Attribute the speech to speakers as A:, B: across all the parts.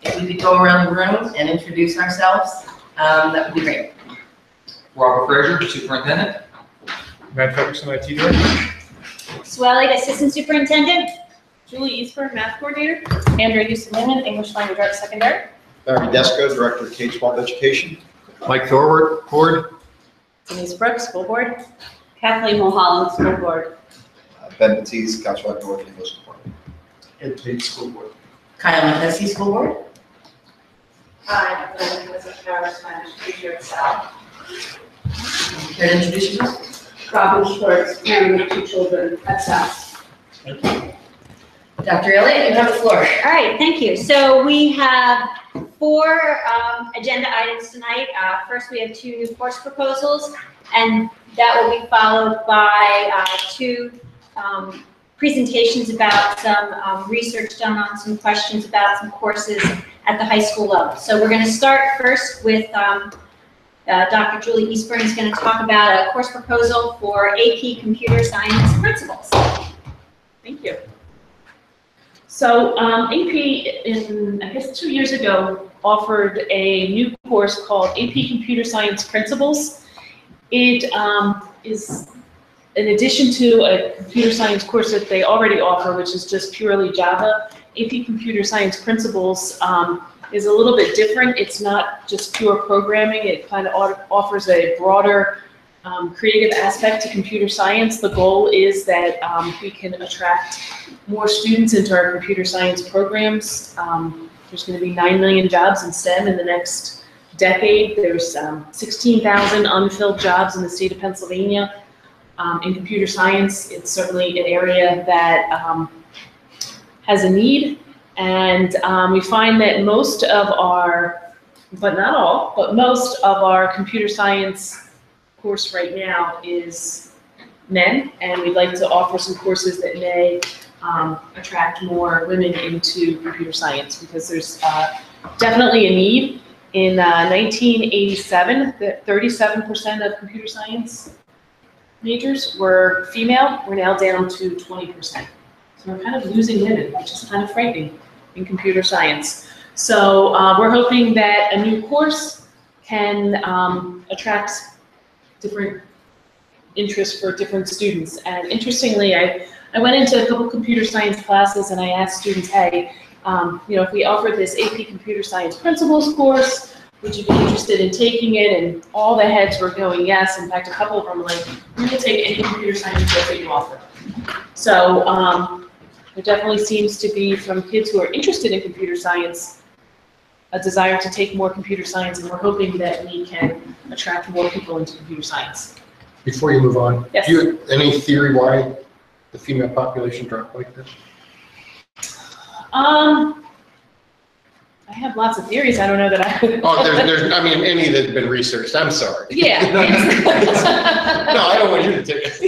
A: if we could go around the room and introduce ourselves, that would be great.
B: Robert Frazier, Superintendent.
C: Matt Ferguson, IT Director.
D: Swellig, Assistant Superintendent.
E: Julie Eastburn, Math Coordinator. Andrea Houston-Lehman, English Language Arts Secondary.
F: Barry Desko, Director of K-12 Education.
C: Mike Thorwart, Board.
E: Denise Brooks, School Board.
D: Kathleen Mulholland, School Board.
F: Ben Batiste, Council North English Department.
C: Ed Tate, School Board.
A: Kyle McKessie, School Board.
G: Hi, I'm Elizabeth Harris, Spanish teacher at South.
A: Care to introduce yourself?
G: Robin Schwartz, parent of 2 children at South.
A: Dr. Elliott, you have the floor.
D: All right, thank you. So we have 4 agenda items tonight. First, we have 2 new course proposals, and that will be followed by 2 presentations about some research done on some questions about some courses at the high school level. So we're going to start first with Dr. Julie Eastburn is going to talk about a course proposal for AP Computer Science Principles.
E: Thank you. So AP, I guess 2 years ago, offered a new course called AP Computer Science Principles. It is in addition to a computer science course that they already offer, which is just purely Java. AP Computer Science Principles is a little bit different. It's not just pure programming. It kind of offers a broader creative aspect to computer science. The goal is that we can attract more students into our computer science programs. There's going to be 9 million jobs in STEM in the next decade. There's 16,000 unfilled jobs in the state of Pennsylvania. In computer science, it's certainly an area that has a need, and we find that most of our, but not all, but most of our computer science course right now is men, and we'd like to offer some courses that may attract more women into computer science, because there's definitely a need. In 1987, 37% of computer science majors were female. We're now down to 20%. So we're kind of losing women, which is kind of frightening in computer science. So we're hoping that a new course can attract different interests for different students. And interestingly, I went into a couple computer science classes and I asked students, hey, if we offered this AP Computer Science Principles course, would you be interested in taking it? And all the heads were going yes. In fact, a couple of them were like, we're going to take any computer science course that you offer. So there definitely seems to be, from kids who are interested in computer science, a desire to take more computer science, and we're hoping that we can attract more people into computer science.
C: Before you move on,
E: Yes.
C: do you have any theory why the female population dropped like this?
E: I have lots of theories. I don't know that I.
C: Oh, there's I mean, any that have been researched. I'm sorry.
E: Yeah.
C: No, I don't want you to take it.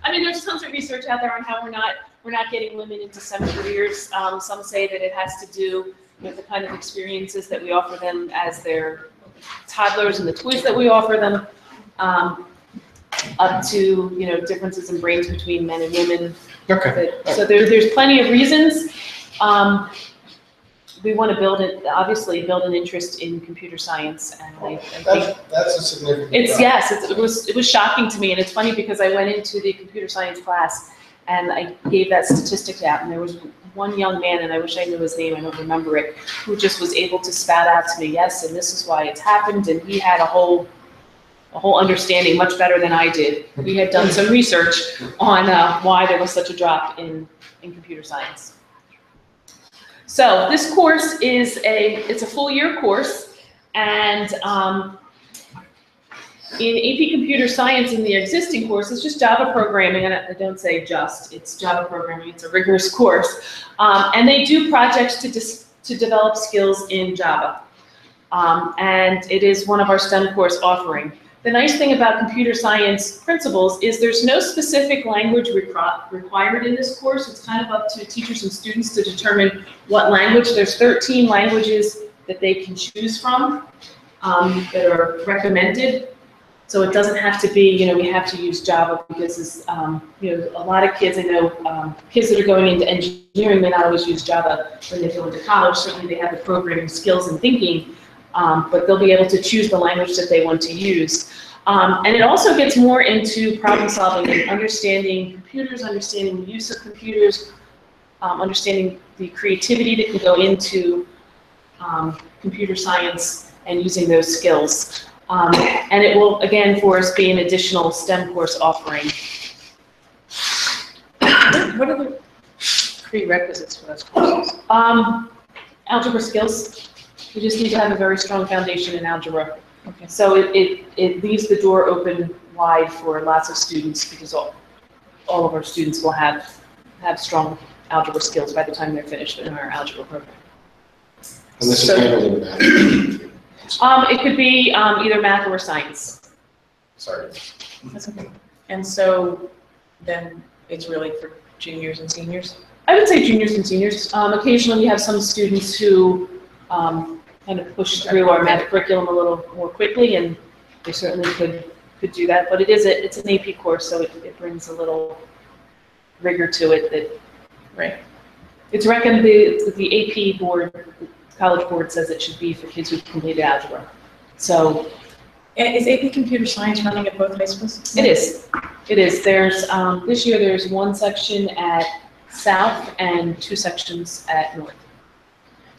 E: I mean, there's tons of research out there on how we're not getting women into STEM careers. Some say that it has to do with the kind of experiences that we offer them as their toddlers and the toys that we offer them, up to differences in brains between men and women.
C: Okay.
E: So there's plenty of reasons. We want to obviously build an interest in computer science, and I think
C: That's a significant.
E: it was shocking to me, and it's funny because I went into the computer science class and I gave that statistic out, and there was one young man, and I wish I knew his name, I don't remember it, who just was able to spout out to me, yes, and this is why it's happened, and he had a whole understanding much better than I did. We had done some research on why there was such a drop in computer science. So this course is it's a full year course, and in AP Computer Science, in the existing course, it's just Java programming, and I don't say just, it's Java programming, it's a rigorous course, and they do projects to develop skills in Java, and it is one of our STEM course offering. The nice thing about computer science principles is there's no specific language required in this course. It's kind of up to teachers and students to determine what language. There's 13 languages that they can choose from that are recommended. So it doesn't have to be, we have to use Java because it's, a lot of kids, I know, kids that are going into engineering may not always use Java when they go into college. Certainly they have the programming skills and thinking, but they'll be able to choose the language that they want to use. And it also gets more into problem solving and understanding computers, understanding the use of computers, understanding the creativity that can go into computer science and using those skills. And it will, again, for us, be an additional STEM course offering.
G: What are the prerequisites for those courses?
E: Algebra skills. You just need to have a very strong foundation in algebra.
G: Okay.
E: So it leaves the door open wide for lots of students because all of our students will have strong algebra skills by the time they're finished in our algebra program.
C: And this is handled in math.
E: It could be either math or science.
C: Sorry.
G: That's okay. And so then it's really for juniors and seniors?
E: I would say juniors and seniors. Occasionally you have some students who kind of push through our math curriculum a little more quickly, and they certainly could do that. But it's an AP course, so it brings a little rigor to it. That
G: Right.
E: it's recommended. The AP board, the College Board, says it should be for kids who've completed algebra. So
G: Is AP Computer Science running at both high schools?
E: it is. It is. There's this year there's one section at South and 2 sections at North.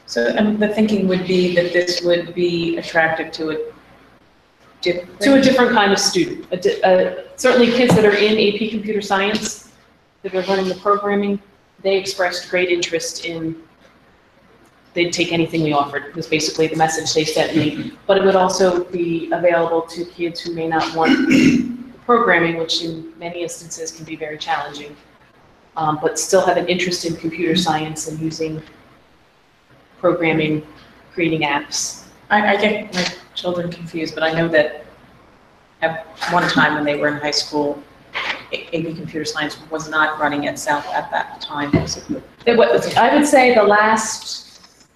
G: So the thinking would be that this would be attractive to a
E: different kind of student. Certainly kids that are in AP Computer Science, that are learning the programming, they expressed great interest in, they'd take anything we offered, was basically the message they sent me. But it would also be available to kids who may not want programming, which in many instances can be very challenging, but still have an interest in computer science and using programming, creating apps.
G: I get my children confused, but I know that at one time when they were in high school, AP Computer Science was not running at South at that time.
E: I would say the last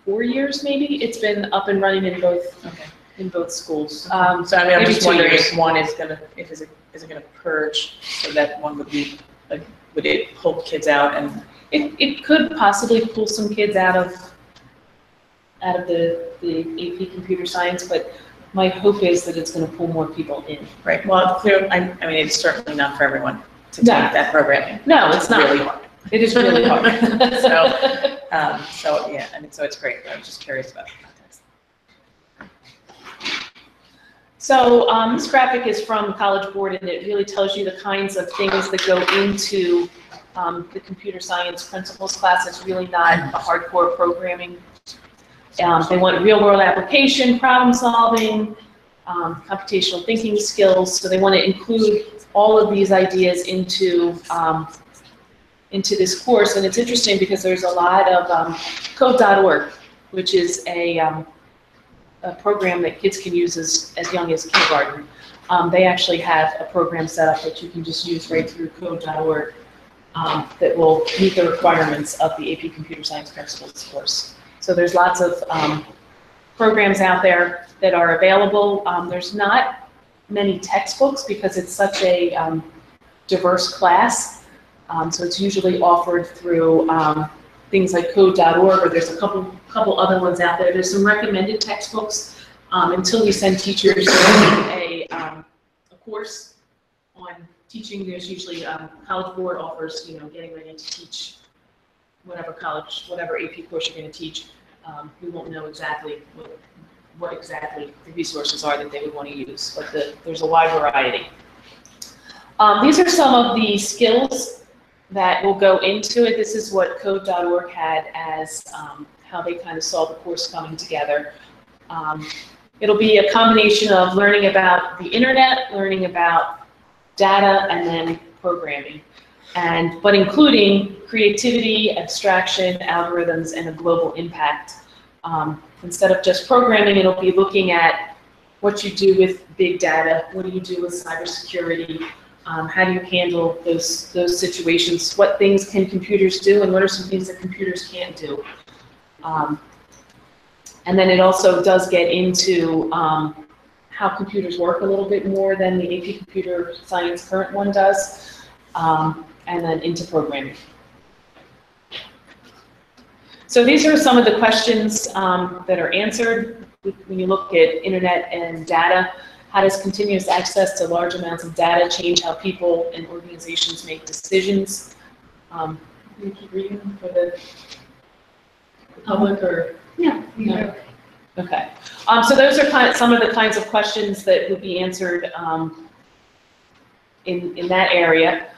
E: 4 years, maybe, it's been up and running in both.
G: Okay.
E: In both schools.
G: So I mean, I'm
E: maybe
G: just
E: 2
G: wondering
E: years.
G: if one is gonna, is it gonna purge so that one would be, like, would it pull kids out and?
E: It could possibly pull some kids out of the AP Computer Science, but my hope is that it's going to pull more people in.
G: Right, well, clearly, I mean, it's certainly not for everyone to take
E: No.
G: that programming.
E: No, it's not.
G: Really hard.
E: It is really hard.
G: So, yeah, I mean, so it's great, but I was just curious about the context.
E: So this graphic is from College Board, and it really tells you the kinds of things that go into the computer science principles class. It's really not a hardcore programming. They want real-world application, problem solving, computational thinking skills. So they want to include all of these ideas into this course. And it's interesting because there's a lot of code.org, which is a program that kids can use as young as kindergarten. They actually have a program set up that you can just use right through code.org that will meet the requirements of the AP Computer Science Principles course. So there's lots of programs out there that are available. There's not many textbooks because it's such a diverse class. So it's usually offered through things like code.org, or there's a couple other ones out there. There's some recommended textbooks until we send teachers a course on teaching. There's usually College Board offers, getting ready to teach whatever AP course you're going to teach. We won't know exactly what exactly the resources are that they would want to use, but there's a wide variety. These are some of the skills that will go into it. This is what code.org had as how they kind of saw the course coming together. It'll be a combination of learning about the internet, learning about data, and then programming, but including creativity, abstraction, algorithms, and a global impact. Instead of just programming, it'll be looking at what you do with big data, what do you do with cybersecurity, how do you handle those situations, what things can computers do, and what are some things that computers can't do. And then it also does get into how how computers work a little bit more than the AP Computer Science current one does, and then into programming. So these are some of the questions that are answered when you look at internet and data. How does continuous access to large amounts of data change how people and organizations make decisions? Can you keep reading for the public, or?
D: Yeah.
E: No? Okay. So those are some of the kinds of questions that would be answered in that area.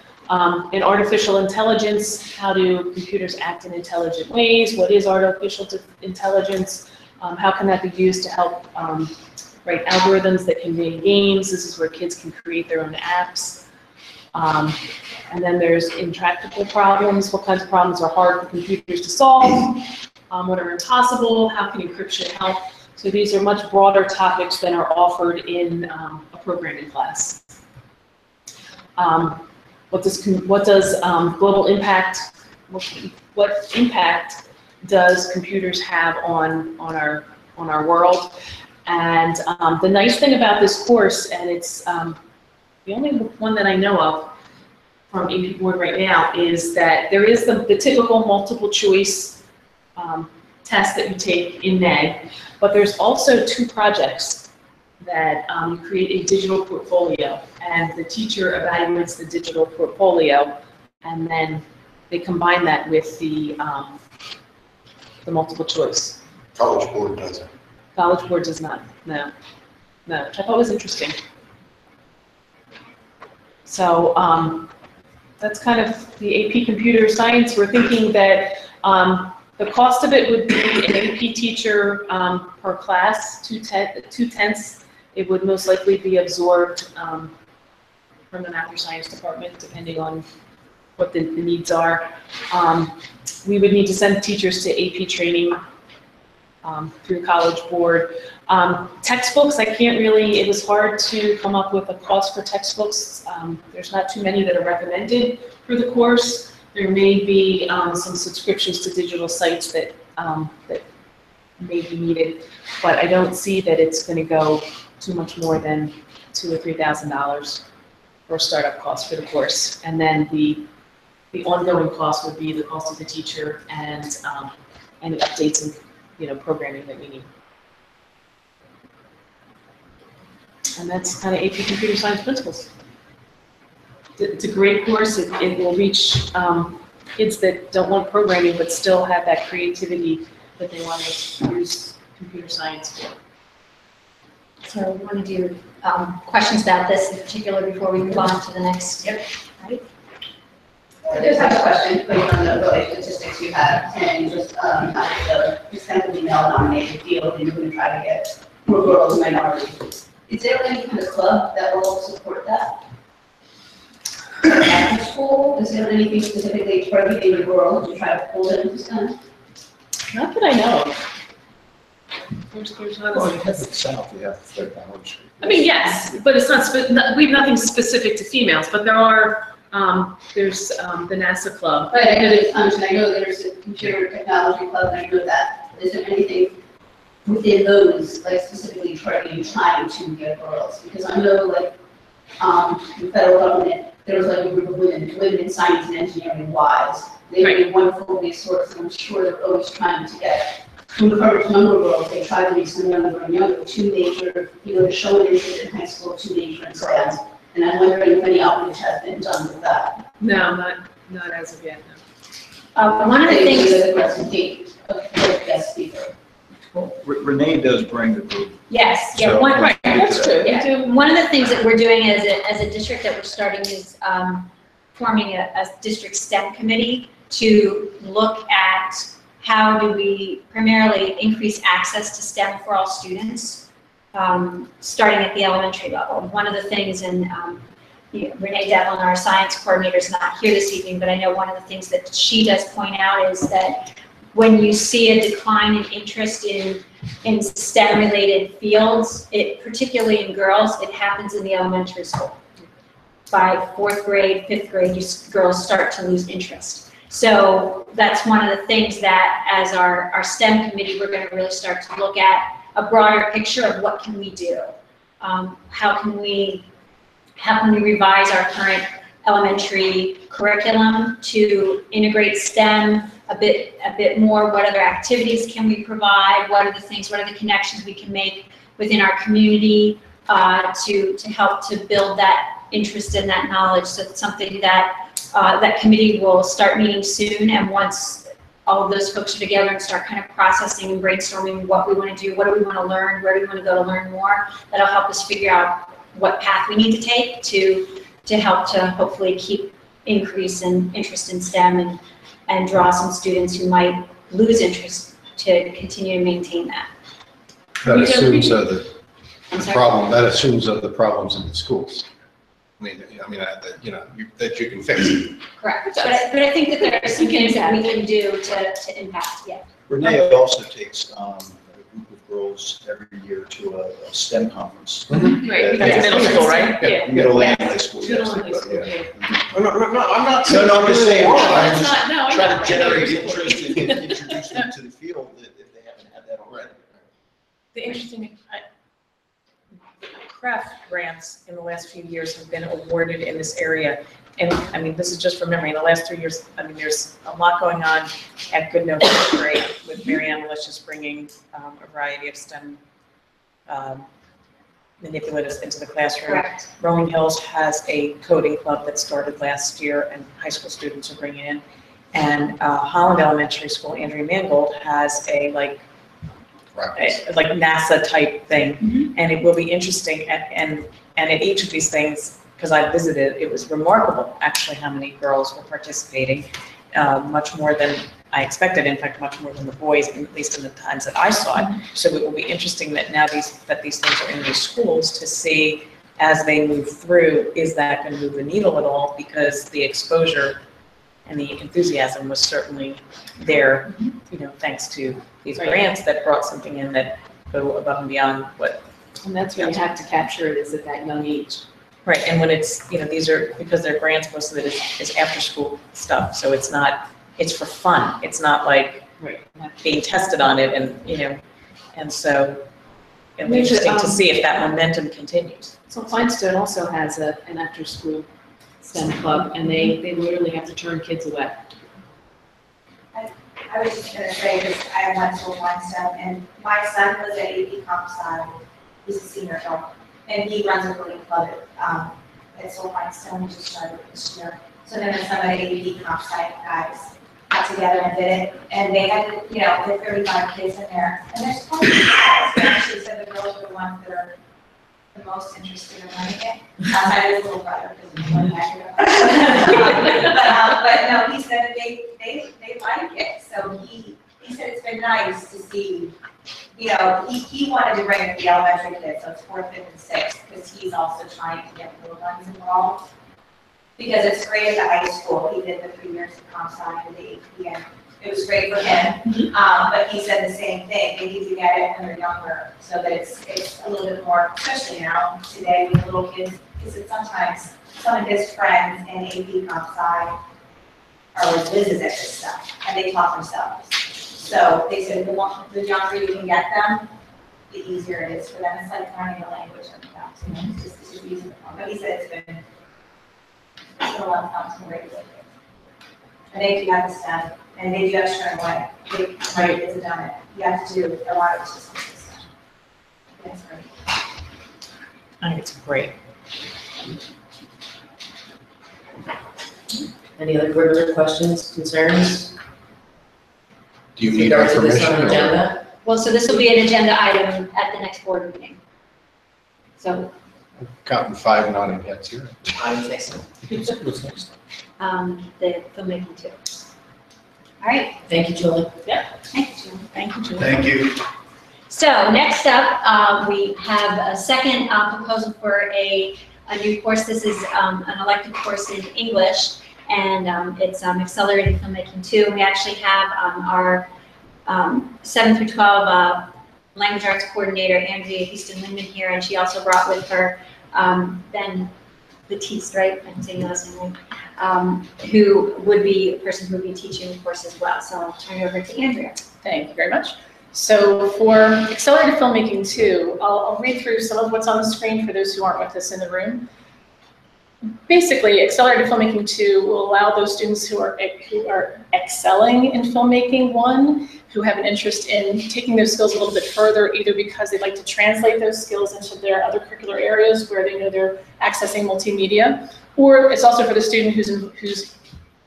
E: In artificial intelligence, how do computers act in intelligent ways? What is artificial intelligence? How can that be used to help write algorithms that can make games? This is where kids can create their own apps. And then there's intractable problems. What kinds of problems are hard for computers to solve? What are impossible? How can encryption help? So these are much broader topics than are offered in a programming class. What does global impact? What impact does computers have on our world? And the nice thing about this course, and it's the only one that I know of from AP Board right now, is that there is the typical multiple choice test that you take in May, but there's also 2 projects that you create a digital portfolio, and the teacher evaluates the digital portfolio, and then they combine that with the multiple choice.
C: College Board doesn't.
E: College Board does not, no, which I thought was interesting. So that's kind of the AP Computer Science. We're thinking that the cost of it would be an AP teacher per class, 2/10. It would most likely be absorbed from the Math or Science department, depending on what the needs are. We would need to send teachers to AP training through College Board. Textbooks, I can't really, it was hard to come up with a cost for textbooks. There's not too many that are recommended for the course. There may be some subscriptions to digital sites that may be needed, but I don't see that it's going to go too much more than $2,000 or $3,000 for startup costs for the course. And then the ongoing cost would be the cost of the teacher and any updates and programming that we need. And that's kind of AP Computer Science Principles. It's a great course. It will reach kids that don't want programming but still have that creativity that they want to use computer science for.
D: So we want to do questions about this in particular before we move on to the next.
A: Yep.
D: Right?
H: I just have a question based on the related statistics you have, and just extensively male-dominated field, and you're going to try to get more girls and minorities. Is there any kind of club that will support that? After school, is there anything specifically targeting the girls to try to pull them into STEM?
E: Not that I know of. There's not
F: Well,
E: a-
F: you have the South, you have Third College Street.
E: I mean, yes, but it's not, we have nothing specific to females, but there are, there's the NASA club.
H: Right, I know there's a computer technology club, and I know that. Is there anything within those, like specifically targeting trying to get girls? Because I know, like, the federal government, there was like a group of women in science and engineering wise. They were a wonderful resource, and I'm sure they're always trying to encourage younger girls. They try to make some younger and younger to major, to show an interest in high school, to major in science. And I'm wondering if any outreach has been done with that.
E: No, not as of yet, no.
D: One of the things.
H: Guest speaker.
F: Well, Renee does bring the group.
D: Yes,
F: So-
D: one,
E: Right, that's true. We
D: yeah.
E: do.
D: One of the things that we're doing as a district that we're starting is forming a district STEM committee to look at how do we primarily increase access to STEM for all students, starting at the elementary level. One of the things, and Renee Devlin, our science coordinator, is not here this evening, but I know one of the things that she does point out is that when you see a decline in interest in STEM-related fields, particularly in girls, it happens in the elementary school. By 4th grade, 5th grade, girls start to lose interest. So that's one of the things that, as our STEM committee, we're going to really start to look at a broader picture of what can we do. how can we revise our current elementary curriculum to integrate STEM a bit more? What other activities can we provide? What are the connections we can make within our community to help to build that interest and that knowledge? So it's something that that committee will start meeting soon, and once all of those folks are together and start kind of processing and brainstorming what we want to do, what do we want to learn, where do we want to go to learn more, that'll help us figure out what path we need to take to help to hopefully keep increase in interest in STEM and draw some students who might lose interest to continue to maintain that.
C: That assumes the
D: I'm sorry?
C: problem, that assumes the problems in the schools. That you can fix it.
D: Correct. But I think that there are some things that we can do to impact, yeah.
F: Renee also takes a group of girls every year to a STEM conference.
G: Right, that's middle school, right?
F: Yeah, middle and high school.
G: Middle
F: yes,
G: and high school,
F: yeah.
G: yeah.
F: I'm not
C: saying
F: I'm just saying,
G: It's not, no, I
F: trying
G: know.
F: to generate interest and introduce them to the field if they haven't had that already.
G: The interesting, craft grants in the last few years have been awarded in this area. And I mean, this is just from memory. In the last 3 years, I mean, there's a lot going on at Goodnoe Fifth Grade with Marianne Malicious bringing a variety of STEM manipulatives into the classroom.
D: Correct.
G: Rolling Hills has a coding club that started last year, and high school students are bringing in. And Holland Elementary School, Andrea Mangold, has a like NASA type thing, and it will be interesting. And at each of these things, because I visited, it was remarkable actually how many girls were participating, much more than I expected. In fact, much more than the boys, at least in the times that I saw it. So it will be interesting that now these things are in these schools to see as they move through, is that going to move the needle at all? Because the exposure and the enthusiasm was certainly there, thanks to these grants that brought something in that go above and beyond what.
E: And that's where you have to capture it, is at that young age.
G: Right, and when it's, these are, because they're grants, most of it is after school stuff, so it's for fun. It's not like being tested on it and so it'll be interesting to see if that momentum continues.
E: So Feinstein also has an after-school STEM club, and they literally have to turn kids away.
I: I was just gonna say, because I went to Weinstein, and my son was at AP Comp Sci. He's a senior now, and he runs a coding club at Soul Weinstein, which just started this year. So then some of the AP Comp Sci guys got together and did it, and they had, there were 35 kids in there, and there's probably actually said the girls were the ones that are the most interested in learning it. I was a little brother because he's one but no, he said that they like it. So he said it's been nice to see, he wanted to bring it to the elementary kids, so it's 4th, 5th, and 6th, because he's also trying to get little ones involved. Because it's great at the high school. He did the 3 years of comp sci and the AP, and it was great for him. But he said the same thing. They need to get it when they're younger, so that it's a little bit more, especially now, today, with little kids, because sometimes some of his friends in AP Comp Sci are whizzes at this stuff, and they taught themselves. So they said the younger you can get them, the easier it is for them. It's like learning a language and stuff. It's just using the phone. But he said it's been a lot of fun to read with. And they do have the STEM, and they do have Sherman White. They kids have done it. You have to do a lot of systems stuff. That's great.
G: I think it's great.
A: Any other further questions, concerns?
C: Do you need our
A: Regarding this
C: permission?
A: on
C: or-
A: agenda?
D: Well, so this will be an agenda item at the next board meeting. So,
C: Counting 5 nodding heads here.
A: I would say so.
C: What's next?
D: the filmmaking too. All right,
A: Thank you, Julie.
D: thank you, Julie.
G: Thank you, Julie.
F: Thank you.
D: So next up, we have a second proposal for a new course. This is an elective course in English, and it's accelerated filmmaking too. We actually have our 7 through 12 language arts coordinator, Andrea Houston-Lindman here, and she also brought with her Ben Batiste, right? I'm saying the last name right. Who would be a person who would be teaching the course as well. So I'll turn it over to Andrea.
G: Thank you very much.
E: So for Accelerated Filmmaking 2, I'll read through some of what's on the screen for those who aren't with us in the room. Basically, Accelerated Filmmaking 2 will allow those students who are excelling in Filmmaking 1, who have an interest in taking those skills a little bit further, either because they'd like to translate those skills into their other curricular areas where they know they're accessing multimedia, or it's also for the student who's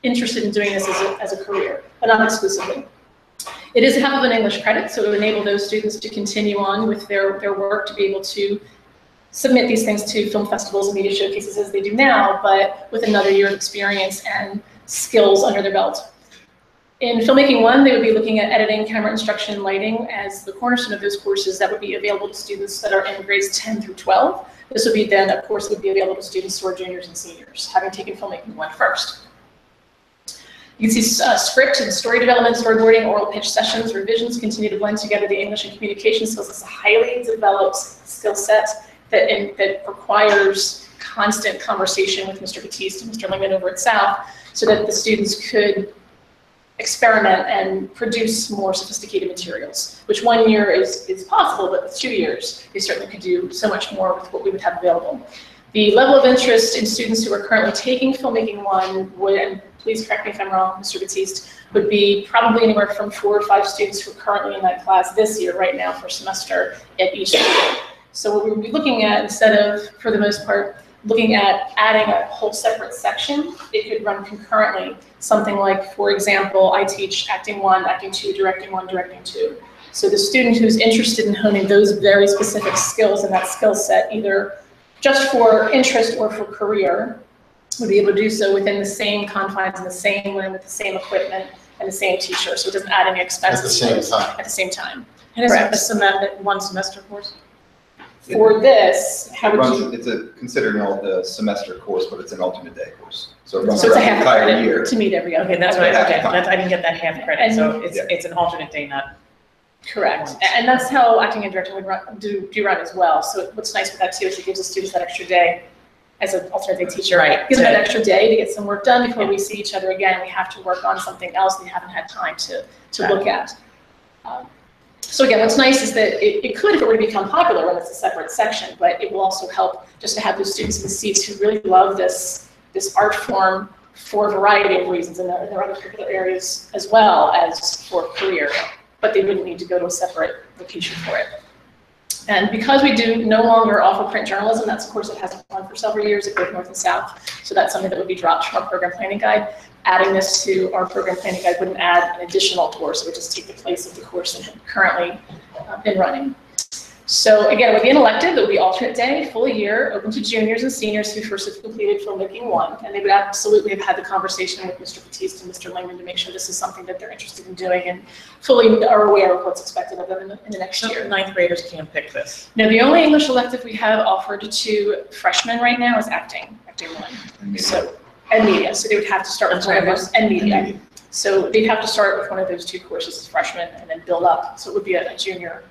E: interested in doing this as a career, but not exclusively. It is half of an English credit, so it will enable those students to continue on with their work, to be able to submit these things to film festivals and media showcases as they do now, but with another year of experience and skills under their belt. In Filmmaking 1, they would be looking at editing, camera instruction, and lighting as the cornerstone of those courses that would be available to students that are in grades 10 through 12. This would be then a course that would be available to students who are juniors and seniors, having taken Filmmaking 1 first. You can see script and story development, storyboarding, oral pitch sessions, revisions continue to blend together the English and communication skills. It's a highly developed skill set that requires constant conversation with Mr. Batiste and Mr. Lingman over at South, so that the students could experiment and produce more sophisticated materials, which 1 year is possible, but with 2 years, they certainly could do so much more with what we would have available. The level of interest in students who are currently taking Filmmaking 1 would, and please correct me if I'm wrong, Mr. Batiste, would be probably anywhere from 4 or 5 students who are currently in that class this year, right now, first semester at each student. So what we would be looking at, instead of, for the most part, looking at adding a whole separate section, it could run concurrently. Something like, for example, I teach acting 1, acting 2, directing 1, directing 2. So the student who's interested in honing those very specific skills in that skill set, either just for interest or for career, would be able to do so within the same confines, in the same room, with the same equipment, and the same teacher. So it doesn't add any expenses.
C: At the same time.
E: At the same time.
G: And it's
E: Correct.
G: a one semester course?
E: For this, how would you?
J: It's considered a semester course, but it's an alternate day course. So it runs
E: So it's a
J: throughout the
E: half
J: entire
E: credit
J: year.
E: to meet every other.
G: Okay, that's what I,
J: Okay.
G: I didn't get that half credit, so it's an alternate day, not.
E: Correct, and that's how acting and directing would do run as well. So what's nice with that too is it gives the students that extra day as an alternate day teacher.
G: Right.
E: Gives them that extra day to get some work done before we see each other again. We have to work on something else we haven't had time to look at. So again, what's nice is that it could, if it were to become popular, when it's a separate section, but it will also help just to have those students in the seats who really love this art form for a variety of reasons, and there are other curricular areas as well as for career, but they wouldn't need to go to a separate location for it. And because we do no longer offer print journalism, that's a course that hasn't run for several years at both North and South, so that's something that would be dropped from our program planning guide. Adding this to our program planning guide wouldn't add an additional course, it would just take the place of the course that had currently been running. So again, it would be an elective, it would be alternate day, full year, open to juniors and seniors who first have completed Filmmaking 1, and they would absolutely have had the conversation with Mr. Batiste and Mr. Lingman to make sure this is something that they're interested in doing and fully are aware of what's expected of them in the next year.
G: Ninth graders can't pick this.
E: Now, the only English elective we have offered to freshmen right now is acting 1. And media, so they would have to start with one of those, and media. So they'd have to start with one of those 2 courses as freshmen and then build up. So it would be a junior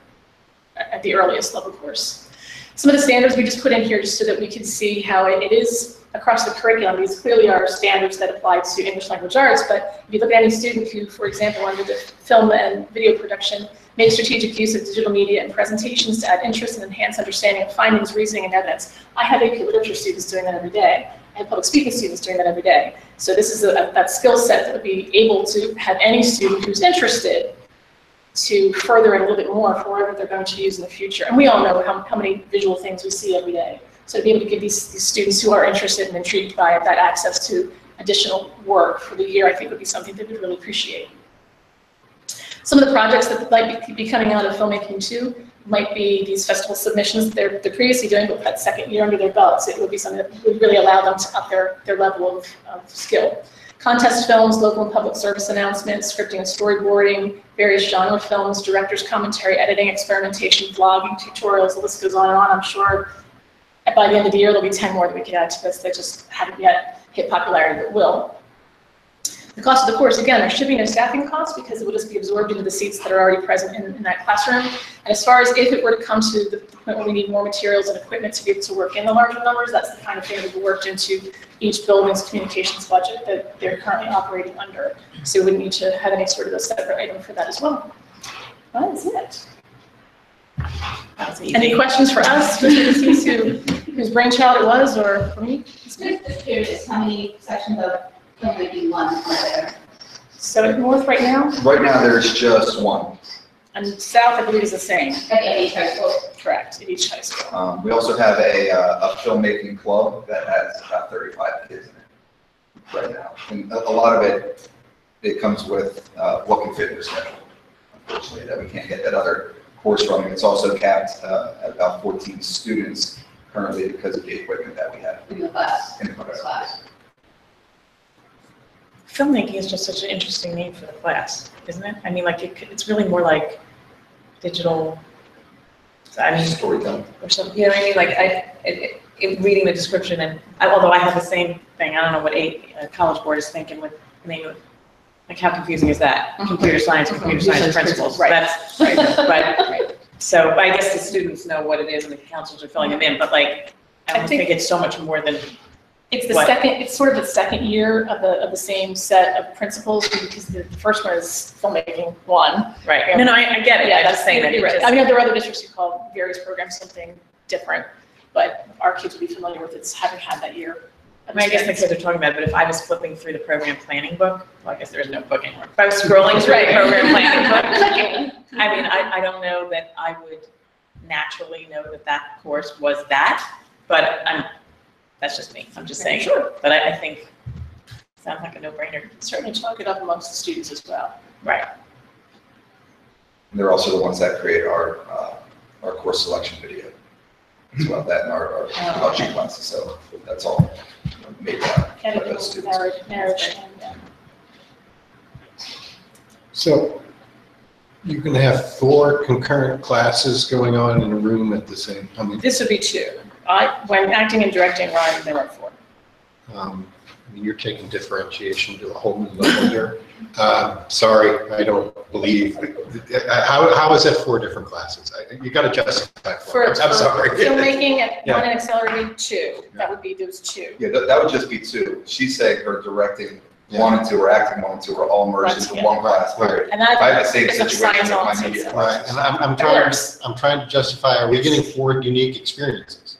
E: at the earliest level course. Some of the standards we just put in here just so that we can see how it is across the curriculum. These clearly are standards that apply to English language arts, but if you look at any student who, for example, under the film and video production, makes strategic use of digital media and presentations to add interest and enhance understanding of findings, reasoning, and evidence. I have AP literature students doing that every day. I have public speaking students doing that every day. So this is that skill set that would be able to have any student who's interested to further it a little bit more for whatever they're going to use in the future. And we all know how many visual things we see every day. So to be able to give these students who are interested and intrigued by it that access to additional work for the year, I think would be something they would really appreciate. Some of the projects that might be coming out of Filmmaking 2 might be these festival submissions they're previously doing, but with that second year under their belts, it would be something that would really allow them to up their level of skill. Contest films, local and public service announcements, scripting and storyboarding, various genre films, director's commentary, editing, experimentation, vlogging, tutorials, the list goes on and on. I'm sure by the end of the year there'll be 10 more that we could add to this that just haven't yet hit popularity, but will. The cost of the course, again, there should be no staffing costs because it will just be absorbed into the seats that are already present in that classroom. And as far as if it were to come to the point where we need more materials and equipment to be able to work in the larger numbers, that's the kind of thing that will be worked into each building's communications budget that they're currently operating under. So we wouldn't need to have any sort of a separate item for that as well. That is it.
G: That's easy.
E: Any questions for us, Mr. Deceased, whose brainchild it was, or for me?
H: Just curious, how many sections of filmmaking one are there?
E: So at North right now,
J: Right now, there's just one.
E: and South, I believe, is the same.
H: Okay, each high school.
E: Correct, at each high school.
J: We also have a filmmaking club that has about 35 kids in it right now. And a lot of it comes with what can fit in your schedule, unfortunately, that we can't get that other course running. It's also capped at about 14 students currently because of the equipment that we have
H: In the class.
J: in the class.
G: Filmmaking is just such an interesting name for the class, isn't it? I mean, like, it's really more like digital, I mean,
J: Storytelling.
G: or something, you know what I mean? Like, reading the description, and although I have the same thing, I don't know what a college board is thinking with the name of it. Like, how confusing is that? Computer science principles.
E: Right.
G: That's right. But so I guess the students know what it is, and the counselors are filling them in. But like, I don't think it's so much more than.
E: It's the
G: What?
E: second, it's sort of the second year of the same set of principles, because the first one is filmmaking one.
G: Right. No, I get it.
E: Yeah,
G: I'm
E: that's
G: just saying that.
E: you're
G: it
E: right.
G: just-
E: I mean, there are other districts who call various programs something different, but our kids will be familiar with it, having had that year.
G: I mean, I guess the kids are talking about it, but if I was flipping through the program planning book, well, I guess there is no book anymore. If I was scrolling through the program planning book, I mean, I don't know that I would naturally know that that course was that, but that's just me. I'm just saying.
E: Sure.
G: But I think it sounds like a no-brainer.
E: Certainly chalk it up amongst the students as well.
G: Right.
J: And they're also the ones that create our course selection video. It's about that in our production classes, so that's all made by those students.
E: Marriage, and
C: So you can have 4 concurrent classes going on in a room at the same time.
E: this would be 2. When acting and directing rhyme, there are 4.
C: I mean, you're taking differentiation to a whole new level here. Sorry, I don't believe. How is that 4 different classes? You got to justify for it. I'm sorry.
E: Filmmaking at
C: Yeah.
E: 1 and accelerated 2. That would be those 2.
J: Yeah, that would just be 2. She's saying her directing 1 and 2 or acting 1 and 2 are all merged into one class period.
E: And that
J: I have the same
E: is a
J: situation
E: science
J: with my
E: also,
J: media
E: so-
C: Right,
J: classes.
C: and I'm
E: That
C: trying to justify, are we getting 4 unique experiences?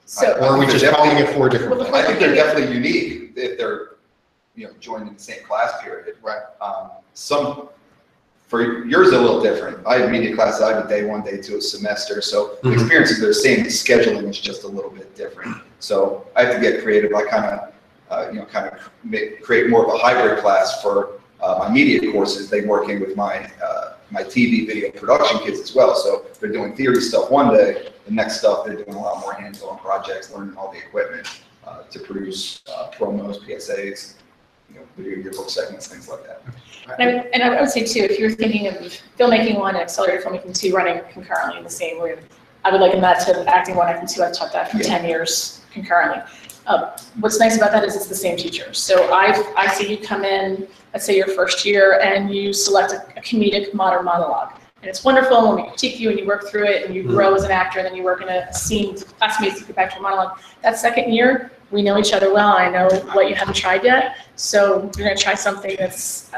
E: So,
C: Or are we just calling it 4 different
E: Well,
J: I think they're
C: classes?
J: definitely unique if they're, joined in the same class period.
C: Right.
J: For yours, a little different. I have media classes, I have a day 1, day 2 a semester, so the
C: Mhm.
J: experiences are the same, the scheduling is just a little bit different. So I have to get creative. I create more of a hybrid class for my media courses. They work in with my TV video production kids as well. So they're doing theory stuff one day, the next stuff they're doing a lot more hands-on projects, learning all the equipment to produce promos, PSAs, video yearbook segments, things like that.
E: and I would say too, if you're thinking of filmmaking 1 and accelerated filmmaking 2 running concurrently in the same room, I would liken that to acting 1, acting 2. I've taught that for
J: Yeah.
E: 10 years concurrently. What's nice about that is it's the same teacher. So I see you come in, let's say your first year, and you select a comedic modern monologue. And it's wonderful when we critique you and you work through it and you grow as an actor, and then you work in a scene, classmates, you get back to a monologue. That second year, we know each other well. I know what you haven't tried yet. So you're going to try something that's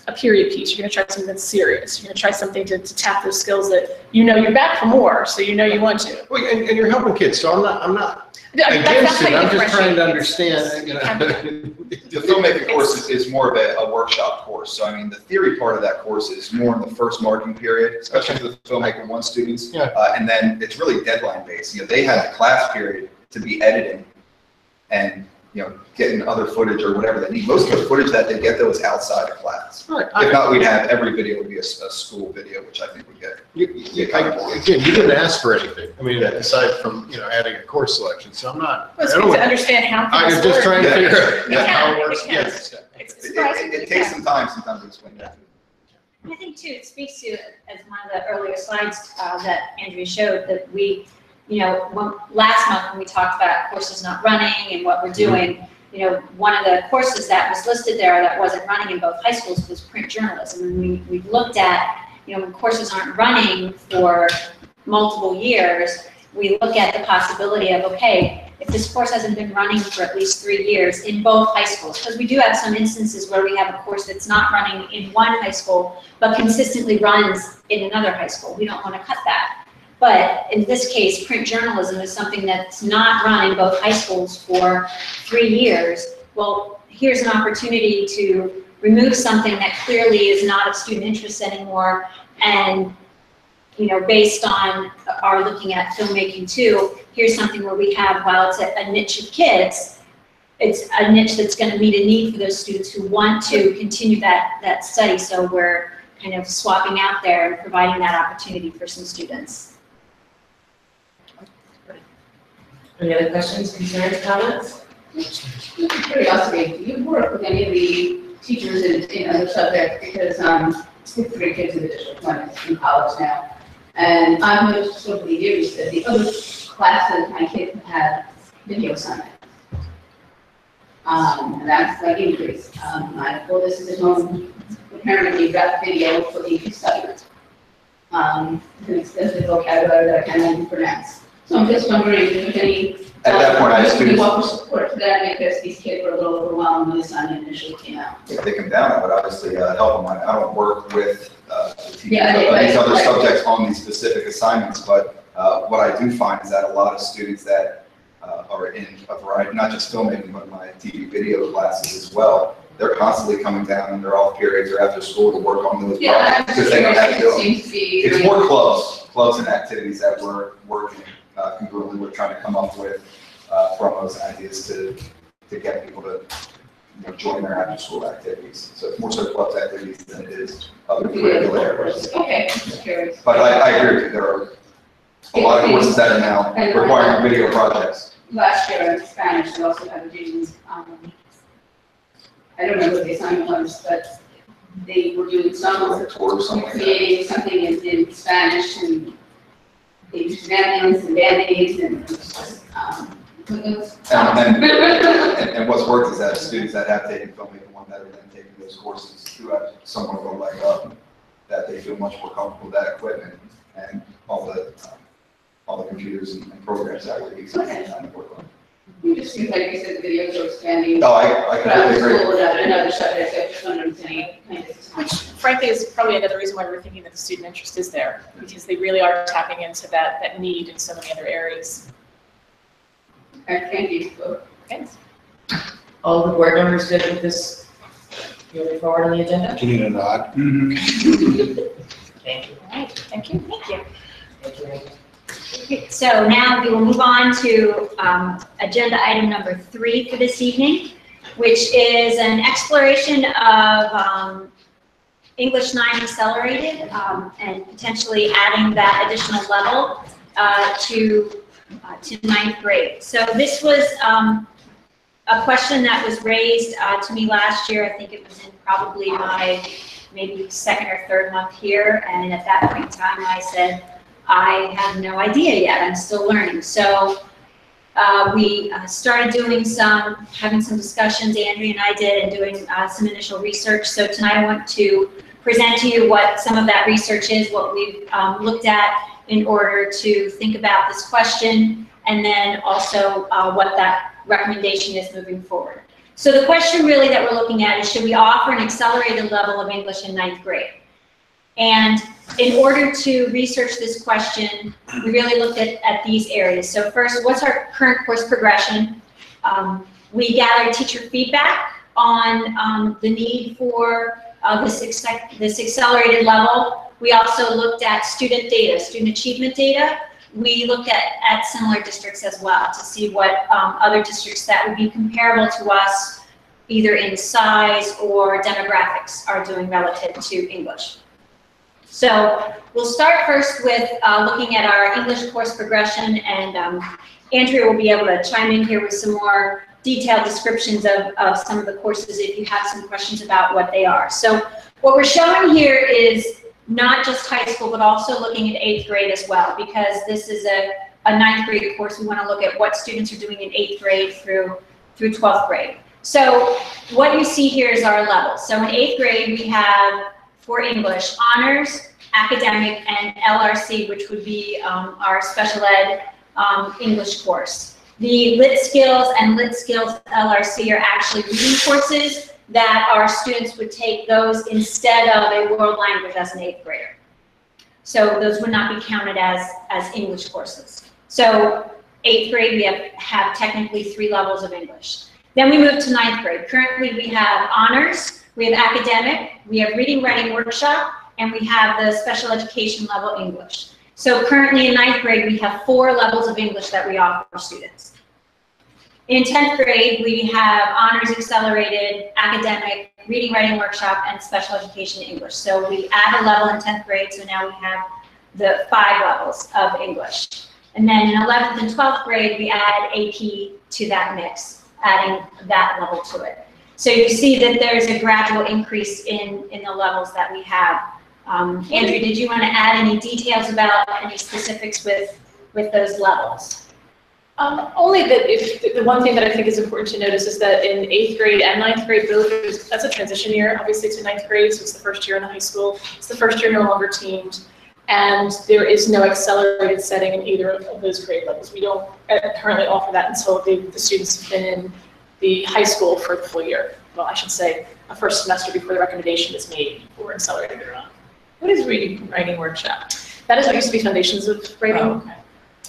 E: a period piece. You're going to try something that's serious. You're going to try something to tap those skills that you're back for more, so you want to.
C: Well, and you're helping kids, so I'm not
E: That's
C: against
E: how
C: it,
E: you
C: I'm just trying to
E: differentiate.
C: understand,
J: The filmmaking course is more of a workshop course. So I mean, the theory part of that course is more in the first marking period, especially for the filmmaking 1 students.
C: Yeah.
J: And then it's really deadline based. They had a class period to be editing and, getting other footage or whatever they need. Most of the footage that they get though is outside of class.
C: Right.
J: If not, we'd have every video would be a school video, which I think would get.
C: Again, you didn't ask for anything, I mean, aside from, adding a course selection, so I'm not, I
E: It's
C: don't
E: good to
C: want,
E: understand how
C: I'm
E: things
C: just
E: work.
C: trying to
J: Yeah.
C: figure out
J: Yeah.
C: how it
E: It
C: works.
E: can.
C: Yes.
E: It's surprising.
J: It takes some time sometimes to explain that.
D: I think too, it speaks to, as one of the earlier slides that Andrea showed, that we, last month when we talked about courses not running and what we're doing, one of the courses that was listed there that wasn't running in both high schools was print journalism. And we looked at, when courses aren't running for multiple years, we look at the possibility of, okay, if this course hasn't been running for at least 3 years in both high schools, because we do have some instances where we have a course that's not running in one high school, but consistently runs in another high school. We don't want to cut that. But in this case, print journalism is something that's not run in both high schools for 3 years. Well, here's an opportunity to remove something that clearly is not of student interest anymore, and based on our looking at filmmaking too, here's something where we have, while it's a niche of kids, it's a niche that's going to meet a need for those students who want to continue that study. So we're kind of swapping out there and providing that opportunity for some students.
A: Any other questions, concerns, comments?
H: Curiosity, do you work with any of the teachers in other subjects? Because we have 3 kids in the district, one is in college now. And I've noticed over the years that the other classes my kids have had video assignments. And that's like increased. My oldest is at home, apparently got video for the study. An extensive vocabulary that I can't even pronounce. So I'm just wondering if there's any.
J: At that point, I just
H: do you offer support to that because these kids were a little overwhelmed when the assignment initially came out?
J: If they come down, I would obviously help them. I don't work with the teachers
H: Yeah,
J: of these other
H: right.
J: subjects on these specific assignments, but what I do find is that a lot of students that are in a variety, not just filmmaking, but my TV video classes as well, they're constantly coming down in their off periods or after school to work on those projects because they don't have to do them. It's more clubs and activities that we're working congruently. We're trying to come up with from those ideas to get people to join their after school activities. So it's more so clubs activities than it is other curricular areas.
H: Okay, just curious.
J: But I agree with you, there are a lot of courses that are now requiring video projects.
H: Last year in Spanish, we also had a reading, I don't remember what the assignment was, but they were doing some,
J: Like a tour or something like that.
H: creating something in Spanish, and they used napkins and Band-Aids and,
J: And what's worked is that students that have taken filmmaking one that are then taking those courses who have somewhat of a leg up, that they feel much more comfortable with that equipment and all the computers and programs that we're using to work on.
H: it just seems like you said the videos are expanding.
J: No, I
H: Throughout
J: completely
H: the
J: agree.
H: school and other subjects, I just wondered if there's any kind of.
E: Which frankly is probably another reason why we're thinking that the student interest is there, because they really are tapping into that need in so many other areas.
H: Thank you.
E: Thanks.
A: All the board members good with this moving forward on the agenda?
C: Do you need a nod?
A: Thank you.
D: All right, thank you. Thank you.
A: Thank you.
D: Okay, so now we will move on to agenda item number 3 for this evening, which is an exploration of English 9 Accelerated and potentially adding that additional level to 9th grade. So this was a question that was raised to me last year. I think it was in probably my maybe 2nd or 3rd month here, and at that point in time I said, I have no idea yet, I'm still learning. So we started doing having some discussions, Andrea and I did, and doing some initial research. So tonight I want to present to you what some of that research is, what we've looked at in order to think about this question, and then also what that recommendation is moving forward. So the question really that we're looking at is, should we offer an accelerated level of English in 9th grade? And in order to research this question, we really looked at these areas. So first, what's our current course progression? We gathered teacher feedback on the need for this accelerated level. We also looked at student data, student achievement data. We looked at similar districts as well to see what other districts that would be comparable to us, either in size or demographics, are doing relative to English. So we'll start first with looking at our English course progression, and Andrea will be able to chime in here with some more detailed descriptions of some of the courses if you have some questions about what they are. So what we're showing here is not just high school, but also looking at 8th grade as well, because this is a 9th grade course. We want to look at what students are doing in 8th grade through 12th grade. So what you see here is our levels. So in 8th grade, we have for English, honors, academic, and LRC, which would be our special ed English course. The Lit Skills and Lit Skills LRC are actually reading courses that our students would take those instead of a world language as an 8th grader. So those would not be counted as English courses. So 8th grade, we have technically 3 levels of English. Then we move to 9th grade. Currently, we have honors, we have academic, we have reading, writing workshop, and we have the special education level English. So currently in 9th grade, we have 4 levels of English that we offer students. In 10th grade, we have honors accelerated, academic, reading, writing workshop, and special education English. So we add a level in 10th grade, so now we have the 5 levels of English. And then in 11th and 12th grade, we add AP to that mix, adding that level to it. So you see that there's a gradual increase in the levels that we have. Andrew, did you want to add any details about any specifics with those levels?
E: Only that the one thing that I think is important to notice is that in 8th grade and 9th grade, both, that's a transition year, obviously, to 9th grade, so it's the first year in the high school. It's the first year no longer teamed, and there is no accelerated setting in either of those grade levels. We don't currently offer that until the students have been in the high school for the full year. Well, I should say a first semester before the recommendation is made for accelerated or not.
G: What is reading, writing workshop?
E: That is what used to be Foundations of Writing.
G: Oh, okay.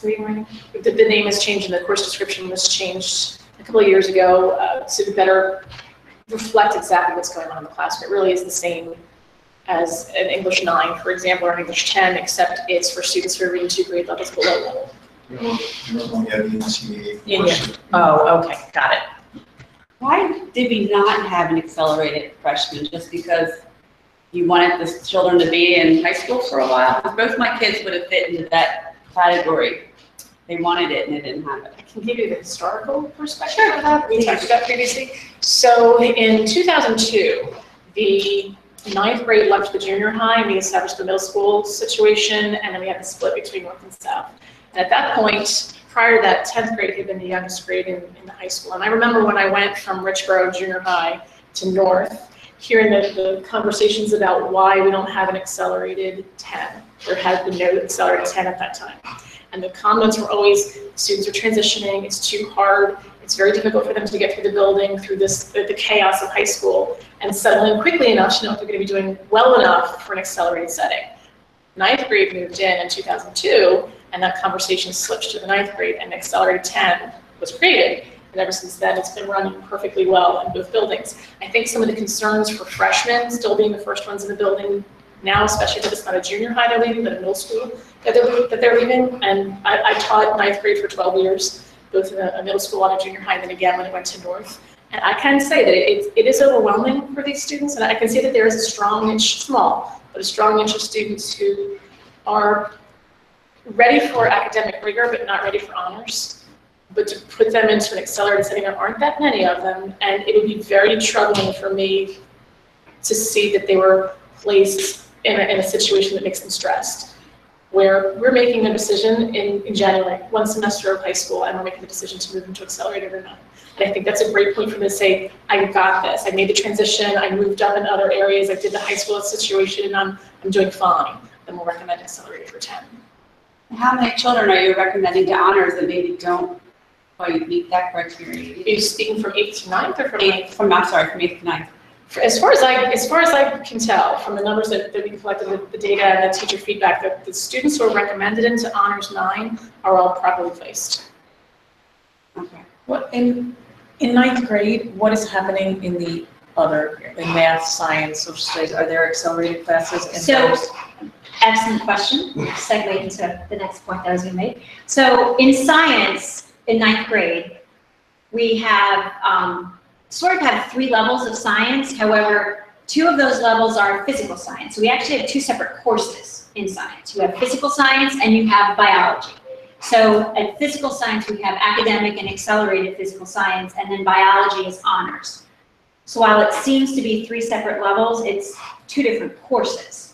E: Reading, writing. The name has changed and the course description was changed a couple of years ago to better reflect exactly what's going on in the classroom. It really is the same as an English 9, for example, or an English 10, except it's for students who are reading 2 grade levels below level.
G: Oh, okay, got it.
K: Why did we not have an accelerated freshman? Just because you wanted the children to be in high school for a while? Both my kids would have fit into that category. They wanted it and they didn't have it.
E: I can give you the historical perspective of that we talked about previously. So in 2002, the 9th grade left the junior high and we established the middle school situation, and then we had the split between North and South. And at that point, prior to that, 10th grade had been the youngest grade in the high school. And I remember when I went from Richboro Junior High to North, hearing the conversations about why we don't have an accelerated 10. There had been no accelerated 10 at that time. And the comments were always, students are transitioning, it's too hard, it's very difficult for them to get through the building, through the chaos of high school, and settle in quickly enough to know if they're going to be doing well enough for an accelerated setting. 9th grade moved in 2002, and that conversation switched to the 9th grade, and accelerated 10 was created. And ever since then, it's been running perfectly well in both buildings. I think some of the concerns for freshmen still being the first ones in the building now, especially that it's not a junior high they're leaving, but a middle school that they're leaving. And I taught 9th grade for 12 years, both in a middle school and a junior high, and then again when I went to North. And I can say that it is overwhelming for these students, and I can say that there is a strong niche, small, but a strong niche of students who are ready for academic rigor, but not ready for honors. But to put them into an accelerated setting, there aren't that many of them, and it would be very troubling for me to see that they were placed in a situation that makes them stressed, where we're making a decision in January, 1 semester of high school, and we're making the decision to move into accelerated or not. And I think that's a great point for them to say, I got this, I made the transition, I moved up in other areas, I did the high school situation, and I'm doing fine. Then we'll recommend accelerated for 10.
K: How many children are you recommending to honors that maybe don't quite meet that criteria?
E: Are you speaking from 8th to 9th or from 8th?
K: From 8th to 9th.
E: As far as I can tell from the numbers that we collected, the data and the teacher feedback, that the students who are recommended into Honors 9 are all properly placed.
K: Okay.
G: What in 9th grade, what is happening in the other, in math, science, social studies? Are there accelerated classes?
D: So, excellent question. Segue into the next point that I was going to make. So in science, in 9th grade, we have sort of have 3 levels of science. However, 2 of those levels are physical science. So we actually have 2 separate courses in science. You have physical science and you have biology. So at physical science, we have academic and accelerated physical science, and then biology is honors. So while it seems to be 3 separate levels, it's 2 different courses.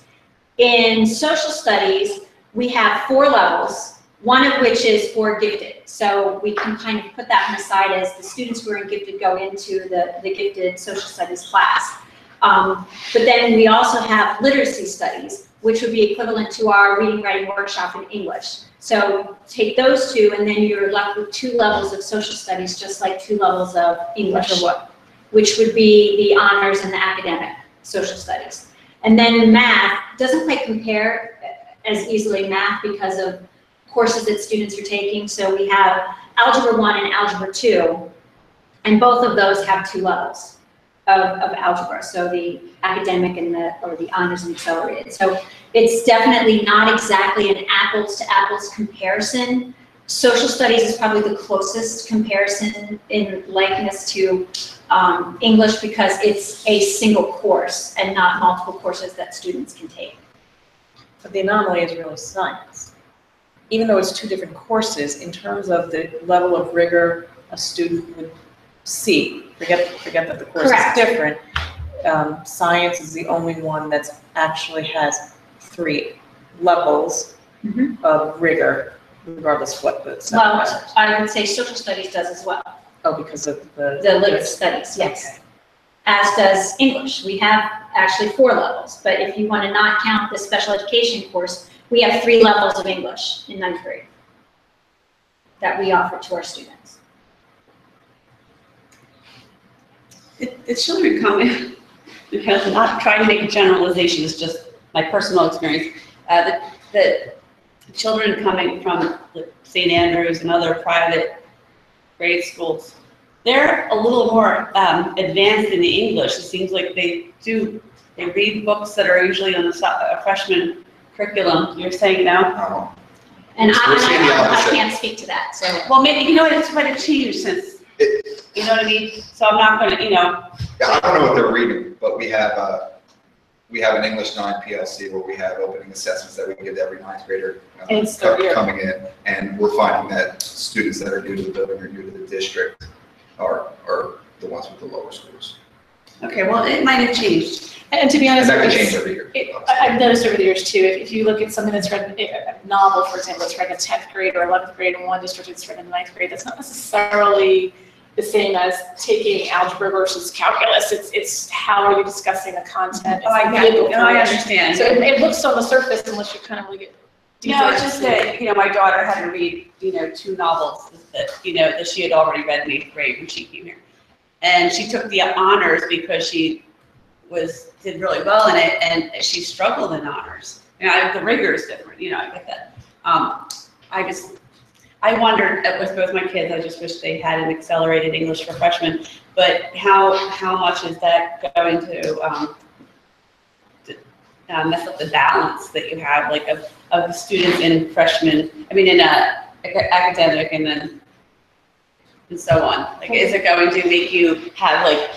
D: In social studies, we have 4 levels, one of which is for gifted. So we can kind of put that on the side as the students who are in gifted go into the gifted social studies class. But then we also have literacy studies, which would be equivalent to our reading, writing workshop in English. So take those two, and then you're left with 2 levels of social studies, just like 2 levels of English.
G: Which are what?
D: Which would be the honors and the academic social studies. And then math doesn't quite compare as easily math because of courses that students are taking. So we have Algebra 1 and Algebra 2, and both of those have 2 levels of algebra. So the academic and the honors and accelerated. So it's definitely not exactly an apples to apples comparison. Social studies is probably the closest comparison in likeness to English because it's a single course and not multiple courses that students can take.
G: But the anomaly is really science. Even though it's 2 different courses, in terms of the level of rigor a student would see, forget that the course
D: Correct.
G: is different, science is the only one that actually has 3 levels of rigor, regardless of what the subject
D: Well,
G: matters.
D: I would say social studies does as well.
G: Oh, because of the
D: Literature studies, yes.
G: Okay.
D: As does English. We have actually 4 levels, but if you want to not count the special education course, we have 3 levels of English in 9th grade that we offer to our students.
K: The children come in, because I'm not trying to make a generalization, it's just my personal experience. The children coming from St. Andrews and other private grade schools, they're a little more advanced in the English. It seems like they read books that are usually on the freshman curriculum. You're saying now?
D: And
J: We're seeing the
D: I
J: opposite.
D: can't speak to that, so.
K: Well, maybe, you know what, it's quite a change since, you know what I mean? So I'm not gonna, you know.
J: Yeah, I don't know what they're reading, but we have an English 9 PLC where we have opening assessments that we give to every 9th grader coming in. And we're finding that students that are new to the building or new to the district are the ones with the lower scores.
K: Okay, well, it might have changed.
E: And to be
J: And
E: honest,
J: that could
E: it's-
J: change every year.
E: I've noticed over the years too, if you look at something that's read, a novel, for example, that's read in 10th grade or 11th grade in one district, it's read in 9th grade, that's not necessarily the same as taking algebra versus calculus. It's how are you discussing the content?
K: Oh, I
E: It's the
K: get it.
E: vehicle
K: No, I
E: for it.
K: understand.
E: So it looks on the surface unless you kind of look at deeper.
K: No, it's just that, you know, my daughter had to read, 2 novels that she had already read in 8th grade when she came here. And she took the honors because she did really well in it, and she struggled in honors. The rigor is different, I get that. I wondered with both my kids, I just wish they had an accelerated English for freshmen, but how much is that going to mess up the balance that you have, like of the students in freshman, in academic and so on? Like, is it going to make you have like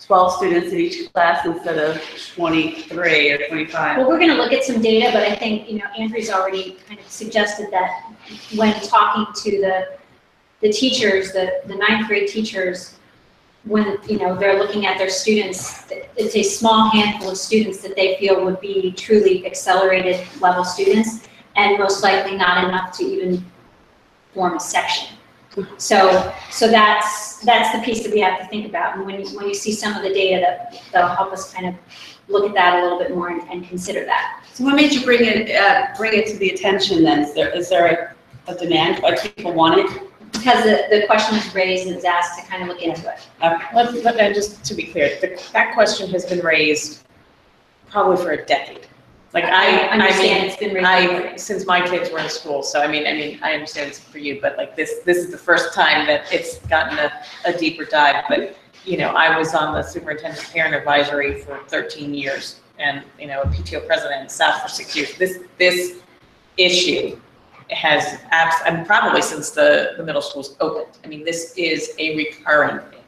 K: 12 students in each class instead of 23 or 25?
D: Well, we're going to look at some data, but I think, Andrew's already kind of suggested that when talking to the teachers, the 9th grade teachers, when, they're looking at their students, it's a small handful of students that they feel would be truly accelerated level students, and most likely not enough to even form a section. So that's the piece that we have to think about. And when you see some of the data, that'll help us kind of look at that a little bit more and consider that.
K: So what made you bring it to the attention then? Is there a demand, like people want it?
D: Because the question was raised and it's asked to kind of look into it.
G: And just to be clear, that question has been raised probably for a decade. Like
D: I understand it's been raised.
G: Since my kids were in school, so I understand it's for you, but like this is the first time that it's gotten a deeper dive. But I was on the superintendent's parent advisory for 13 years, and a PTO president and staff for 6 years. This issue has probably since the middle schools opened. This is a recurring thing.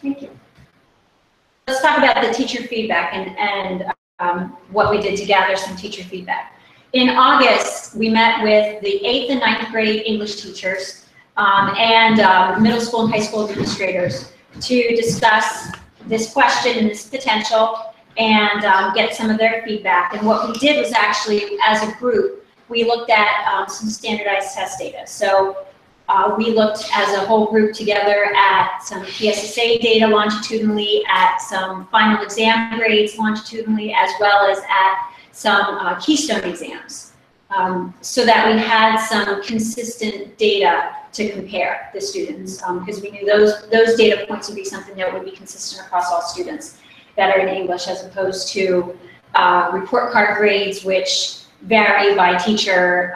D: Thank you. Let's talk about the teacher feedback and what we did to gather some teacher feedback. In August, we met with the 8th and 9th grade English teachers and middle school and high school administrators to discuss this question and this potential and get some of their feedback. And what we did was actually, as a group, we looked at some standardized test data. So We looked as a whole group together at some PSSA data longitudinally, at some final exam grades longitudinally, as well as at some keystone exams, so that we had some consistent data to compare the students, because we knew those data points would be something that would be consistent across all students that are in English, as opposed to report card grades, which vary by teacher,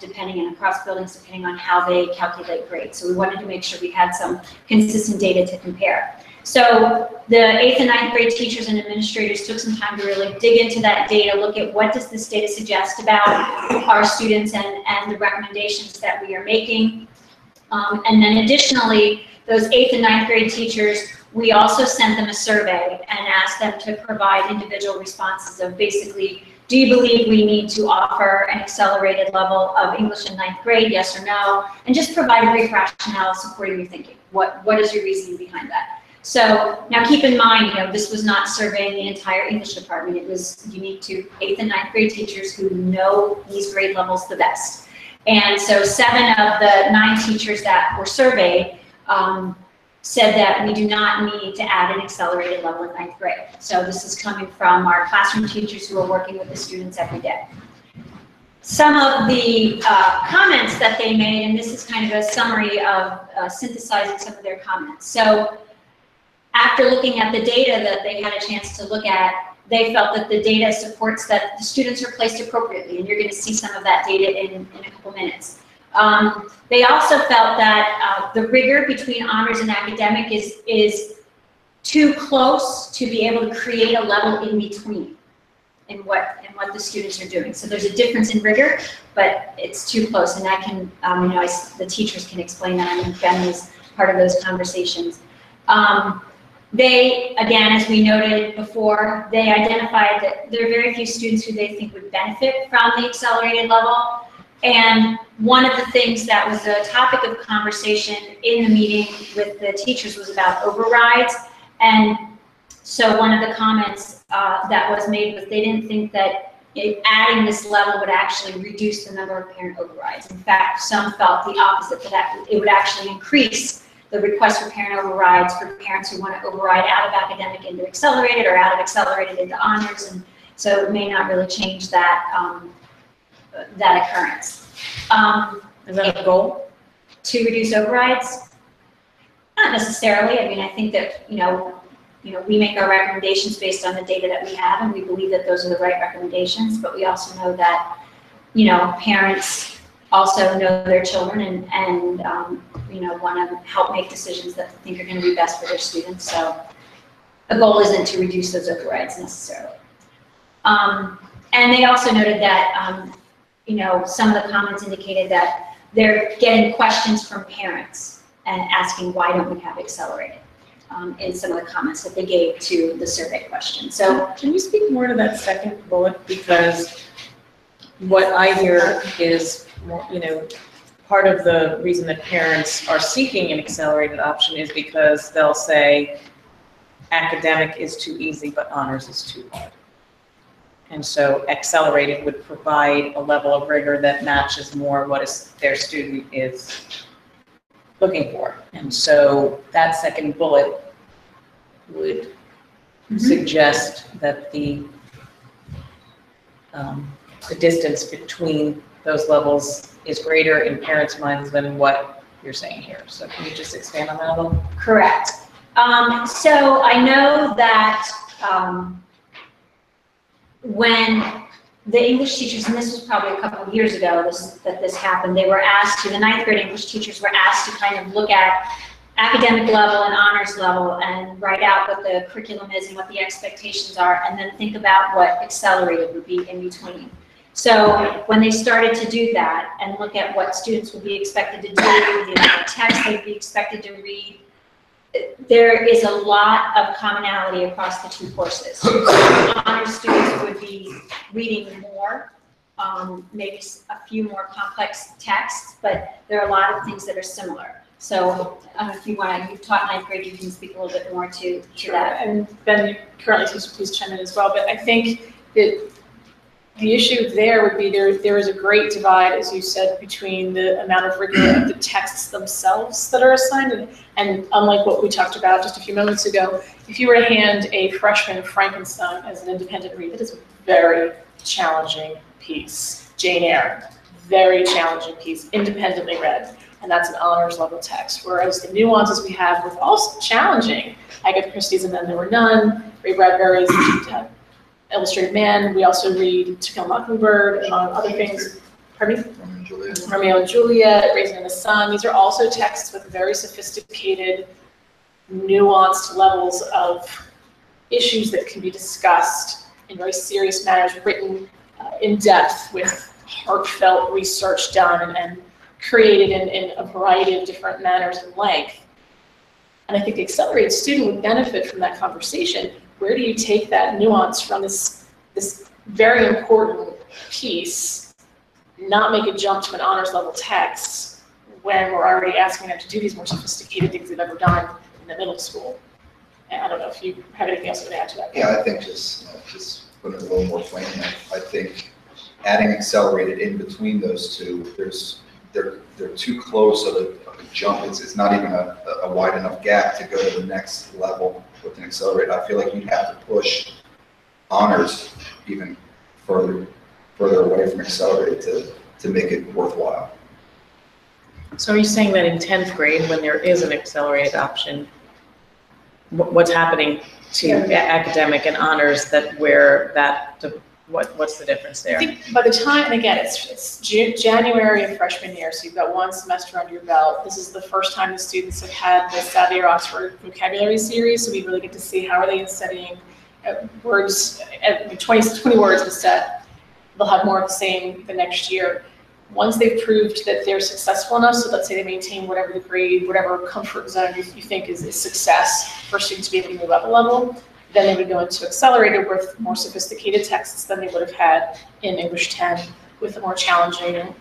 D: depending on across buildings, depending on how they calculate grades. So we wanted to make sure we had some consistent data to compare. So the 8th and 9th grade teachers and administrators took some time to really dig into that data, look at what does this data suggest about our students and the recommendations that we are making. And then additionally, those 8th and 9th grade teachers, we also sent them a survey and asked them to provide individual responses of basically, do you believe we need to offer an accelerated level of English in 9th grade, yes or no? And just provide a brief rationale supporting your thinking. What is your reasoning behind that? So now keep in mind, this was not surveying the entire English department. It was unique to 8th and 9th grade teachers who know these grade levels the best. And so 7 of the 9 teachers that were surveyed said that we do not need to add an accelerated level in 9th grade. So this is coming from our classroom teachers who are working with the students every day. Some of the comments that they made, and this is kind of a summary of synthesizing some of their comments. So after looking at the data that they had a chance to look at, they felt that the data supports that the students are placed appropriately, and you're going to see some of that data in a couple minutes. They also felt that the rigor between honors and academic is too close to be able to create a level in between in what the students are doing. So there's a difference in rigor, but it's too close, and that can, the teachers can explain that, and Ben was part of those conversations. They, again, as we noted before, they identified that there are very few students who they think would benefit from the accelerated level. And one of the things that was a topic of conversation in the meeting with the teachers was about overrides. And so one of the comments that was made was they didn't think that adding this level would actually reduce the number of parent overrides. In fact, some felt the opposite, that it would actually increase the request for parent overrides for parents who want to override out of academic into accelerated or out of accelerated into honors, and so it may not really change that that occurrence.
G: Is that a goal?
D: To reduce overrides? Not necessarily. I mean, I think that we make our recommendations based on the data that we have, and we believe that those are the right recommendations. But we also know that parents also know their children and want to help make decisions that they think are going to be best for their students. So the goal isn't to reduce those overrides necessarily. And they also noted that some of the comments indicated that they're getting questions from parents and asking why don't we have accelerated in some of the comments that they gave to the survey question. So
G: can you speak more to that second bullet? Because what I hear is more, part of the reason that parents are seeking an accelerated option is because they'll say academic is too easy, but honors is too hard. And so accelerated would provide a level of rigor that matches more what their student is looking for. And so that second bullet would suggest that the distance between those levels is greater in parents' minds than what you're saying here. So can you just expand on that a little?
D: Correct. So I know that when the English teachers, and this was probably a couple of years ago that this happened, they were asked to, the 9th grade English teachers were asked to kind of look at academic level and honors level and write out what the curriculum is and what the expectations are, and then think about what accelerated would be in between. So when they started to do that and look at what students would be expected to do, the amount of text they'd be expected to read, there is a lot of commonality across the two courses. Honors students would be reading more, maybe a few more complex texts, but there are a lot of things that are similar. So I don't know if you want to, you've taught 9th grade, you can speak a little bit more to that.
E: And Ben, you currently teach, please chime in as well, but I think that The issue there would be there is a great divide, as you said, between the amount of rigor of the texts themselves that are assigned, and unlike what we talked about just a few moments ago, if you were to hand a freshman Frankenstein as an independent read, it is a very challenging piece. Jane Eyre, very challenging piece, independently read, and that's an honors level text. Whereas the nuances we have were also challenging. Agatha Christie's And Then There Were None, Ray Bradbury's Illustrated Man. We also read To Kill a Mockingbird, among other things. Pardon me? Romeo and Juliet, Raisin in the Sun. These are also texts with very sophisticated, nuanced levels of issues that can be discussed in very serious manners, written in depth with heartfelt research done and created in a variety of different manners and length. And I think the accelerated student would benefit from that conversation. Where do you take that nuance from this very important piece, not make a jump to an honors level text when we're already asking them to do these more sophisticated things they've ever done in the middle school? And I don't know if you have anything else to add to that.
J: Yeah, I think just putting it a little more plainly, I think adding accelerated in between those two, they're too close of a jump. It's not even a wide enough gap to go to the next level with an accelerated. I feel like you'd have to push honors even further away from accelerated to make it worthwhile.
G: So are you saying that in 10th grade, when there is an accelerated option, what's happening to academic and honors what's the difference there?
E: I think by the time, and again, it's January of freshman year, so you've got one semester under your belt. This is the first time the students have had the Savvier Oxford vocabulary series, so we really get to see how are they studying words, 20 words a set. They'll have more of the same the next year. Once they've proved that they're successful enough, so let's say they maintain whatever the grade, whatever comfort zone you think is success for students to be able to move up a level, then they would go into accelerated with more sophisticated texts than they would have had in English 10 with a more challenging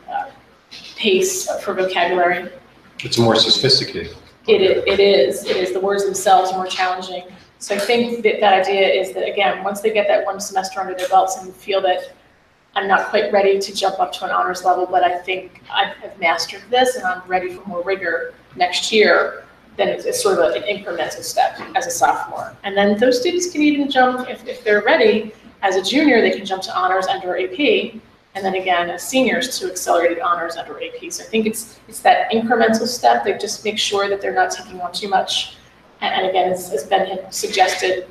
E: pace for vocabulary.
C: It's more sophisticated.
E: It is. The words themselves are more challenging. So I think that idea is that, again, once they get that one semester under their belts and feel that I'm not quite ready to jump up to an honors level, but I think I've mastered this and I'm ready for more rigor next year, then it's sort of an incremental step as a sophomore. And then those students can even jump, if they're ready, as a junior, they can jump to honors under AP, and then again, as seniors to accelerated honors under AP. So I think it's that incremental step. They just make sure that they're not taking on too much. And again, as Ben had suggested,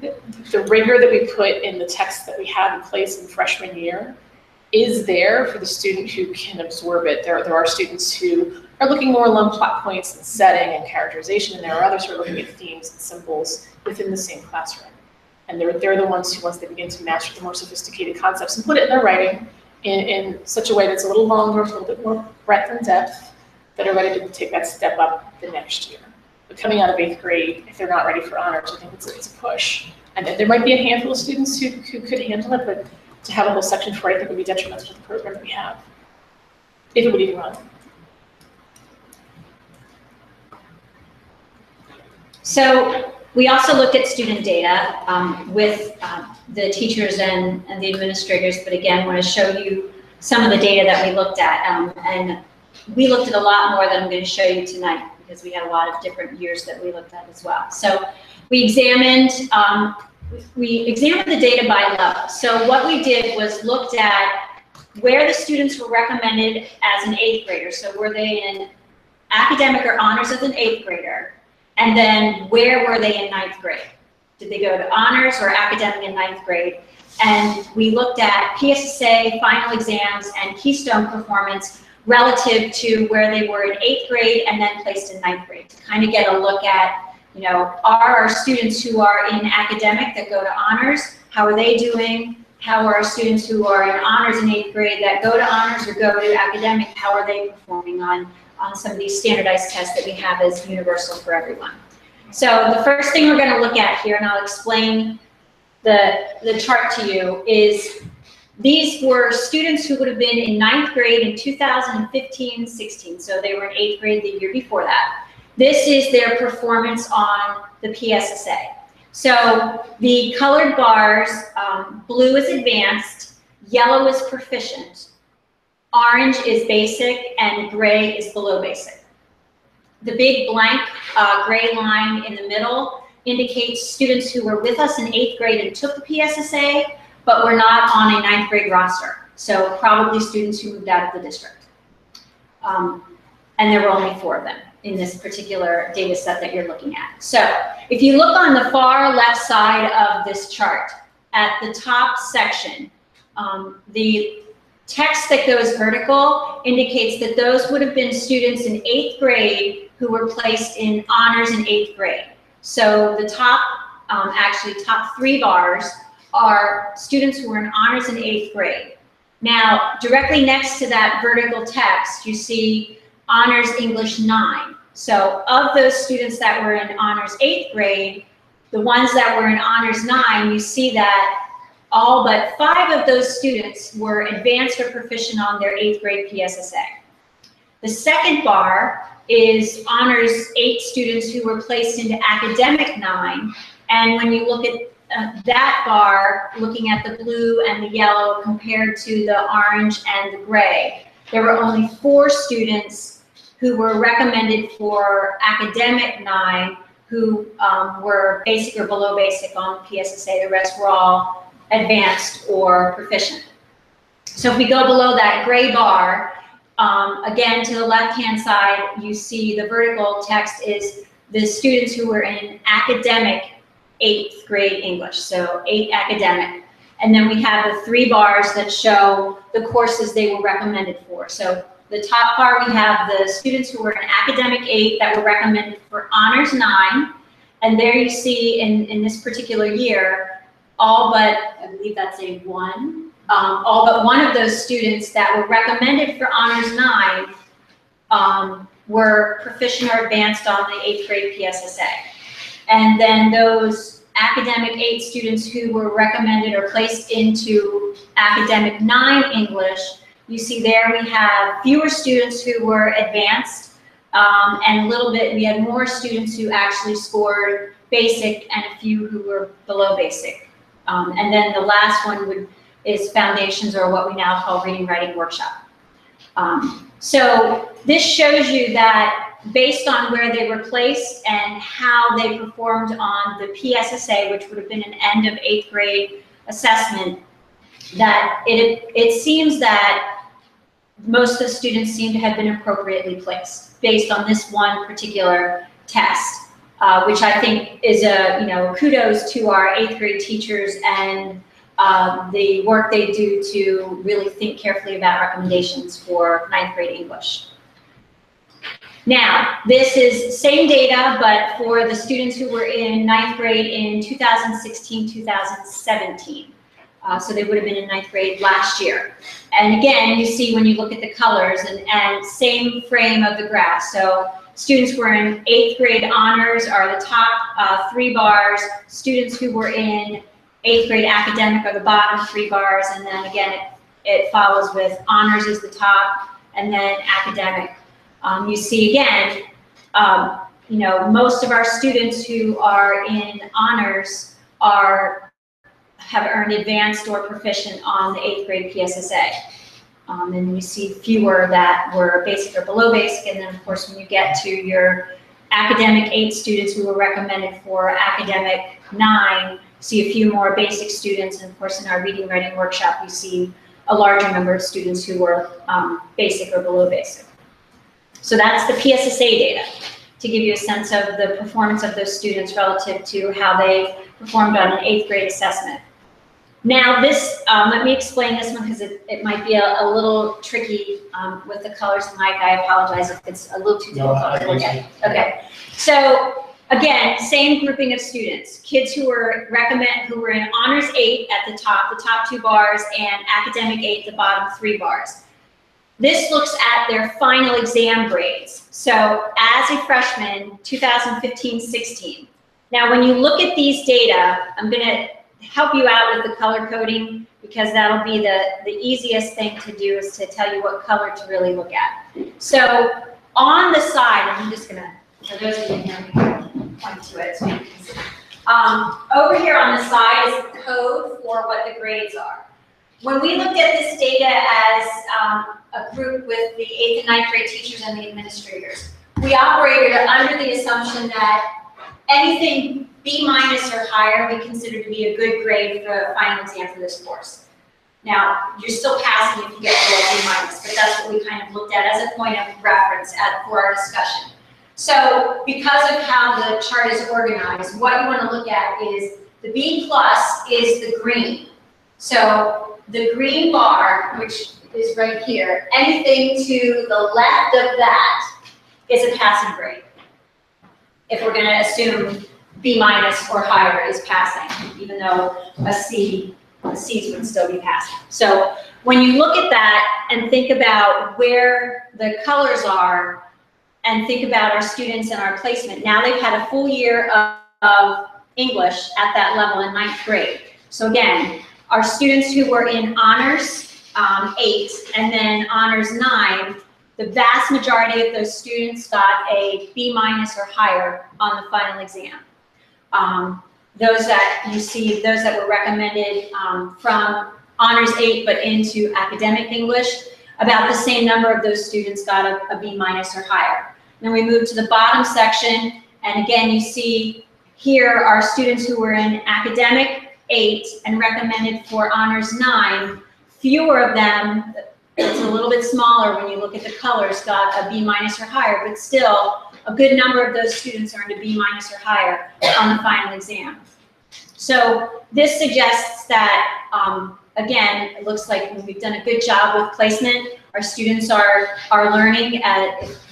E: the rigor that we put in the text that we have in place in freshman year is there for the student who can absorb it. There are students who are looking more along plot points and setting and characterization, and there are others who are looking at themes and symbols within the same classroom. And they're the ones who, once they begin to master the more sophisticated concepts and put it in their writing in such a way that's a little longer, a little bit more breadth and depth, that are ready to take that step up the next year. But coming out of 8th grade, if they're not ready for honors, I think it's a push. And there might be a handful of students who could handle it, but to have a whole section for it, I think would be detrimental to the program that we have, if it would even run.
D: So we also looked at student data with the teachers and the administrators, but again, want to show you some of the data that we looked at. And we looked at a lot more than I'm going to show you tonight, because we had a lot of different years that we looked at as well. So we examined the data by level. So what we did was looked at where the students were recommended as an 8th grader. So were they in academic or honors as an 8th grader? And then where were they in 9th grade? Did they go to honors or academic in 9th grade? And we looked at PSSA, final exams, and Keystone performance relative to where they were in 8th grade and then placed in 9th grade, to kind of get a look at, you know, are our students who are in academic that go to honors, how are they doing? How are our students who are in honors in 8th grade that go to honors or go to academic, how are they performing on some of these standardized tests that we have as universal for everyone? So the first thing we're going to look at here, and I'll explain the chart to you, is these were students who would have been in 9th grade in 2015-16. So they were in 8th grade the year before that. This is their performance on the PSSA. So the colored bars, blue is advanced, yellow is proficient, orange is basic, and gray is below basic. The big blank gray line in the middle indicates students who were with us in 8th grade and took the PSSA, but were not on a 9th grade roster. So probably students who moved out of the district. And there were only 4 of them in this particular data set that you're looking at. So if you look on the far left side of this chart, at the top section, the text that goes vertical indicates that those would have been students in 8th grade who were placed in honors in 8th grade. So the top, actually top 3 bars are students who were in honors in 8th grade. Now, directly next to that vertical text, you see honors English 9. So of those students that were in honors 8th grade, the ones that were in honors 9, you see that all but 5 of those students were advanced or proficient on their 8th grade PSSA. The second bar is honors 8 students who were placed into academic 9. And when you look at that bar, looking at the blue and the yellow compared to the orange and the gray, there were only 4 students who were recommended for academic 9 who were basic or below basic on PSSA. The rest were all advanced or proficient. So if we go below that gray bar, again to the left-hand side, you see the vertical text is the students who were in academic 8th grade English, so 8 academic. And then we have the 3 bars that show the courses they were recommended for. So the top bar, we have the students who were in academic 8 that were recommended for honors 9. And there you see in this particular year, all but, I believe that's a 1, all but 1 of those students that were recommended for honors 9 were proficient or advanced on the 8th grade PSSA. And then those academic 8 students who were recommended or placed into academic 9 English, you see there we have fewer students who were advanced, and a little bit, we had more students who actually scored basic and a few who were below basic. And then the last one is foundations, or what we now call reading, writing workshop. So this shows you that based on where they were placed and how they performed on the PSSA, which would have been an end of 8th grade assessment, that it seems that most of the students seem to have been appropriately placed based on this one particular test, which I think is kudos to our 8th grade teachers and the work they do to really think carefully about recommendations for 9th grade English. Now, this is same data, but for the students who were in 9th grade in 2016, 2017. So they would have been in 9th grade last year. And again, you see when you look at the colors and same frame of the graph. So students who were in 8th grade honors are the top 3 bars. Students who were in 8th grade academic are the bottom 3 bars. And then again, it follows with honors is the top, and then academic. You see again, most of our students who are in honors have earned advanced or proficient on the 8th grade PSSA. And you see fewer that were basic or below basic. And then of course, when you get to your academic 8 students who were recommended for academic 9, you see a few more basic students. And of course, in our reading, writing workshop, you see a larger number of students who were basic or below basic. So that's the PSSA data, to give you a sense of the performance of those students relative to how they performed on an 8th grade assessment. Now this, let me explain this one because it might be a little tricky with the colors. Mike, I apologize if it's a little too difficult to look at. Okay, so again, same grouping of students. Kids who were in honors 8 at the top 2 bars, and academic 8, the bottom 3 bars. This looks at their final exam grades. So as a freshman, 2015-16. Now, when you look at these data, I'm going to help you out with the color coding because that'll be the easiest thing to do, is to tell you what color to really look at. So on the side, and I'm just going to, for those of you who point to it so you can see. Over here on the side is the code for what the grades are. when we looked at this data as a group with the 8th and 9th grade teachers and the administrators, we operated under the assumption that anything B- or higher we consider to be a good grade for a final exam for this course. Now, you're still passing if you get below B-, but that's what we kind of looked at as a point of reference for our discussion. So because of how the chart is organized, what you want to look at is the B+ is the green. So the green bar, which is right here, anything to the left of that is a passing grade. If we're going to assume B- or higher is passing, even though a C, the C's would still be passing. So when you look at that and think about where the colors are and think about our students and our placement, now they've had a full year of English at that level in 9th grade. So again, our students who were in honors 8 and then honors 9, the vast majority of those students got a B- or higher on the final exam. Those that you see, those that were recommended from honors 8 but into academic English, about the same number of those students got a B- or higher. Then we move to the bottom section, and again you see here are students who were in academic 8 and recommended for honors 9. Fewer of them, it's a little bit smaller when you look at the colors, got a B- or higher, but still a good number of those students earned a B- or higher on the final exam. So this suggests that, again, it looks like we've done a good job with placement. Our students are learning.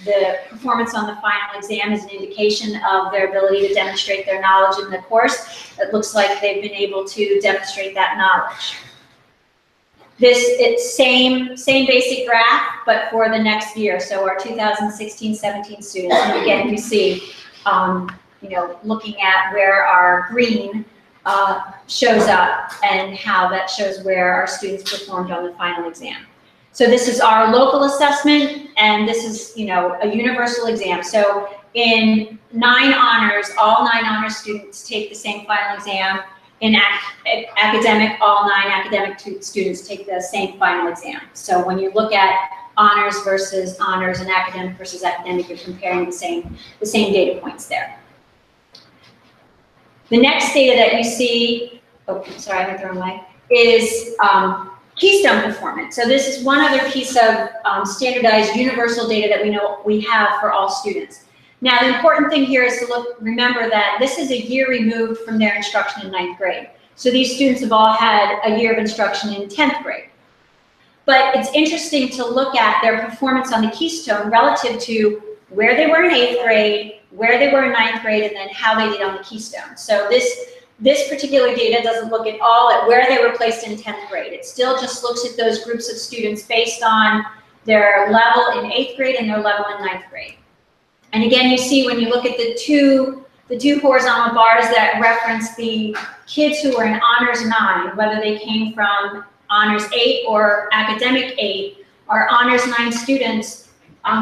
D: The performance on the final exam is an indication of their ability to demonstrate their knowledge in the course. It looks like they've been able to demonstrate that knowledge. It's same basic graph, but for the next year. So our 2016-17 students, and again, you see, looking at where our green shows up and how that shows where our students performed on the final exam. So this is our local assessment, and this is, a universal exam. So in 9 honors, all 9 honors students take the same final exam. In academic, all 9 academic students take the same final exam. So when you look at honors versus honors and academic versus academic, you're comparing the same data points there. The next data that you see, oh, sorry, I went the wrong way, is Keystone performance. So this is one other piece of standardized universal data that we have for all students. Now, the important thing here is to remember that this is a year removed from their instruction in 9th grade. So these students have all had a year of instruction in 10th grade. But it's interesting to look at their performance on the Keystone relative to where they were in 8th grade, where they were in 9th grade, and then how they did on the Keystone. So this particular data doesn't look at all at where they were placed in 10th grade. It still just looks at those groups of students based on their level in 8th grade and their level in 9th grade. And again, you see when you look at the two horizontal bars that reference the kids who were in honors 9, whether they came from honors 8 or academic 8, our honors 9 students,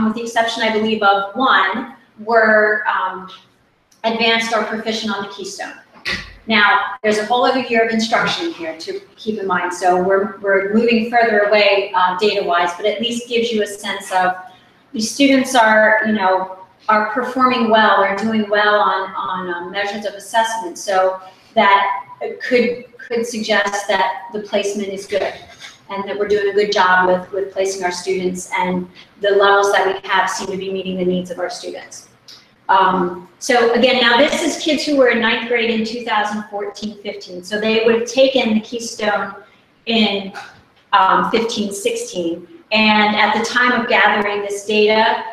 D: with the exception, I believe, of 1, were advanced or proficient on the Keystone. Now, there's a whole other year of instruction here to keep in mind, so we're moving further away data-wise, but at least gives you a sense of these students are performing well, they're doing well on measures of assessment, so that could suggest that the placement is good and that we're doing a good job with placing our students, and the levels that we have seem to be meeting the needs of our students. So again, now this is kids who were in 9th grade in 2014-15, so they would have taken the Keystone in 15-16, and at the time of gathering this data,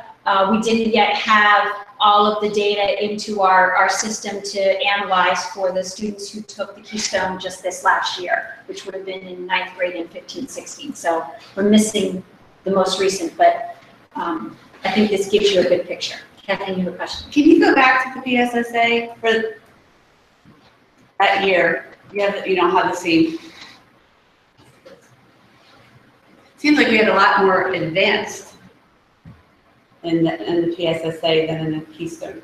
D: we didn't yet have all of the data into our system to analyze for the students who took the Keystone just this last year, which would have been in 9th grade in 15-16. So we're missing the most recent, but I think this gives you a good picture. Kathleen, you have a question?
K: Can you go back to the PSSA for that year? You don't have the same. Seems like we had a lot more advanced in the PSSA than in the Keystone.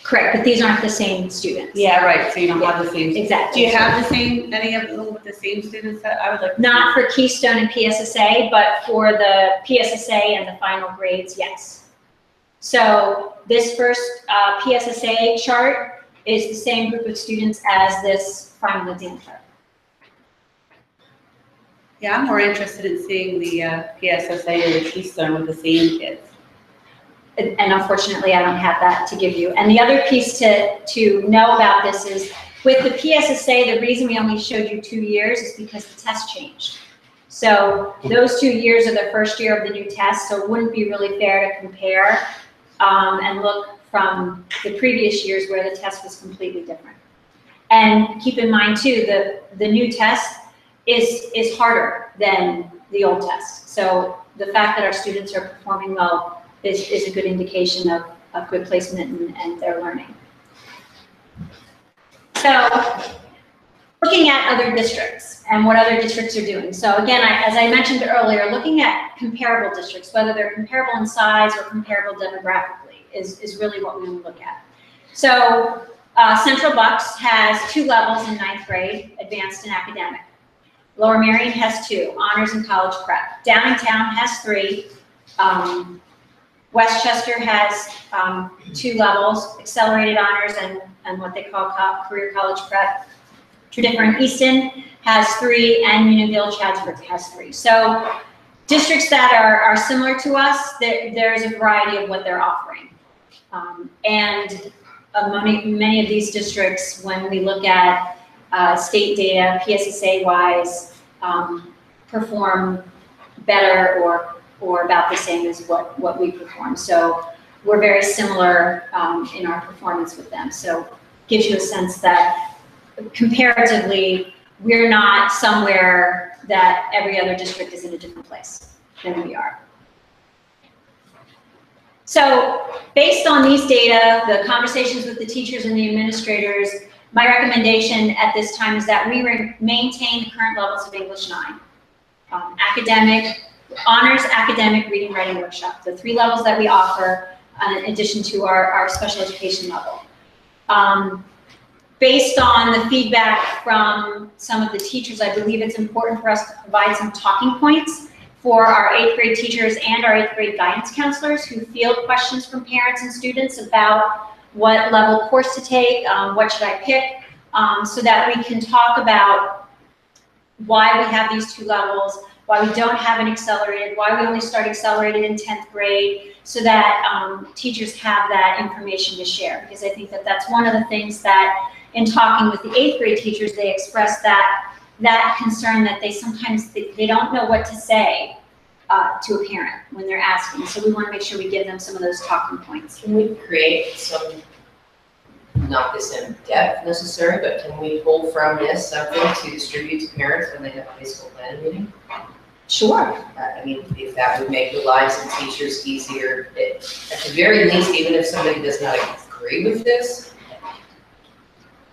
D: Correct, but these aren't the same students.
K: Yeah, right, so you don't have the same.
D: Exactly.
K: Do you have the same, any of them with the same students that I would like?
D: Not for Keystone and PSSA, but for the PSSA and the final grades, yes. So this first PSSA chart is the same group of students as this final exam chart.
K: Yeah, I'm more interested in seeing the PSSA or the Keystone with the same kids.
D: And unfortunately, I don't have that to give you. And the other piece to know about this is, with the PSSA, the reason we only showed you 2 years is because the test changed. So those 2 years are the first year of the new test, so it wouldn't be really fair to compare and look from the previous years where the test was completely different. And keep in mind too, the new test is harder than the old test. So the fact that our students are performing well is a good indication of good placement and their learning. So looking at other districts and what other districts are doing. So again, as I mentioned earlier, looking at comparable districts, whether they're comparable in size or comparable demographically, is really what we want to look at. So Central Bucks has 2 levels in 9th grade, advanced and academic. Lower Merion has 2, honors and college prep. Downingtown has 3. Westchester has 2 levels, accelerated honors and what they call career college prep. Tradiffer Easton has 3, and Unionville-Chadsworth has 3. So districts that are similar to us, there's a variety of what they're offering. And many of these districts, when we look at state data, PSSA-wise, perform better or about the same as what we perform. So we're very similar in our performance with them. So gives you a sense that comparatively, we're not somewhere that every other district is in a different place than we are. So based on these data, the conversations with the teachers and the administrators, my recommendation at this time is that we maintain the current levels of English 9. Academic, honors, academic, reading, writing workshop, the 3 levels that we offer in addition to our special education level. Based on the feedback from some of the teachers, I believe it's important for us to provide some talking points for our 8th grade teachers and our 8th grade guidance counselors who field questions from parents and students about what level course to take, what should I pick, so that we can talk about why we have these 2 levels, why we don't have an accelerated, why we only start accelerated in 10th grade, so that teachers have that information to share. Because I think that that's one of the things that, in talking with the 8th grade teachers, they express that concern that they sometimes they don't know what to say to a parent when they're asking. So we want to make sure we give them some of those talking points.
A: Can we create some, not this in depth necessary, but can we pull from this something to distribute to parents when they have a high school planning meeting?
D: Sure.
A: I mean, if that would make the lives of teachers easier, at the very least, even if somebody does not agree with this,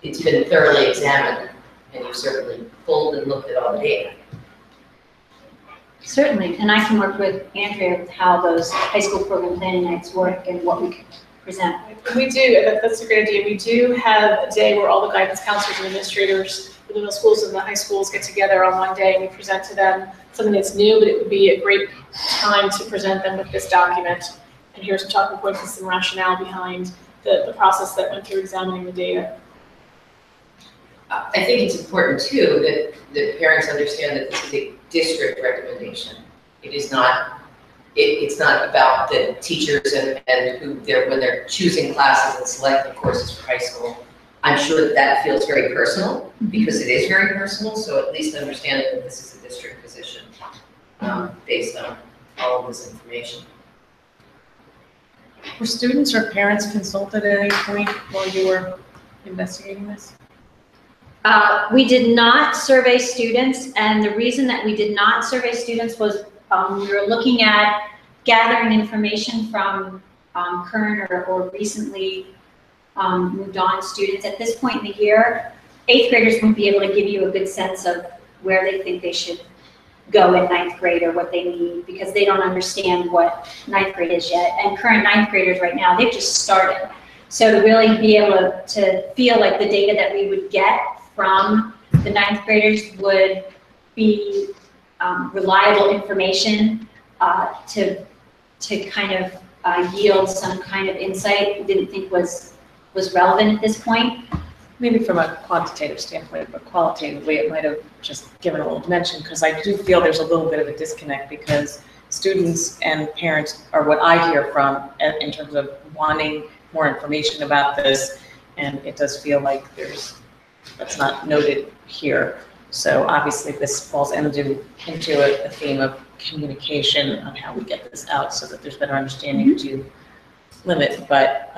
A: it's been thoroughly examined, and you've certainly pulled and looked at all the data.
D: Certainly, and I can work with Andrea with how those high school program planning nights work and what we can present.
E: We do, that's a great idea. We do have a day where all the guidance counselors and administrators for the middle schools and the high schools get together on one day and we present to them something that's new, but it would be a great time to present them with this document. And here's some talking points and some rationale behind the process that went through examining the data.
A: I think it's important too that parents understand that this is a district recommendation. It is not, it's not about the teachers and who when they're choosing classes and selecting courses for high school. I'm sure that feels very personal because it is very personal. So at least understand that this is a district position based on all of this information.
G: Were students or parents consulted at any point while you were investigating this?
D: We did not survey students, and the reason that we did not survey students was we were looking at gathering information from current or recently moved on students. At this point in the year, 8th graders wouldn't be able to give you a good sense of where they think they should go in 9th grade or what they need because they don't understand what 9th grade is yet. And current 9th graders right now, they've just started. So to really be able to feel like the data that we would get from the ninth graders would be reliable information to kind of yield some kind of insight we didn't think was relevant at this point.
G: Maybe from a quantitative standpoint, but qualitatively, it might have just given a little mention, because I do feel there's a little bit of a disconnect, because students and parents are what I hear from in terms of wanting more information about this, and it does feel like that's not noted here. So obviously this falls into a theme of communication on how we get this out so that there's better understanding to limit, but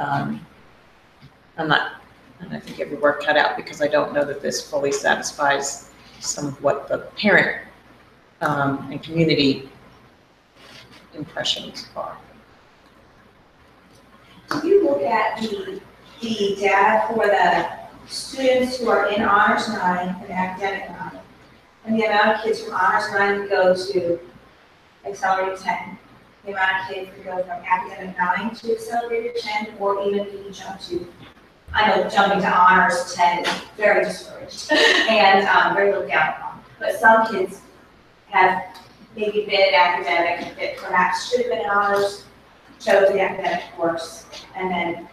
G: I think you have your work cut out, because I don't know that this fully satisfies some of what the parent and community impressions are.
I: Do you look at the data for the students who are in Honors 9 and Academic 9, and the amount of kids from Honors 9 who go to Accelerated 10, the amount of kids who go from Academic 9 to Accelerated 10, or even being jumped to, I know jumping to Honors 10 is very discouraged and very looked down upon, but some kids have maybe been in academic that perhaps should have been in Honors, chose the academic course, and then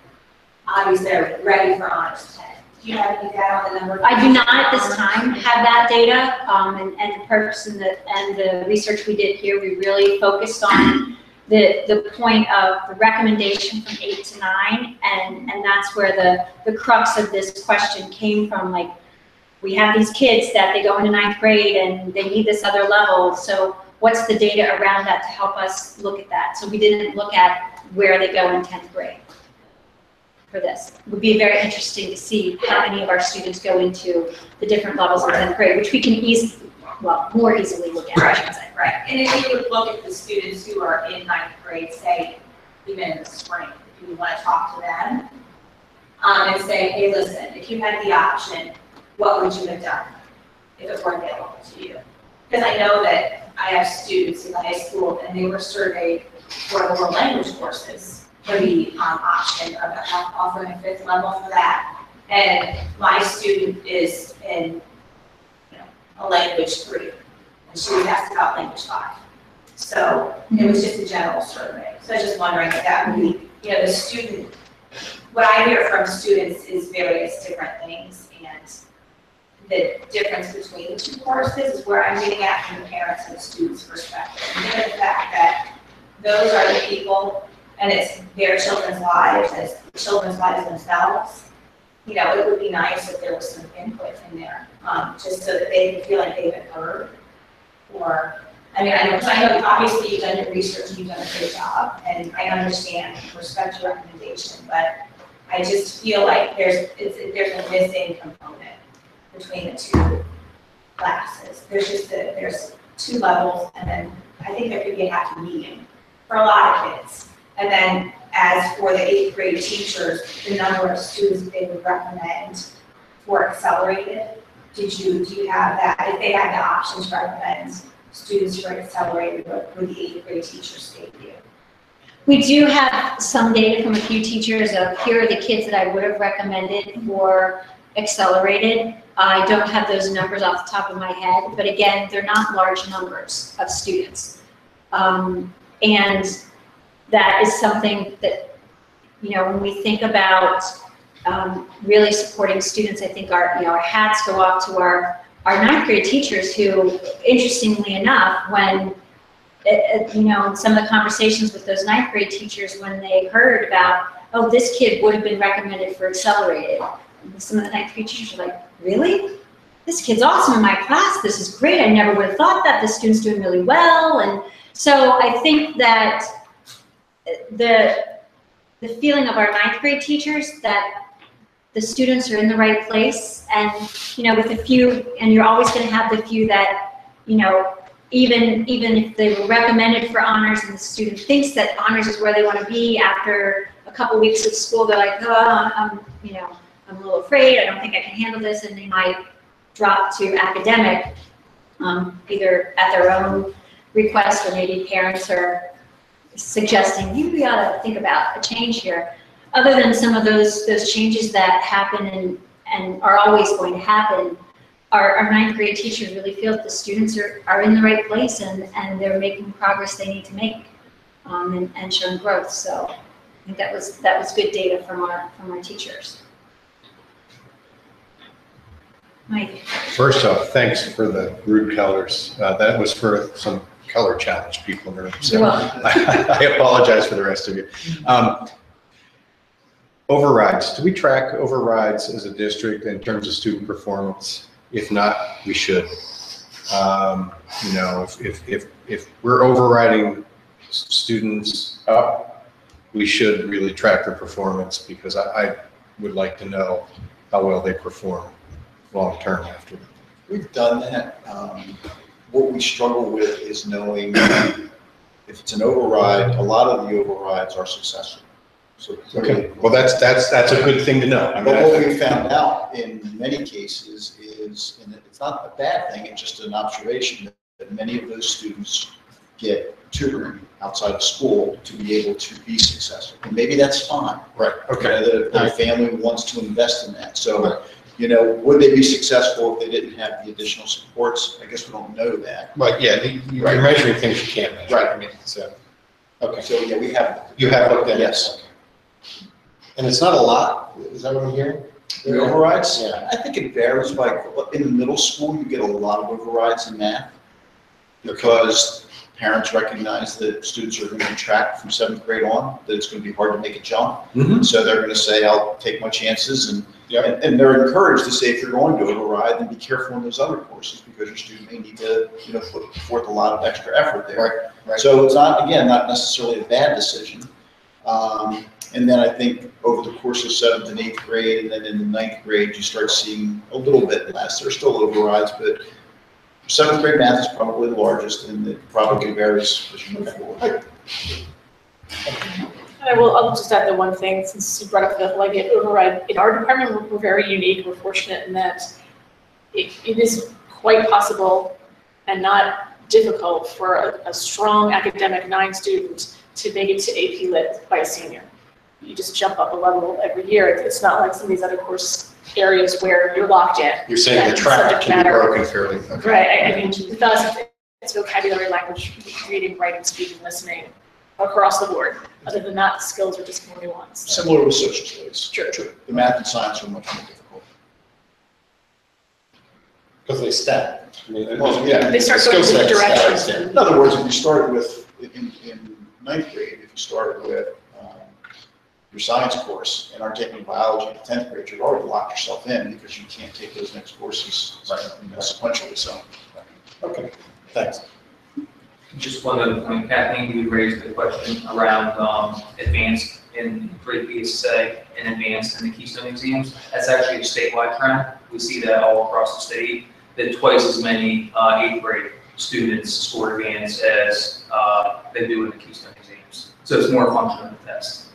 I: obviously they're ready for Honors 10. Do you have any data on the number?
D: I do not at this time have that data, and the purpose and the research we did here, we really focused on the point of the recommendation from 8 to 9, and that's where the crux of this question came from. Like, we have these kids that they go into ninth grade and they need this other level, so what's the data around that to help us look at that? So we didn't look at where they go in 10th grade for this. It would be very interesting to see how many of our students go into the different levels of 10th grade, which we can more easily look at, I should say.
I: Right, and if you would look at the students who are in ninth grade, say, even in the spring, if you want to talk to them, and say, hey, listen, if you had the option, what would you have done if it were available to you? Because I know that I have students in the high school, and they were surveyed for the world language courses for the option of offering a 5th level for that. And my student is in a language 3, and she was asked about language 5. So it was just a general survey. So I was just wondering if that would be, the student, what I hear from students is various different things, and the difference between the 2 courses is where I'm getting at from the parents and the students' perspective. And given the fact that those are the people, and it's their children's lives, and it's the children's lives themselves, it would be nice if there was some input in there, just so that they feel like they've been heard. Or, I know obviously you've done your research, you've done a great job, and I understand and respect your recommendation, but I just feel like there's a missing component between the 2 classes. There's 2 levels, and then I think there could be a happy medium for a lot of kids. And then as for the 8th grade teachers, the number of students they would recommend for accelerated, do you have that? If they had the option to recommend students for accelerated, what would the 8th grade teachers say to you?
D: We do have some data from a few teachers of here are the kids that I would have recommended for accelerated. I don't have those numbers off the top of my head, but again, they're not large numbers of students. And that is something that, when we think about really supporting students, I think our hats go off to our 9th grade teachers who, interestingly enough, when, in some of the conversations with those 9th grade teachers, when they heard about, oh, this kid would have been recommended for accelerated, some of the 9th grade teachers are like, really? This kid's awesome in my class. This is great. I never would have thought that. This student's doing really well. And so I think that the feeling of our 9th grade teachers that the students are in the right place, and with a few, and you're always going to have the few that even if they were recommended for honors and the student thinks that honors is where they want to be after a couple weeks of school, they're like, oh, I'm a little afraid, I don't think I can handle this, and they might drop to academic, either at their own request or maybe parents are suggesting, maybe we ought to think about a change here. Other than some of those changes that happen and are always going to happen, our ninth grade teachers really feel that the students are in the right place and they're making progress they need to make, and showing growth. So I think that was good data from our teachers. Mike.
C: First off, thanks for the rude colors. That was for some color challenge people in the room. So I apologize for the rest of you. Overrides. Do we track overrides as a district in terms of student performance? If not, we should. You know, if we're overriding students up, we should really track their performance, because I would like to know how well they perform long term after.
F: We've done that. What we struggle with is knowing if it's an override. A lot of the overrides are successful. So
C: Okay, well that's a good thing to know. I mean,
F: but what we found out in many cases is, and it's not a bad thing, it's just an observation, that many of those students get tutoring outside of school to be able to be successful. And maybe that's fine.
C: Right, okay.
F: That the family wants to invest in that. So, you know, would they be successful if they didn't have the additional supports? I guess we don't know that.
C: But yeah, you're measuring things you can't measure.
F: Right.
C: I mean, so, okay.
F: So, yeah, we have.
C: You have looked at it?
F: Yes.
C: And it's not a lot, is that what I'm hearing?
F: The overrides?
C: Yeah.
F: I think it varies by, in the middle school, you get a lot of overrides in math, because parents recognize that students are going to be tracked from 7th grade on, that it's going to be hard to make a jump.
C: Mm-hmm.
F: So they're going to say, I'll take my chances, and they're encouraged to say, if you're going to override, then be careful in those other courses, because your student may need to, you know, put forth a lot of extra effort there.
C: Right, right.
F: So it's not, again, not necessarily a bad decision. And then I think over the course of 7th and 8th grade, and then in the 9th grade, you start seeing a little bit less. There's still overrides, but 7th grade math is probably the largest, and it probably varies as you move forward.
E: I'll just add the one thing, since you brought up the whole idea of override. In our department, we're very unique. We're fortunate in that it is quite possible and not difficult for a strong academic 9 student to make it to AP Lit by a senior. You just jump up a level every year. It's not like some of these other course areas where you're locked in.
C: You're saying the track can be broken fairly. Okay.
E: Right. I mean, with us, it's vocabulary, language, reading, writing, speaking, listening, across the board. Other than that, the skills are just more nuanced.
F: Similar with social studies.
E: True.
F: The math and science are much more difficult.
C: Because they stack. I mean,
F: Well, yeah.
E: They start going different directions.
F: In other words, if you start with, in 9th grade, if you started with your science course and aren't taking biology in 10th grade, you've already locked yourself in, because you can't take those next courses sequentially. So,
C: Okay, thanks.
B: Just one other point, Kathleen, you raised the question around advanced in pre-PSA and advanced in the Keystone exams. That's actually a statewide trend. We see that all across the state, that twice as many 8th grade students score advanced as they do in the Keystone exams. So it's more a function of the test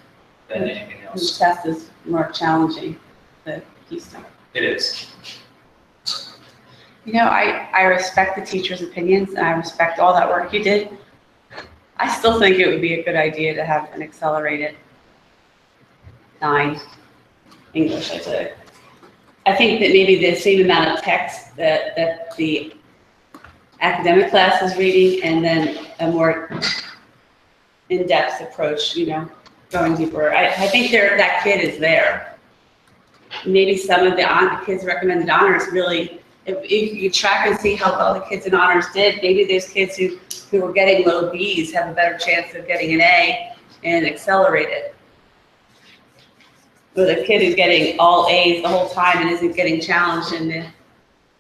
B: than anything
K: The
B: else.
K: test is more challenging than Keystone.
B: It is.
K: You know, I respect the teachers' opinions, and I respect all that work you did. I still think it would be a good idea to have an accelerated 9 English, I'd say. I think that maybe the same amount of text that the academic class is reading, and then a more in-depth approach, you know, going deeper. I think that kid is there. Maybe some of the kids recommended honors really, if you track and see how well the kids in honors did, maybe those kids who were getting low Bs have a better chance of getting an A and accelerated. But the kid who's getting all A's the whole time and isn't getting challenged in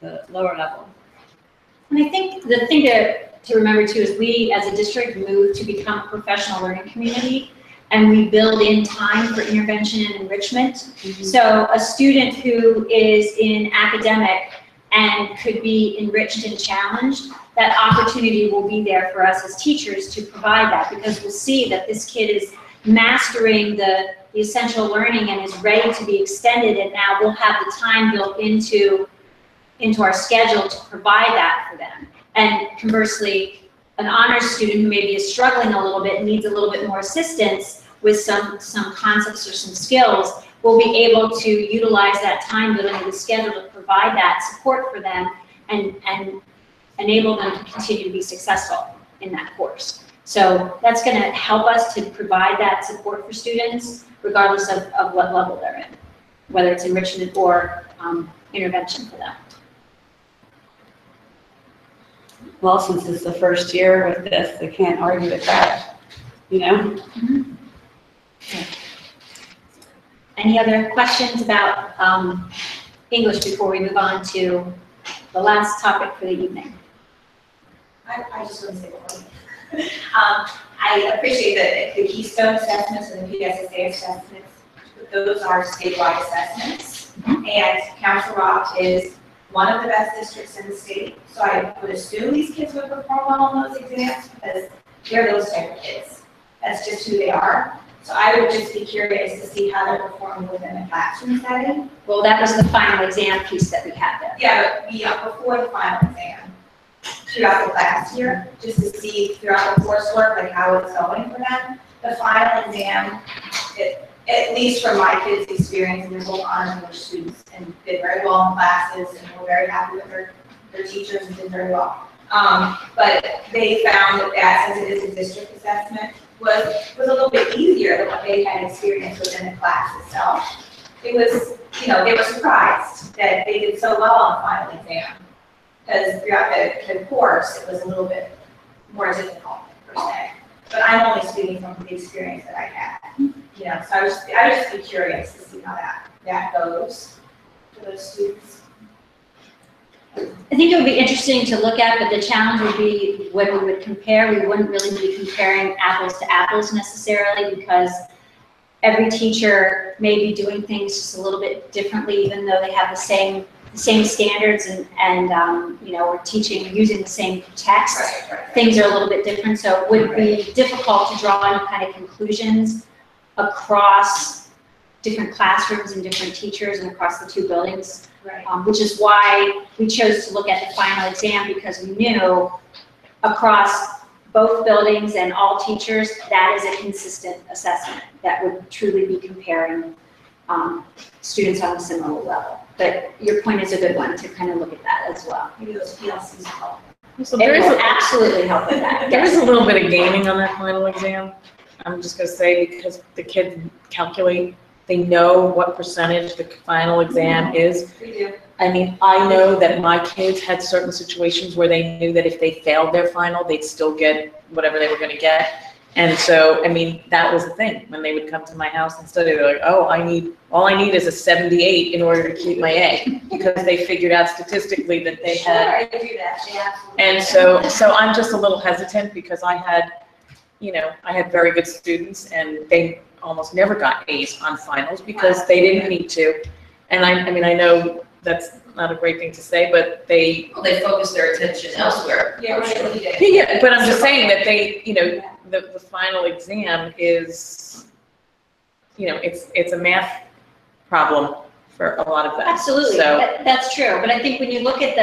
K: the lower level.
D: And I think the thing to remember too is we as a district move to become a professional learning community, and we build in time for intervention and enrichment. Mm-hmm. So a student who is in academic and could be enriched and challenged, that opportunity will be there for us as teachers to provide that, because we'll see that this kid is mastering the essential learning and is ready to be extended, and now we'll have the time built into our schedule to provide that for them. And conversely, an honors student who maybe is struggling a little bit and needs a little bit more assistance with some concepts or some skills, we'll be able to utilize that time building of the schedule to provide that support for them and enable them to continue to be successful in that course. So that's going to help us to provide that support for students regardless of what level they're in, whether it's enrichment or intervention for them.
K: Well, since it's the first year with this, they can't argue with that, you know?
D: Any other questions about English before we move on to the last topic for the evening?
I: I just want to say one thing. I appreciate the Keystone assessments and the PSSA assessments. Those are statewide assessments. And Council Rock is one of the best districts in the state. So I would assume these kids would perform well on those exams because they're those type of kids. That's just who they are. So I would just be curious to see how they're performing within a classroom setting.
D: Well, that was the final exam piece that we had there.
I: Yeah, but before the final exam, throughout the class year, just to see throughout the coursework, like how it's going for them. The final exam, at least from my kids' experience, and they're both honors English students and did very well in classes, and we're very happy with their teachers and did very well. But they found that since it is a district assessment, was a little bit easier than what they had experienced within the class itself. It was, they were surprised that they did so well on the final exam. Because throughout the course, it was a little bit more difficult, per se. But I'm only speaking from the experience that I had. So I would just be curious to see how that goes for those students.
D: I think it would be interesting to look at, but the challenge would be when we would compare, we wouldn't really be comparing apples to apples necessarily because every teacher may be doing things just a little bit differently, even though they have the same standards and we're teaching using the same text. Right. Things are a little bit different, so it would be difficult to draw any kind of conclusions across different classrooms and different teachers and across the two buildings. Right. Which is why we chose to look at the final exam, because we knew across both buildings and all teachers, that is a consistent assessment that would truly be comparing students on a similar level. But your point is a good one to kind of look at that as well.
I: Maybe those PLCs help.
G: So
D: It will absolutely help with that.
G: There is a little bit of gaming on that final exam. I'm just going to say, because the kids calculate, they know what percentage the final exam is.
I: We do.
G: I mean, I know that my kids had certain situations where they knew that if they failed their final, they'd still get whatever they were going to get. And so, I mean, that was the thing. When they would come to my house and study, they're like, oh, all I need is a 78 in order to keep my A, because they figured out statistically that they had.
I: Sure, I do that. Yeah,
G: And so I'm just a little hesitant because I had very good students and they almost never got A's on finals because they didn't need to. And I know that's not a great thing to say, but they
A: focus their attention elsewhere.
I: Yeah, right.
G: Yeah, but I'm just saying that they, the final exam is, it's a math problem for a lot of them.
D: Absolutely,
G: So,
D: that's true. But I think when you look at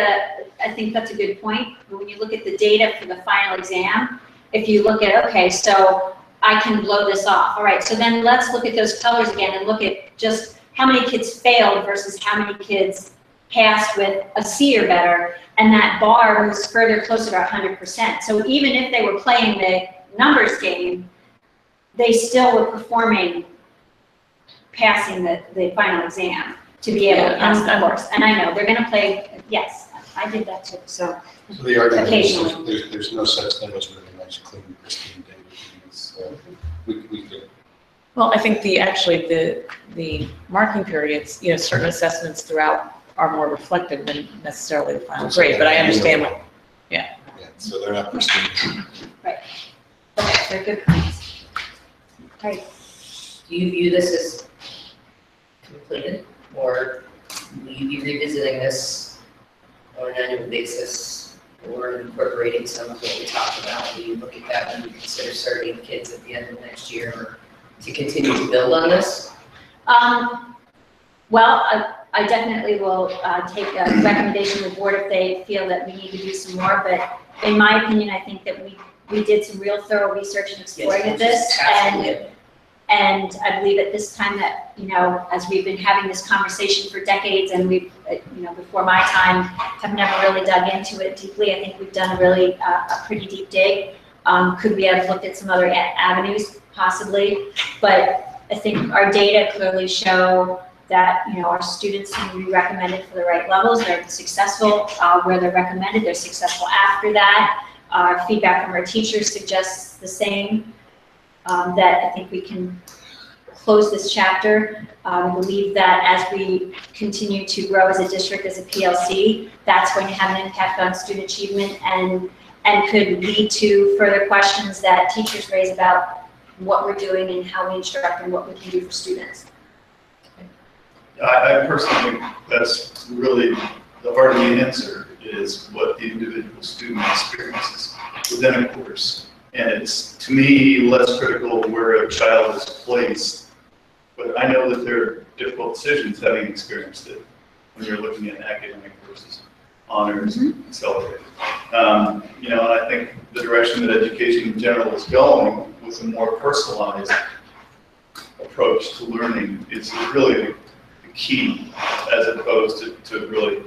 D: I think that's a good point. But when you look at the data for the final exam, if you look at, okay, so I can blow this off. All right, so then let's look at those colors again and look at just how many kids failed versus how many kids passed with a C or better, and that bar was further closer to 100%. So even if they were playing the numbers game, they still were performing, passing the final exam to be able to pass the course. And I know, they're gonna play, yes, I did that too, so.
C: So the argument
D: Occasionally.
C: is there's no such thing as really nice, clean, pristine data. We could.
G: well, I think the marking periods, certain assessments throughout are more reflective than necessarily the final grade, but I understand what,
C: Yeah, so they're not pristine.
D: Okay, they're good points. Right.
A: Do you view this as completed, or will you be revisiting this on an annual basis, or incorporating some of what we talked about? Will you look at that when you consider starting kids at the end of next year, or to continue to build on this?
D: Well, I definitely will take a recommendation of the board if they feel that we need to do some more, but in my opinion, I think that we did some real thorough research and exploring of this, And I believe at this time that, you know, as we've been having this conversation for decades and we've, you know, before my time, have never really dug into it deeply. I think we've done a really, a pretty deep dig. Could we have looked at some other avenues? Possibly. But I think our data clearly show that, you know, our students can be recommended for the right levels. They're successful where they're recommended. They're successful after that. Our feedback from our teachers suggests the same. That I think we can close this chapter. I believe that as we continue to grow as a district, as a PLC, that's going to have an impact on student achievement and could lead to further questions that teachers raise about what we're doing and how we instruct and what we can do for students.
L: I personally think that's really the heart of the answer, is what the individual student experiences within a course. And it's, to me, less critical where a child is placed. But I know that there are difficult decisions, having experienced it, when you're looking at academic courses, honors, accelerated. You know, and I think the direction that education in general is going with a more personalized approach to learning is really the key, as opposed to really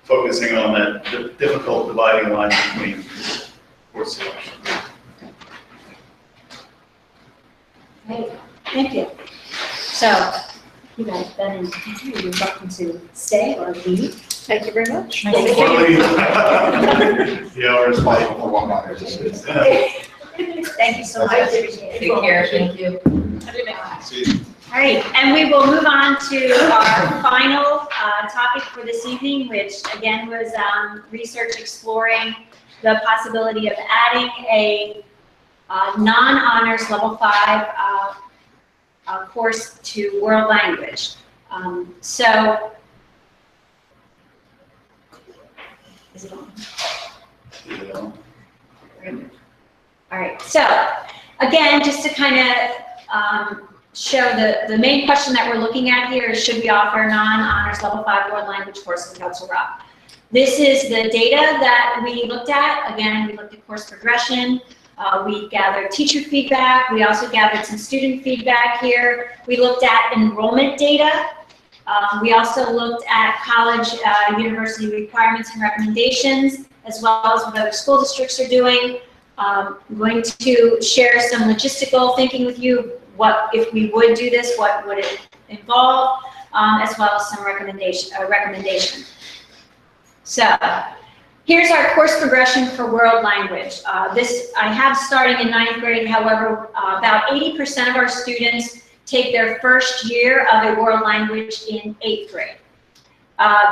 L: focusing on that difficult dividing line between course selection.
D: Great, thank you. So, you guys, Ben and Andrew, you're welcome to stay or leave.
G: Thank you very much.
L: The hour is
J: Fight
L: late.
J: for one minute.
D: Thank you so much.
A: Take care, thank you.
D: All right, and we will move on to our final topic for this evening, which again was research exploring the possibility of adding a non-honors level 5 course to world language. So, is it on? All right, so again, just to kind of show the main question that we're looking at here is, should we offer non-honors level 5 world language courses in Council Rock? This is the data that we looked at. Again, we looked at course progression. We gathered teacher feedback. We also gathered some student feedback here. We looked at enrollment data. We also looked at college, university requirements and recommendations, as well as what other school districts are doing. I'm going to share some logistical thinking with you. What, if we would do this, what would it involve, as well as some recommendation. So, here's our course progression for world language. This I have starting in 9th grade. However, about 80% of our students take their first year of a world language in 8th grade.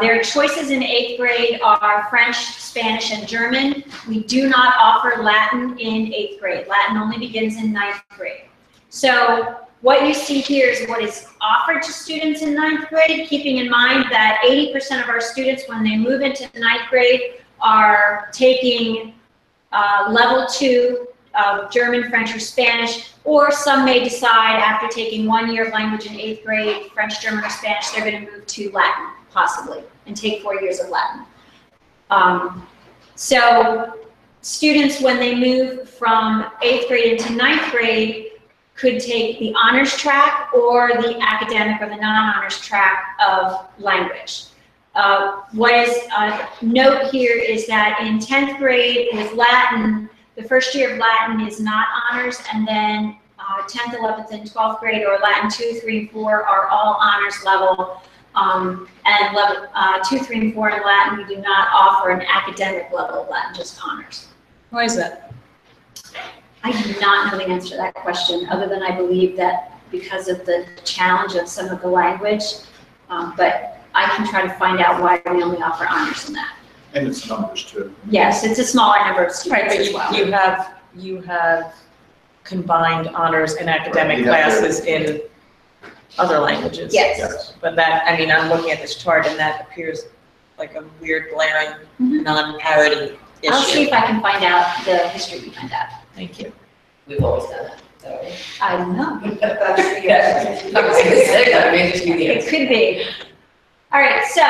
D: Their choices in 8th grade are French, Spanish, and German. We do not offer Latin in 8th grade. Latin only begins in 9th grade. So what you see here is what is offered to students in 9th grade, keeping in mind that 80% of our students, when they move into 9th grade, are taking level 2 of German, French, or Spanish, or some may decide after taking 1 year of language in 8th grade, French, German, or Spanish, they're going to move to Latin, possibly, and take 4 years of Latin. So students, when they move from 8th grade into 9th grade, could take the honors track or the academic or the non-honors track of language. What is note here is that in 10th grade with Latin, the first year of Latin is not honors, and then 10th, 11th, and 12th grade, or Latin 2, 3, and 4 are all honors level. And level 2, 3, and 4 in Latin, we do not offer an academic level of Latin, just honors.
G: Why is that?
D: I do not know the answer to that question, other than I believe that because of the challenge of some of the language, but I can try to find out why we only offer honors in that.
F: And it's numbers too.
D: Yes, it's a smaller number of students
G: Right,
D: as
G: but
D: well.
G: you have combined honors and academic
J: Right, you have to-
G: classes in other languages.
D: Yes.
G: But that, I mean, I'm looking at this chart and that appears like a weird glaring non-parity issue.
D: I'll see if I can find out the history behind that.
G: Thank you.
A: We've always done that, so.
D: I don't know.
A: I was gonna say that, maybe it's the
D: It could be. All right, so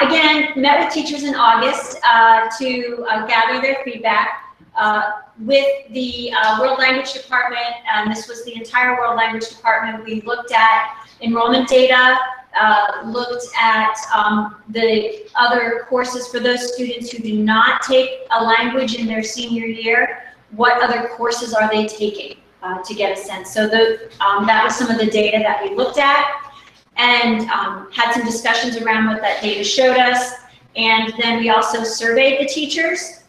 D: again, met with teachers in August to gather their feedback. with the World Language Department, and this was the entire World Language Department, we looked at enrollment data, looked at the other courses for those students who do not take a language in their senior year. What other courses are they taking to get a sense? So that was some of the data that we looked at, and had some discussions around what that data showed us. And then we also surveyed the teachers.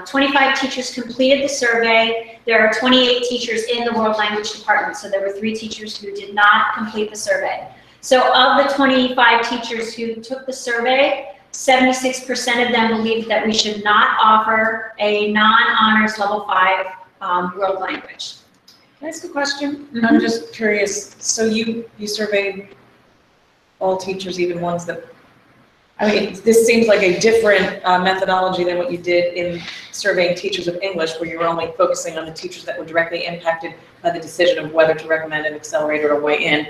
D: 25 teachers completed the survey. There are 28 teachers in the World Language Department, so there were 3 teachers who did not complete the survey. So of the 25 teachers who took the survey, 76% of them believed that we should not offer a non-honors level 5 world language.
G: Can I ask a question? I'm just curious. So you surveyed all teachers, even ones that, I mean, this seems like a different methodology than what you did in surveying teachers of English, where you were only focusing on the teachers that were directly impacted by the decision of whether to recommend an accelerator or weigh in.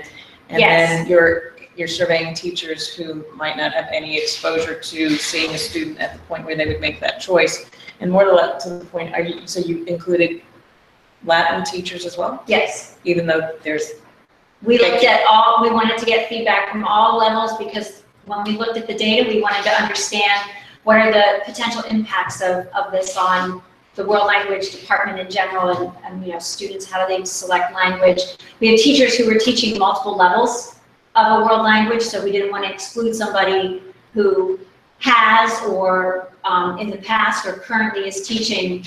G: And then you're surveying teachers who might not have any exposure to seeing a student at the point where they would make that choice. And more to the point, so you included Latin teachers as well?
D: Yes.
G: Even though there's...
D: We looked at we wanted to get feedback from all levels, because when we looked at the data, we wanted to understand what are the potential impacts of this on the World Language Department in general, and you know, students, how do they select language. We have teachers who were teaching multiple levels of a world language, so we didn't want to exclude somebody who has, or in the past or currently is teaching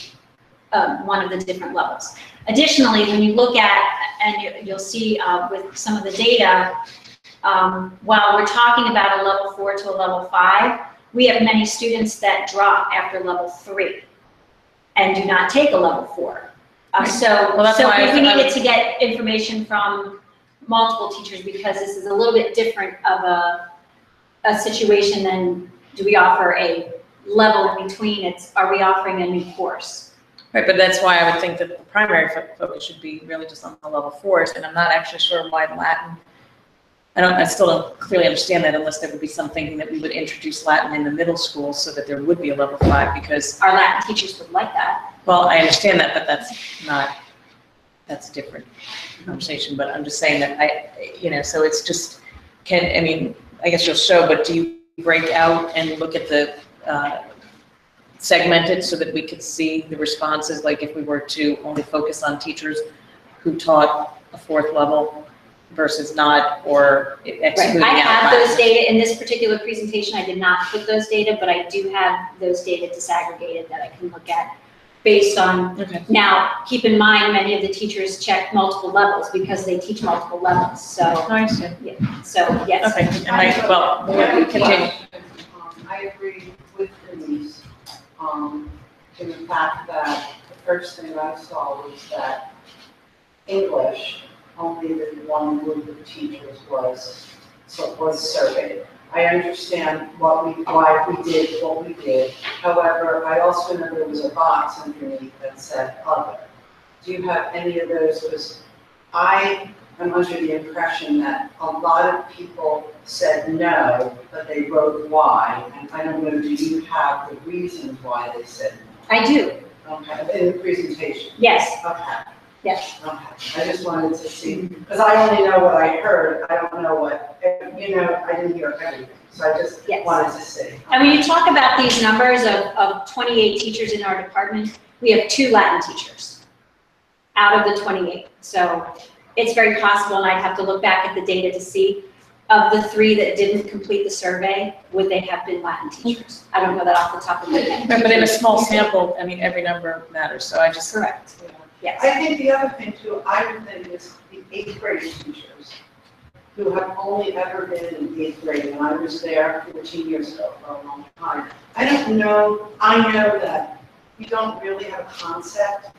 D: one of the different levels. Additionally, when you look at, and you'll see with some of the data, while we're talking about a level 4 to a level 5, we have many students that drop after level 3 and do not take a level 4. So we needed to get information from multiple teachers, because this is a little bit different of a situation than do we offer a level in between, are we offering a new course?
G: Right, but that's why I would think that the primary focus should be really just on the level 4s, and I'm not actually sure why Latin, I still don't clearly understand that, unless there would be something that we would introduce Latin in the middle school so that there would be a level 5, because...
D: Our Latin teachers would like that.
G: Well, I understand that, but that's a different conversation, but I'm just saying that so it's just, I guess you'll show, but do you break out and look at the segmented so that we could see the responses, like if we were to only focus on teachers who taught a 4th level versus not, or excluding
D: I have
G: Latin?
D: those data in this particular presentation. I did not put those data, but I do have those data disaggregated that I can look at based on, now keep in mind, many of the teachers check multiple levels because they teach multiple levels, so.
G: I see.
D: Yeah, so yes.
G: Okay, and we continue.
M: I agree with Denise, in the fact that the first thing I saw was that English, only the one group of teachers was surveyed. I understand why we did what we did. However, I also know there was a box underneath that said other. Do you have any of those? Because I am under the impression that a lot of people said no, but they wrote why. And I don't know, do you have the reasons why they said no?
D: I do.
M: Okay, in the presentation?
D: Yes.
M: Okay.
D: Yes.
M: Okay, I just wanted to see, because I only know what I heard, I don't know what, I didn't hear everything, so I just wanted to see.
D: And when you talk about these numbers of 28 teachers in our department, we have 2 Latin teachers out of the 28. So it's very possible, and I'd have to look back at the data to see, of the 3 that didn't complete the survey, would they have been Latin teachers? I don't know that off the top of my head.
G: But in a small sample, every number matters, so I just...
D: Correct. Yes.
M: I think the other thing too, I would think is the 8th grade teachers who have only ever been in 8th grade, and I was there 14 years ago for a long time. I know that you don't really have a concept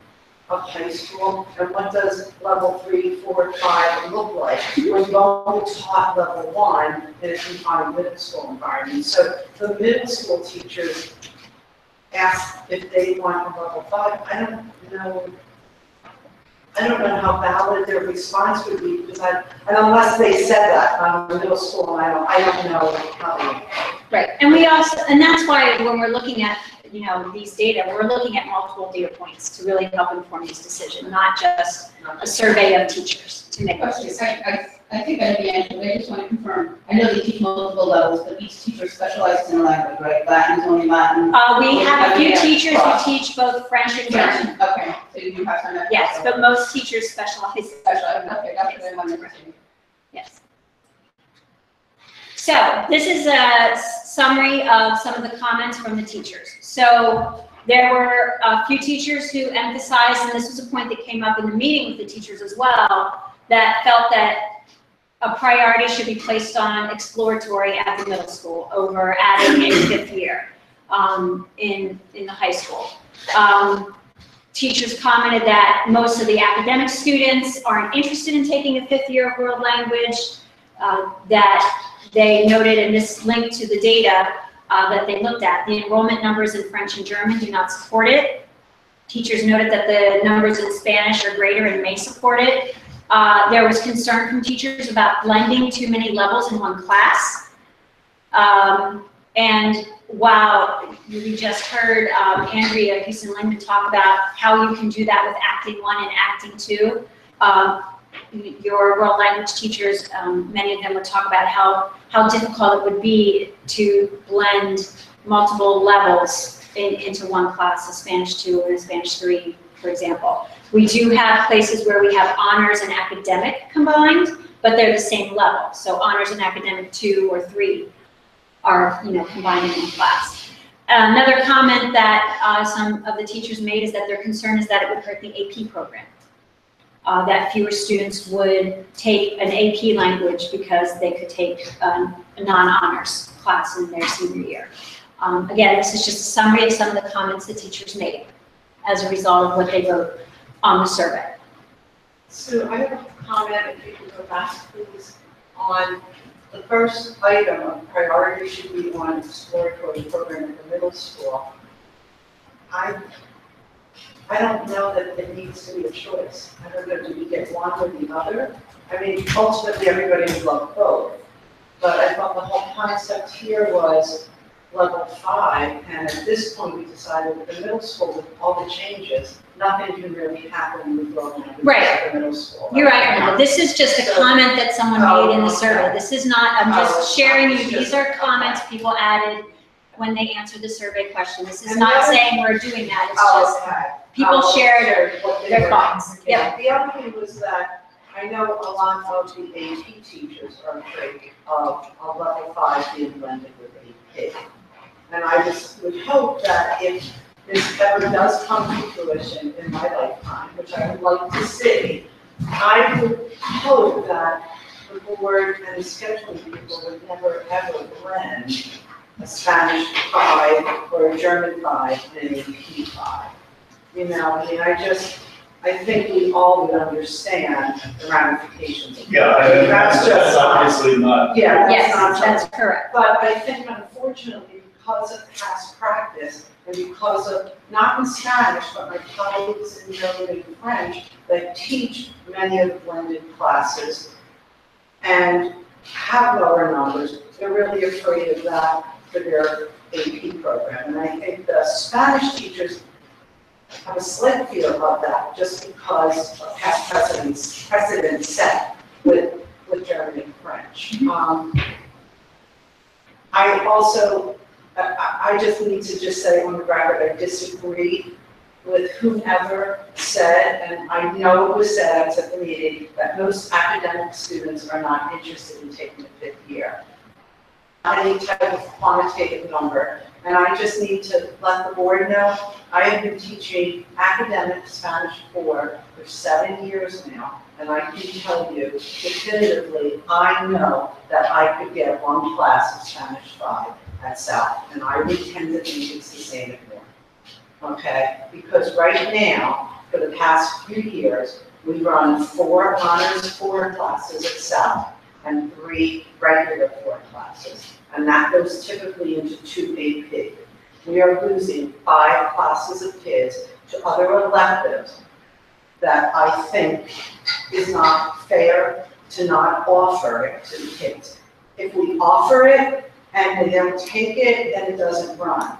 M: of high school, and what does level 3, 4, 5 look like when you've only taught level 1 in a confined middle school environment. So the middle school teachers ask if they want a level 5. I don't know how valid their response would be, because and unless they said that, I'm in middle school, and I don't know how they.
D: Right, and we also, and that's why when we're looking at these data, we're looking at multiple data points to really help inform these decisions, not just a survey of teachers to make those decisions.
H: I think I know the answer, but I just want to confirm. I know they teach multiple levels, but each teacher specializes in a language, right? Latin is only Latin.
D: We have a few teachers who teach both French and German.
H: Okay, so you do have some.
D: Yes, but most teachers specialize.
H: Okay, that's what I wanted to see.
D: Yes. So this is a summary of some of the comments from the teachers. So there were a few teachers who emphasized, and this was a point that came up in the meeting with the teachers as well, that felt that a priority should be placed on exploratory at the middle school over adding a 5th year in the high school. Teachers commented that most of the academic students aren't interested in taking a 5th year of world language, that they noted, and this linked to the data that they looked at, the enrollment numbers in French and German do not support it. Teachers noted that the numbers in Spanish are greater and may support it. There was concern from teachers about blending too many levels in one class. And while we just heard Andrea Houston-Lindman talk about how you can do that with Acting 1 and Acting 2, your world language teachers, many of them would talk about how difficult it would be to blend multiple levels into one class, a Spanish 2 and a Spanish 3, for example. We do have places where we have honors and academic combined, but they're the same level. So honors and academic 2 or 3 are, combined in one class. Another comment that some of the teachers made is that their concern is that it would hurt the AP program. That fewer students would take an AP language because they could take a non-honors class in their senior year. Again, this is just a summary of some of the comments the teachers made as a result of what they wrote on the survey.
M: So I have a comment, if you could go back, please, on the first item of priority should be on exploratory program at the middle school. I don't know that it needs to be a choice. I don't know, do we get one or the other? I mean, ultimately, everybody would love both. But I thought the whole concept here was level 5, and at this point, we decided that the middle school, with all the changes, nothing can really happen with world language at the middle school.
D: You're right, Rhonda. This is just a comment that someone made in the survey. This is not, I'm just sharing you, these are comments people added when they answered the survey question. This is not saying we're doing that, it's just people shared their thoughts.
M: Yeah. The other thing was that I know a lot of the AP teachers are afraid of a level 5 being blended with AP. And I just would hope that if this ever does come to fruition in my lifetime, which I would like to see, I would hope that the board and the scheduling people would never ever blend a Spanish 5 or a German 5 and an AP 5. I think we all would understand the ramifications of
L: Yeah, that's obviously not.
M: Yeah,
D: that's correct.
M: But I think unfortunately, because of past practice, and because of, not in Spanish, but my colleagues in German and French that teach many of the blended classes and have lower numbers, they're really afraid of that for their AP program. And I think the Spanish teachers have a slight fear of that just because of past precedents set with German and French. I just need to just say on the record, I disagree with whomever said, and I know it was said at the meeting, that most academic students are not interested in taking the 5th year. Not any type of quantitative number. And I just need to let the board know, I have been teaching academic Spanish 4 for 7 years now, and I can tell you definitively, I know that I could get one class of Spanish 5 at South, and I would tend to think it's the same at North. Okay? Because right now, for the past few years, we run 4 honors 4 classes at South and 3 regular 4 classes. And that goes typically into 2 AP. We are losing 5 classes of kids to other electives that I think is not fair to not offer it to the kids. If we offer it and they don't take it, then it doesn't run.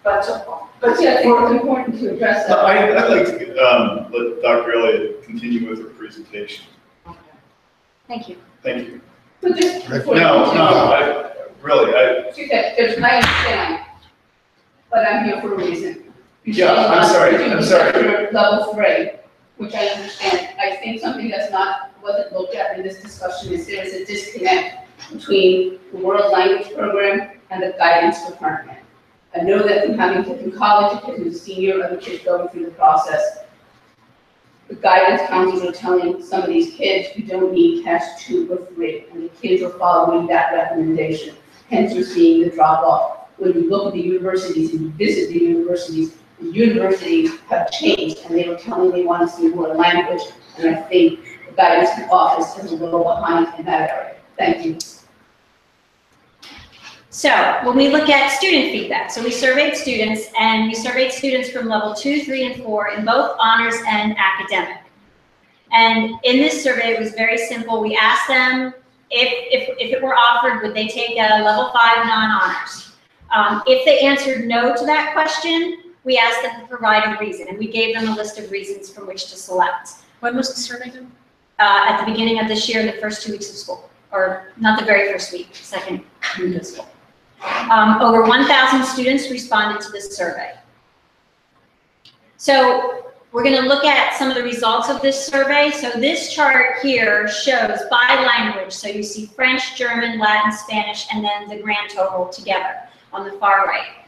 M: But
H: yeah, I think it's important to address
L: No,
H: that.
L: I'd like to let Dr. Elliott continue with her presentation.
D: Thank you.
L: Thank you.
H: But just before you
L: No,
H: continue-
L: really,
H: Okay, I understand, but I'm here for a reason.
L: Yeah, I'm sorry.
H: Level 3, which I understand. I think something wasn't looked at in this discussion is there is a disconnect between the world language program and the guidance department. I know that from having kids in college, kids in senior, other kids going through the process, the guidance counselors are telling some of these kids, you don't need test 2 or 3, and the kids are following that recommendation. Hence, you're seeing the drop off. When you look at the universities and you visit the universities have changed, and they were telling they want to see more language, and I think the guidance office is a little behind in that area. Thank you.
D: So when we look at student feedback, so we surveyed students, and we surveyed students from level 2, 3, and 4 in both honors and academic. And in this survey, it was very simple. We asked them if it were offered, would they take a level 5 non-honors? If they answered no to that question, we asked them to provide a reason, and we gave them a list of reasons from which to select.
G: When was the survey done?
D: At the beginning of this year, in the first 2 weeks of school, or not the very first week, second week of school. Over 1,000 students responded to this survey. So we're going to look at some of the results of this survey. So this chart here shows by language. So you see French, German, Latin, Spanish, and then the grand total together on the far right.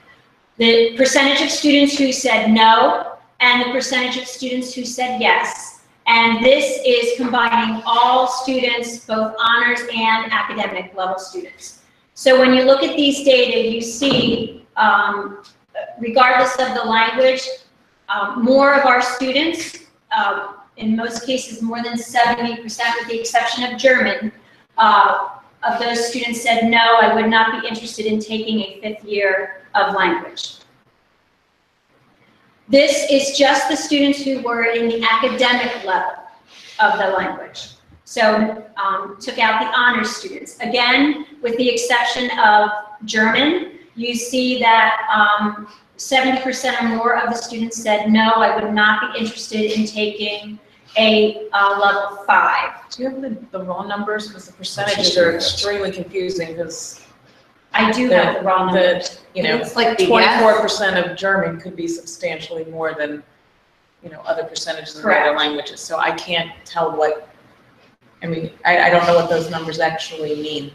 D: The percentage of students who said no, and the percentage of students who said yes. And this is combining all students, both honors and academic level students. So when you look at these data, you see, regardless of the language, more of our students, in most cases more than 70%, with the exception of German, of those students said, no, I would not be interested in taking a 5th year of language. This is just the students who were in the academic level of the language. So took out the honors students. Again, with the exception of German, you see that 70% or more of the students said, no, I would not be interested in taking a level 5.
G: Do you have the raw numbers? Because the percentages are extremely confusing, because
D: I do have the raw numbers.
G: You know,
K: It's like the
G: 24% of German could be substantially more than, you know, other percentages of
D: Correct.
G: other languages. So I can't tell what, I mean, I don't know what those numbers actually mean.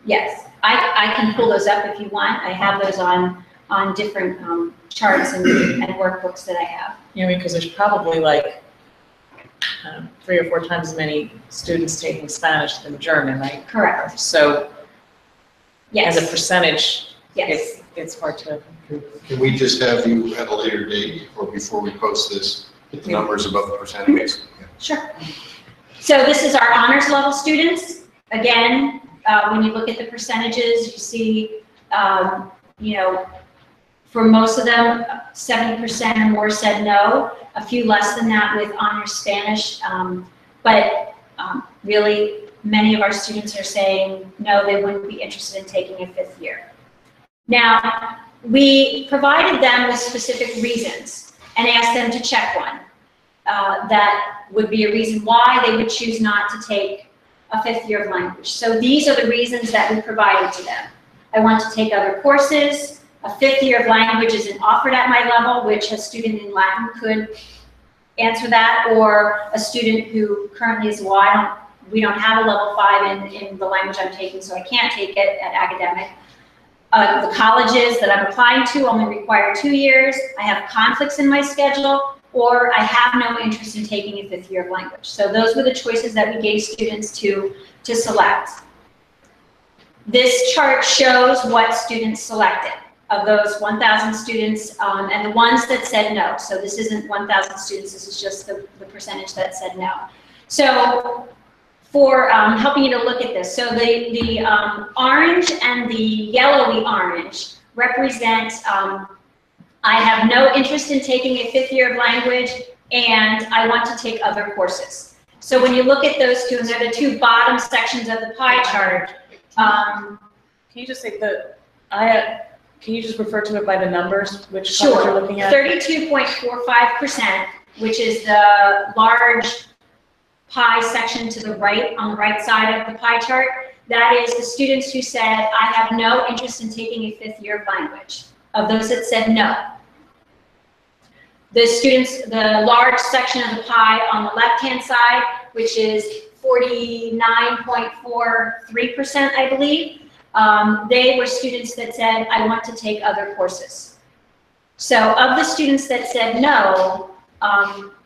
D: Yes, I can pull those up if you want. I have those on different charts and workbooks that I have.
G: You know, because there's probably like 3 or 4 times as many students taking Spanish than German, right?
D: Correct.
G: So
D: Yes.
G: as a percentage,
D: Yes.
G: it's hard to.
C: Can we just have you at a later date or before we post this, get the numbers above the percentages?
D: Sure. So this is our honors level students. Again, when you look at the percentages, you see, you know, for most of them, 70% or more said no. A few less than that with honors Spanish, but really many of our students are saying no, they wouldn't be interested in taking a 5th year. Now, we provided them with specific reasons and asked them to check one. That would be a reason why they would choose not to take a 5th year of language. So these are the reasons that we provided to them. I want to take other courses. A 5th year of language isn't offered at my level, which a student in Latin could answer that, or a student who currently is, well, we don't have a level 5 in the language I'm taking, so I can't take it at academic. The colleges that I'm applying to only require 2 years. I have conflicts in my schedule, or I have no interest in taking a 5th year of language. So those were the choices that we gave students to select. This chart shows what students selected of those 1,000 students and the ones that said no. So this isn't 1,000 students, this is just the percentage that said no. So for helping you to look at this, so the orange and the yellowy orange represent I have no interest in taking a 5th year of language, and I want to take other courses. So when you look at those two, and they're the 2 bottom sections of the pie chart.
G: Can you just say Can you just refer to it by the numbers, which
D: Sure.
G: college you're looking at?
D: 32.45%, which is the large pie section to the right, on the right side of the pie chart. That is the students who said, I have no interest in taking a 5th year of language. Of those that said no. The students, the large section of the pie on the left-hand side, which is 49.43%, I believe, they were students that said, I want to take other courses. So of the students that said no,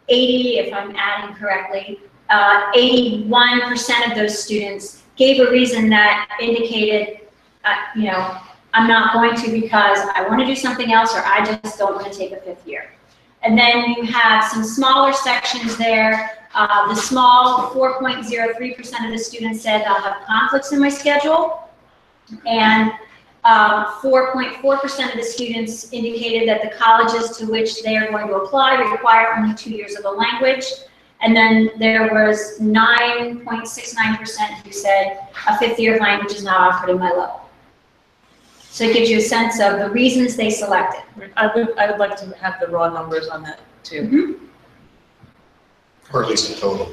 D: 80, if I'm adding correctly, 81% of those students gave a reason that indicated, you know, I'm not going to because I want to do something else or I just don't want to take a 5th year. And then you have some smaller sections there. The small 4.03% of the students said I'll have conflicts in my schedule. And 4.4% of the students indicated that the colleges to which they are going to apply require only 2 years of the language. And then there was 9.69% who said a 5th year of language is not offered in my level. So it gives you a sense of the reasons they selected.
G: I would like to have the raw numbers on that too.
D: Mm-hmm.
C: Or at least the total.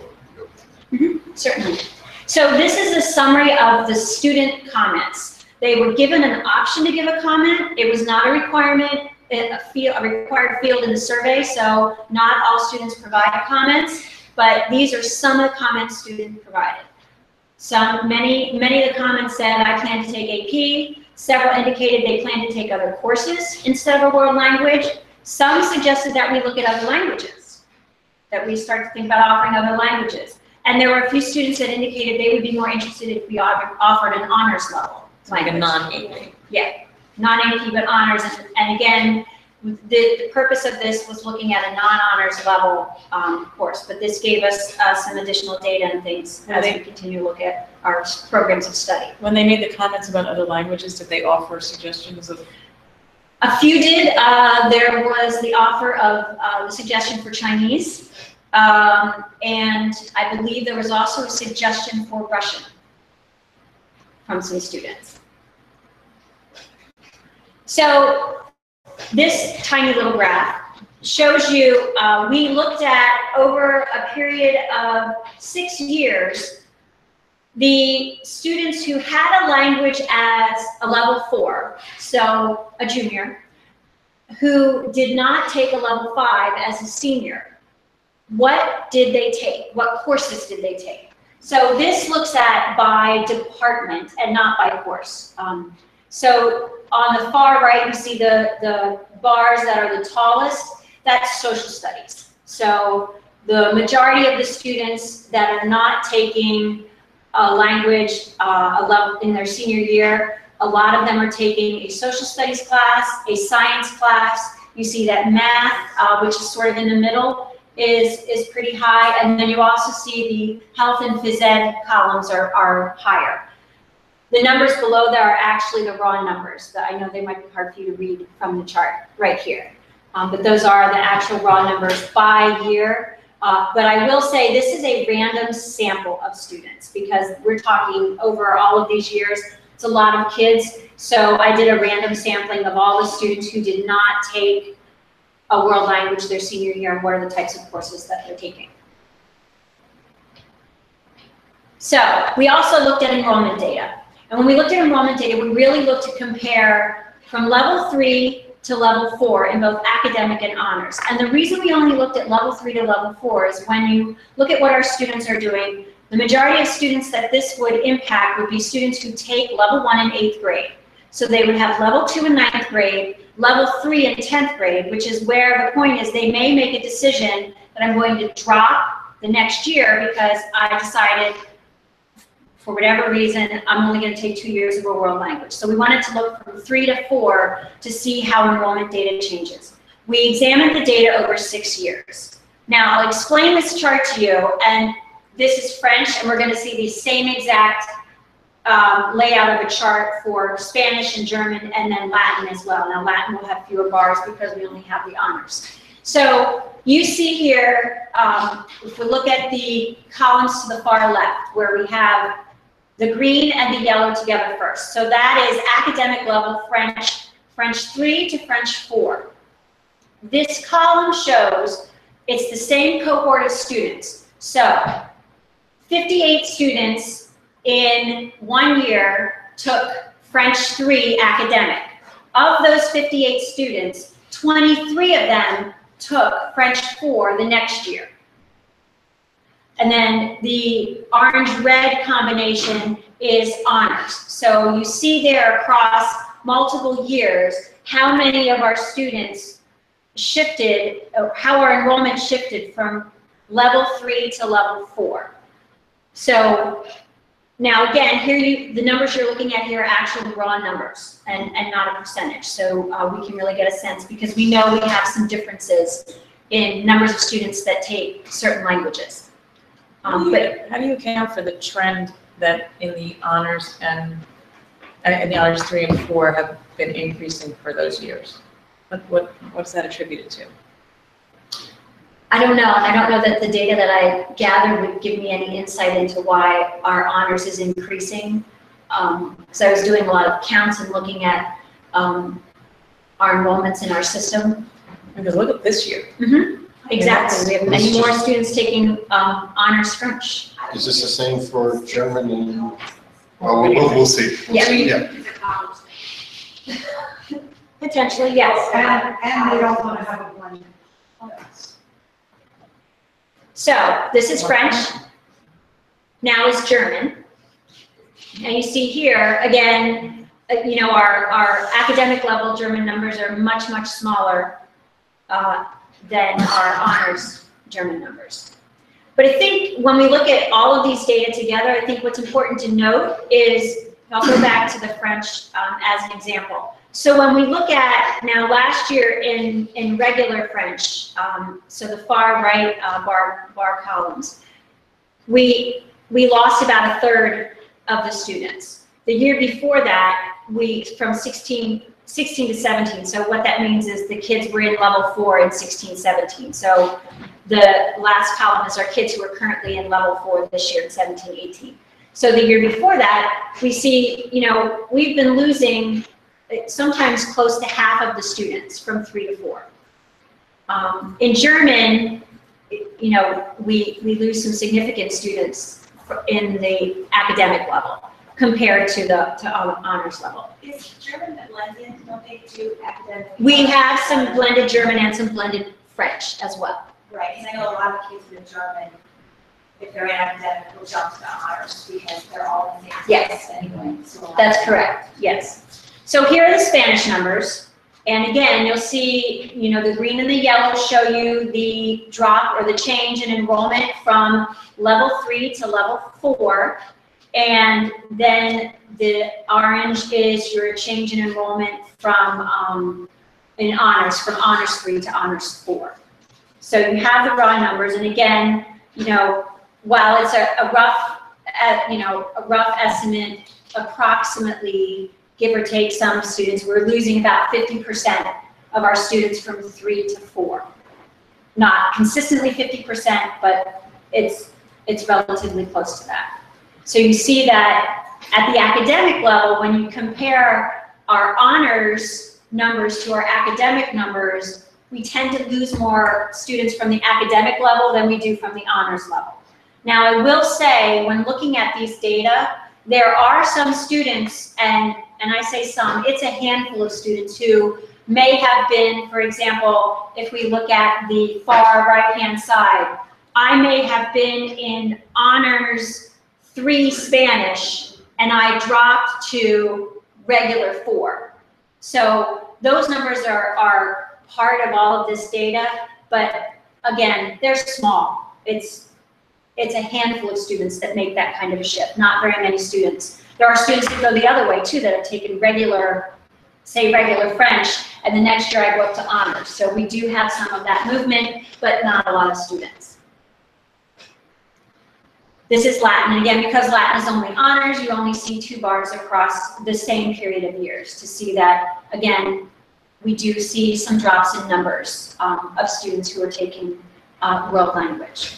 D: Mm-hmm. Certainly. So this is a summary of the student comments. They were given an option to give a comment. It was not a requirement, a required field in the survey, so not all students provided comments, but these are some of the comments students provided. Many of the comments said, I plan to take AP. Several indicated they plan to take other courses instead of a world language. Some suggested that we look at other languages, that we start to think about offering other languages. And there were a few students that indicated they would be more interested if we offered an honors level.
G: Like a non-AP.
D: Yeah, non-AP but honors. And again, the purpose of this was looking at a non-honors level course, but this gave us some additional data and things as we continue to look at our programs of study.
G: When they made the comments about other languages, did they offer suggestions of?
D: A few did. There was the offer of the suggestion for Chinese, and I believe there was also a suggestion for Russian from some students. So this tiny little graph shows you, we looked at over a period of 6 years, the students who had a language as a level 4, so a junior, who did not take a level 5 as a senior. What did they take? What courses did they take? So this looks at by department and not by course. So on the far right, you see the bars that are the tallest, that's social studies. So the majority of the students that are not taking a language in their senior year, a lot of them are taking a social studies class, a science class. You see that math, which is sort of in the middle, is pretty high. And then you also see the health and phys ed columns are higher. The numbers below there are actually the raw numbers. I know they might be hard for you to read from the chart right here. But those are the actual raw numbers by year. But I will say this is a random sample of students because we're talking over all of these years. It's a lot of kids. So I did a random sampling of all the students who did not take a world language their senior year and what are the types of courses that they're taking. So we also looked at enrollment data. And when we looked at enrollment data, we really looked to compare from level 3 to level 4 in both academic and honors. And the reason we only looked at level 3 to level 4 is when you look at what our students are doing, the majority of students that this would impact would be students who take level 1 in 8th grade. So they would have level 2 in 9th grade, level 3 in 10th grade, which is where the point is they may make a decision that I'm going to drop the next year because I decided for whatever reason, I'm only going to take 2 years of a world language. So we wanted to look from 3 to 4 to see how enrollment data changes. We examined the data over 6 years. Now, I'll explain this chart to you, and this is French, and we're going to see the same exact layout of a chart for Spanish and German, and then Latin as well. Now, Latin will have fewer bars because we only have the honors. So you see here, if we look at the columns to the far left, where we have the green and the yellow together first. So that is academic level French French 3 to French 4. This column shows it's the same cohort of students. So 58 students in 1 year took French 3 academic. Of those 58 students, 23 of them took French 4 the next year. And then the orange-red combination is honors. So you see there across multiple years how many of our students shifted, or how our enrollment shifted from level 3 to level 4. So now again, here the numbers you're looking at here are actual raw numbers and not a percentage. So we can really get a sense, because we know we have some differences in numbers of students that take certain languages.
G: But how do you account for the trend that in the honors and in the honors 3 and 4 have been increasing for those years? What's that attributed to?
D: I don't know. I don't know that the data that I gathered would give me any insight into why our honors is increasing. Because I was doing a lot of counts and looking at our enrollments in our system.
G: Because look at this year.
D: Mm-hmm. Exactly. We have many more students taking honors French.
C: Is this the same for German and? Well, we'll see.
D: Yeah. Potentially, yes.
M: And they don't want to have a blended class.
D: So this is French. Now is German. And you see here, again, you know, our academic level German numbers are much, much smaller than our honors German numbers. But I think when we look at all of these data together, I think what's important to note is, I'll go back to the French as an example. So when we look at, now last year in regular French, so the far right bar columns, we lost about a third of the students. The year before that, from 16 to 17, so what that means is the kids were in level 4 in 16, 17. So the last column is our kids who are currently in level 4 this year in 17, 18. So the year before that, we see, you know, we've been losing sometimes close to half of the students from 3 to 4. In German, you know, we lose some significant students in the academic level compared to the honors level.
I: Is German blended? Don't they do academic?
D: We have some blended German and some blended French as well.
I: Right, because I know a lot of kids in German, if they're in academic, will jump to the honors because they're all in the same
D: Yes.
I: class anyway. So
D: That's correct, yes. So here are the Spanish numbers. And again, you'll see, you know, the green and the yellow show you the drop or the change in enrollment from level 3 to level 4. And then the orange is your change in enrollment from in honors, from honors 3 to honors 4. So you have the raw numbers, and again, you know, while it's a rough, a rough estimate, approximately, give or take some students, we're losing about 50% of our students from 3 to 4. Not consistently 50%, but it's relatively close to that. So you see that at the academic level, when you compare our honors numbers to our academic numbers, we tend to lose more students from the academic level than we do from the honors level. Now, I will say, when looking at these data, there are some students, and I say some, it's a handful of students who may have been, for example, if we look at the far right-hand side, I may have been in honors 3 Spanish, and I dropped to regular 4. So those numbers are part of all of this data, but again, they're small. It's a handful of students that make that kind of a shift, not very many students. There are students that go the other way too, that have taken regular, say regular French, and the next year I go up to honors. So we do have some of that movement, but not a lot of students. This is Latin, and again, because Latin is only honors, you only see 2 bars across the same period of years to see that, again, we do see some drops in numbers of students who are taking world language.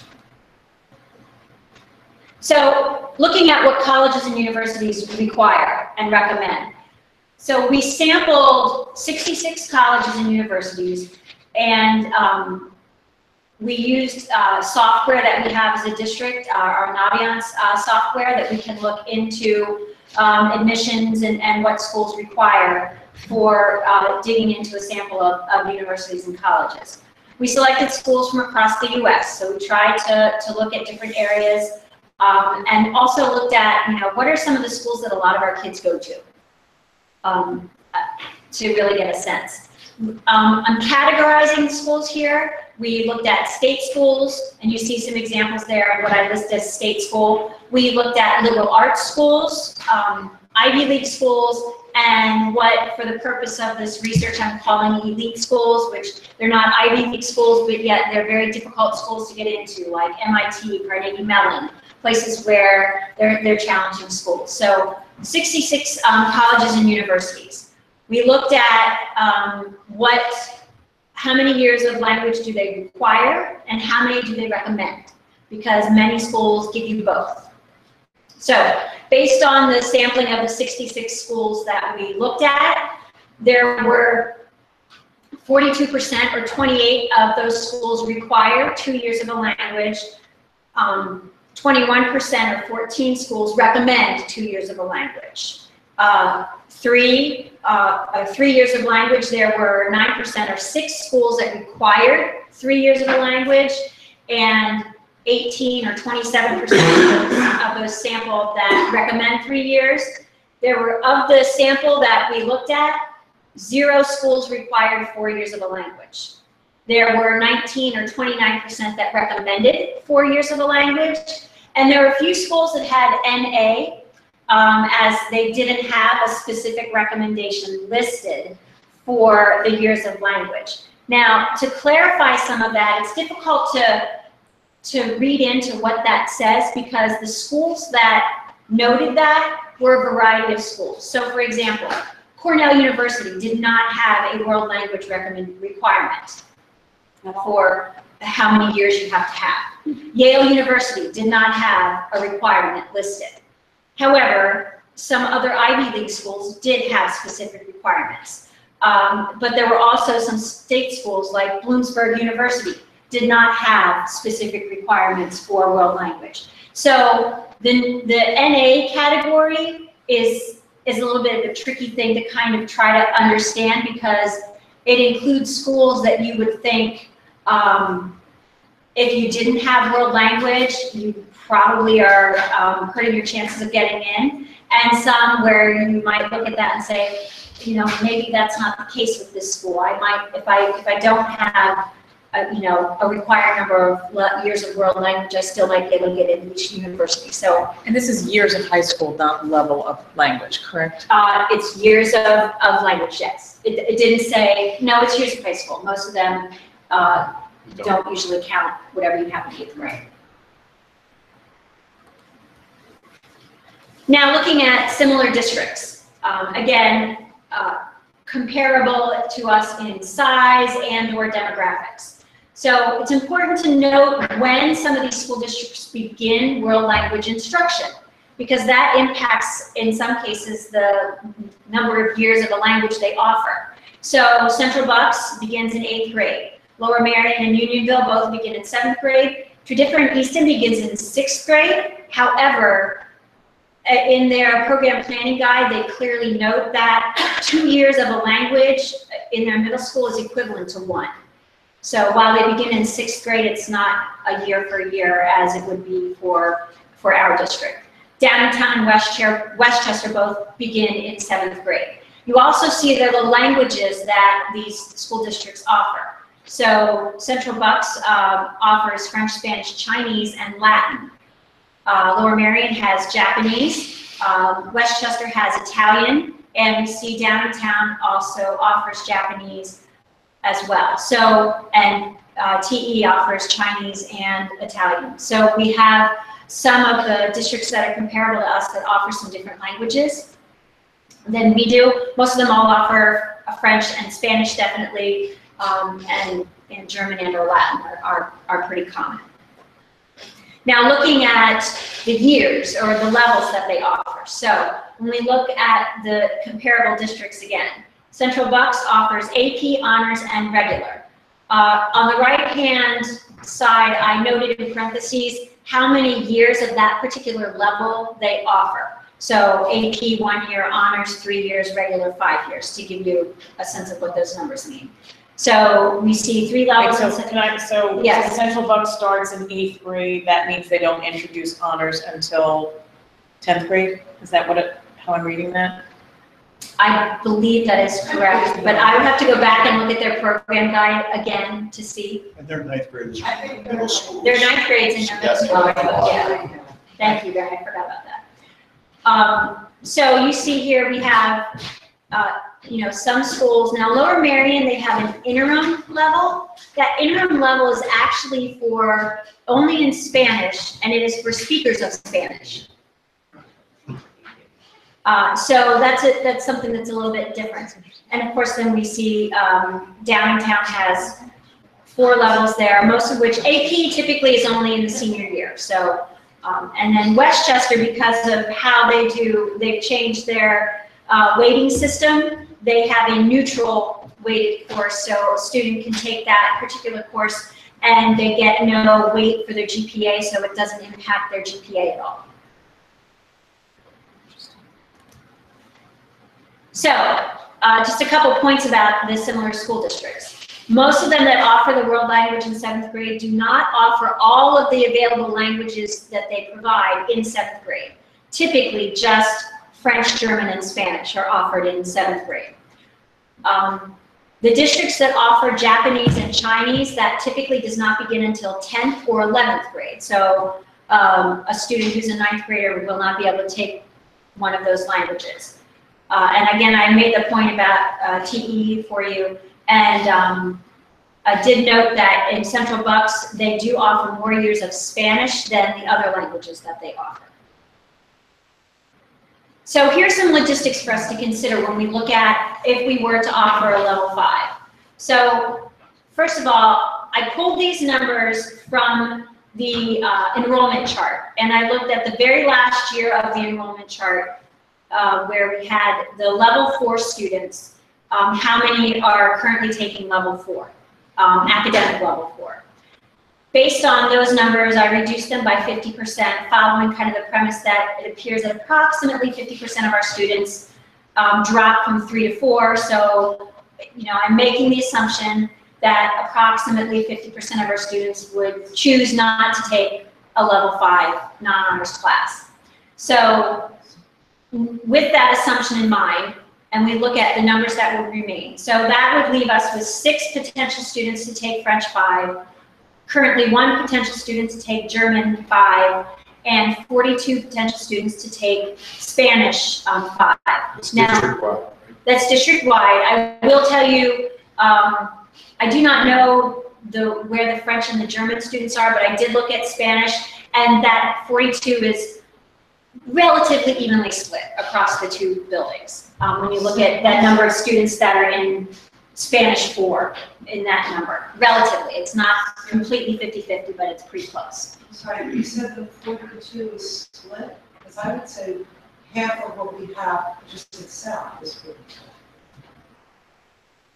D: So looking at what colleges and universities require and recommend. So we sampled 66 colleges and universities, and we used software that we have as a district, our Naviance software, that we can look into admissions and what schools require for digging into a sample of universities and colleges. We selected schools from across the U.S., so we tried to look at different areas and also looked at, what are some of the schools that a lot of our kids go to really get a sense. I'm categorizing schools here. We looked at state schools, and you see some examples there of what I list as state school. We looked at liberal arts schools, Ivy League schools, and what, for the purpose of this research, I'm calling elite schools, which they're not Ivy League schools, but yet they're very difficult schools to get into, like MIT, Carnegie Mellon, places where they're challenging schools. So 66 colleges and universities. We looked at how many years of language do they require, and how many do they recommend, because many schools give you both. So based on the sampling of the 66 schools that we looked at, there were 42% or 28 of those schools require 2 years of a language. 21% or 14 schools recommend 2 years of a language. 3 years of language, there were 9% or 6 schools that required 3 years of a language, and 18 or 27% of those sampled that recommend 3 years. There were, of the sample that we looked at, 0 schools required 4 years of a language. There were 19 or 29% that recommended 4 years of a language, and there were a few schools that had NA, as they didn't have a specific recommendation listed for the years of language. Now, to clarify some of that, it's difficult to read into what that says, because the schools that noted that were a variety of schools. So, for example, Cornell University did not have a world language requirement for how many years you have to have. Yale University did not have a requirement listed. However, some other Ivy League schools did have specific requirements. But there were also some state schools like Bloomsburg University did not have specific requirements for world language. So the NA category is a little bit of a tricky thing to kind of try to understand, because it includes schools that you would think, if you didn't have world language, you probably are hurting your chances of getting in, and some where you might look at that and say, maybe that's not the case with this school. I might, if I don't have a required number of years of world language, I still might be able to get into each university. So,
G: And this is years of high school, not level of language, correct?
D: It's years of language, yes. It didn't say, no, it's years of high school. Most of them don't usually count whatever you have in 8th grade. Now, looking at similar districts, again, comparable to us in size and or demographics. So it's important to note when some of these school districts begin world language instruction, because that impacts, in some cases, the number of years of a language they offer. So Central Bucks begins in 8th grade. Lower Marion and Unionville both begin in 7th grade. Tredyffrin and Easton begins in 6th grade. However, in their program planning guide, they clearly note that 2 years of a language in their middle school is equivalent to 1. So while they begin in 6th grade, it's not a year for year as it would be for our district. Downingtown and Westchester both begin in 7th grade. You also see there the languages that these school districts offer. So Central Bucks offers French, Spanish, Chinese, and Latin. Lower Marion has Japanese. Westchester has Italian, and we see Downingtown also offers Japanese as well. So, and TE offers Chinese and Italian. So we have some of the districts that are comparable to us that offer some different languages than we do. Most of them all offer French and Spanish, definitely, and German and or Latin are pretty common. Now, looking at the years or the levels that they offer. So when we look at the comparable districts again, Central Bucks offers AP, honors, and regular. On the right-hand side, I noted in parentheses how many years of that particular level they offer. So AP 1 year, honors 3 years, regular 5 years, to give you a sense of what those numbers mean. So we see 3 levels.
G: Yes. Central Bucks starts in 8th grade, that means they don't introduce honors until 10th grade? Is that how I'm reading that?
D: I believe that is correct, but I would have to go back and look at their program guide again to see.
F: And their 9th graders in middle school.
D: Their 9th grades in middle school. Yeah. Thank you, Barry, I forgot about that. So you see here we have, some schools. Now Lower Merion, they have an interim level. That interim level is actually for only in Spanish, and it is for speakers of Spanish. So that's something that's a little bit different. And of course, then we see Downingtown has 4 levels there, most of which AP typically is only in the senior year. So, and then Westchester, because of how they've changed their weighting system, they have a neutral weighted course. So a student can take that particular course and they get no weight for their GPA, so it doesn't impact their GPA at all. So, just a couple points about the similar school districts. Most of them that offer the world language in 7th grade do not offer all of the available languages that they provide in 7th grade. Typically, just French, German, and Spanish are offered in 7th grade. The districts that offer Japanese and Chinese, that typically does not begin until 10th or 11th grade. So, a student who's a 9th grader will not be able to take one of those languages. And again, I made the point about TE for you, and I did note that in Central Bucks, they do offer more years of Spanish than the other languages that they offer. So here's some logistics for us to consider when we look at if we were to offer a level 5. So first of all, I pulled these numbers from the enrollment chart, and I looked at the very last year of the enrollment chart, where we had the level 4 students, how many are currently taking level 4, academic level 4. Based on those numbers, I reduced them by 50%, following kind of the premise that it appears that approximately 50% of our students drop from 3 to 4. So, I'm making the assumption that approximately 50% of our students would choose not to take a level 5 non-honors class. So, with that assumption in mind, and we look at the numbers that would remain. So that would leave us with 6 potential students to take French 5, currently 1 potential student to take German 5, and 42 potential students to take Spanish 5. Now, that's district-wide. I will tell you, I do not know where the French and the German students are, but I did look at Spanish, and that 42 is relatively evenly split across the 2 buildings. When you look at that number of students that are in Spanish 4 in that number, relatively. It's not completely 50-50, but it's pretty close.
M: Sorry, you said the 42 is split? Because I would say half of what we have just in South is 42.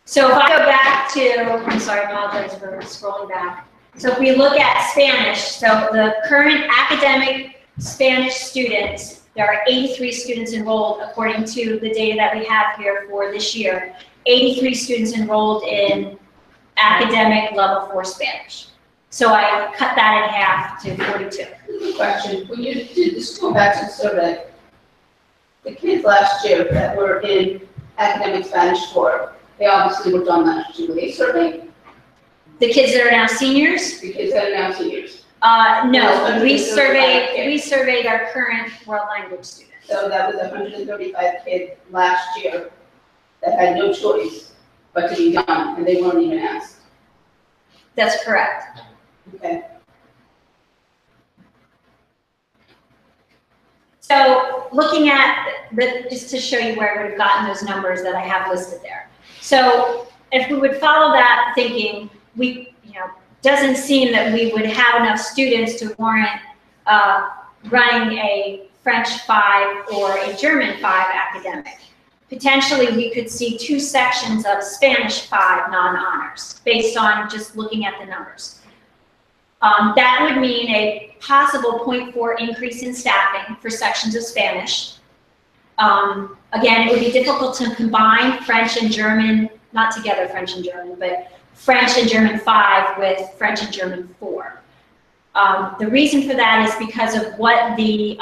D: So if I go back to, I'm sorry, I apologize for scrolling back. So if we look at Spanish, so the current academic Spanish students, there are 83 students enrolled according to the data that we have here for this year. 83 students enrolled in academic level 4 Spanish. So I cut that in half to 42.
H: Question, when you did the school action survey, the kids last year that were in academic Spanish 4, they obviously were done last year. Were they surveyed?
D: The kids that are now seniors?
H: The kids that are now seniors.
D: No, we surveyed our current world language students.
H: So that was 135 kids last year that had no choice but to be done, and they weren't even asked.
D: That's correct.
H: Okay.
D: So looking at, just to show you where I would have gotten those numbers that I have listed there. So if we would follow that thinking, doesn't seem that we would have enough students to warrant running a French 5 or a German 5 academic. Potentially, we could see 2 sections of Spanish 5 non-honors based on just looking at the numbers. That would mean a possible 0.4 increase in staffing for sections of Spanish. Again, it would be difficult to combine French and German, not together French and German, but French and German 5 with French and German 4. The reason for that is because of what the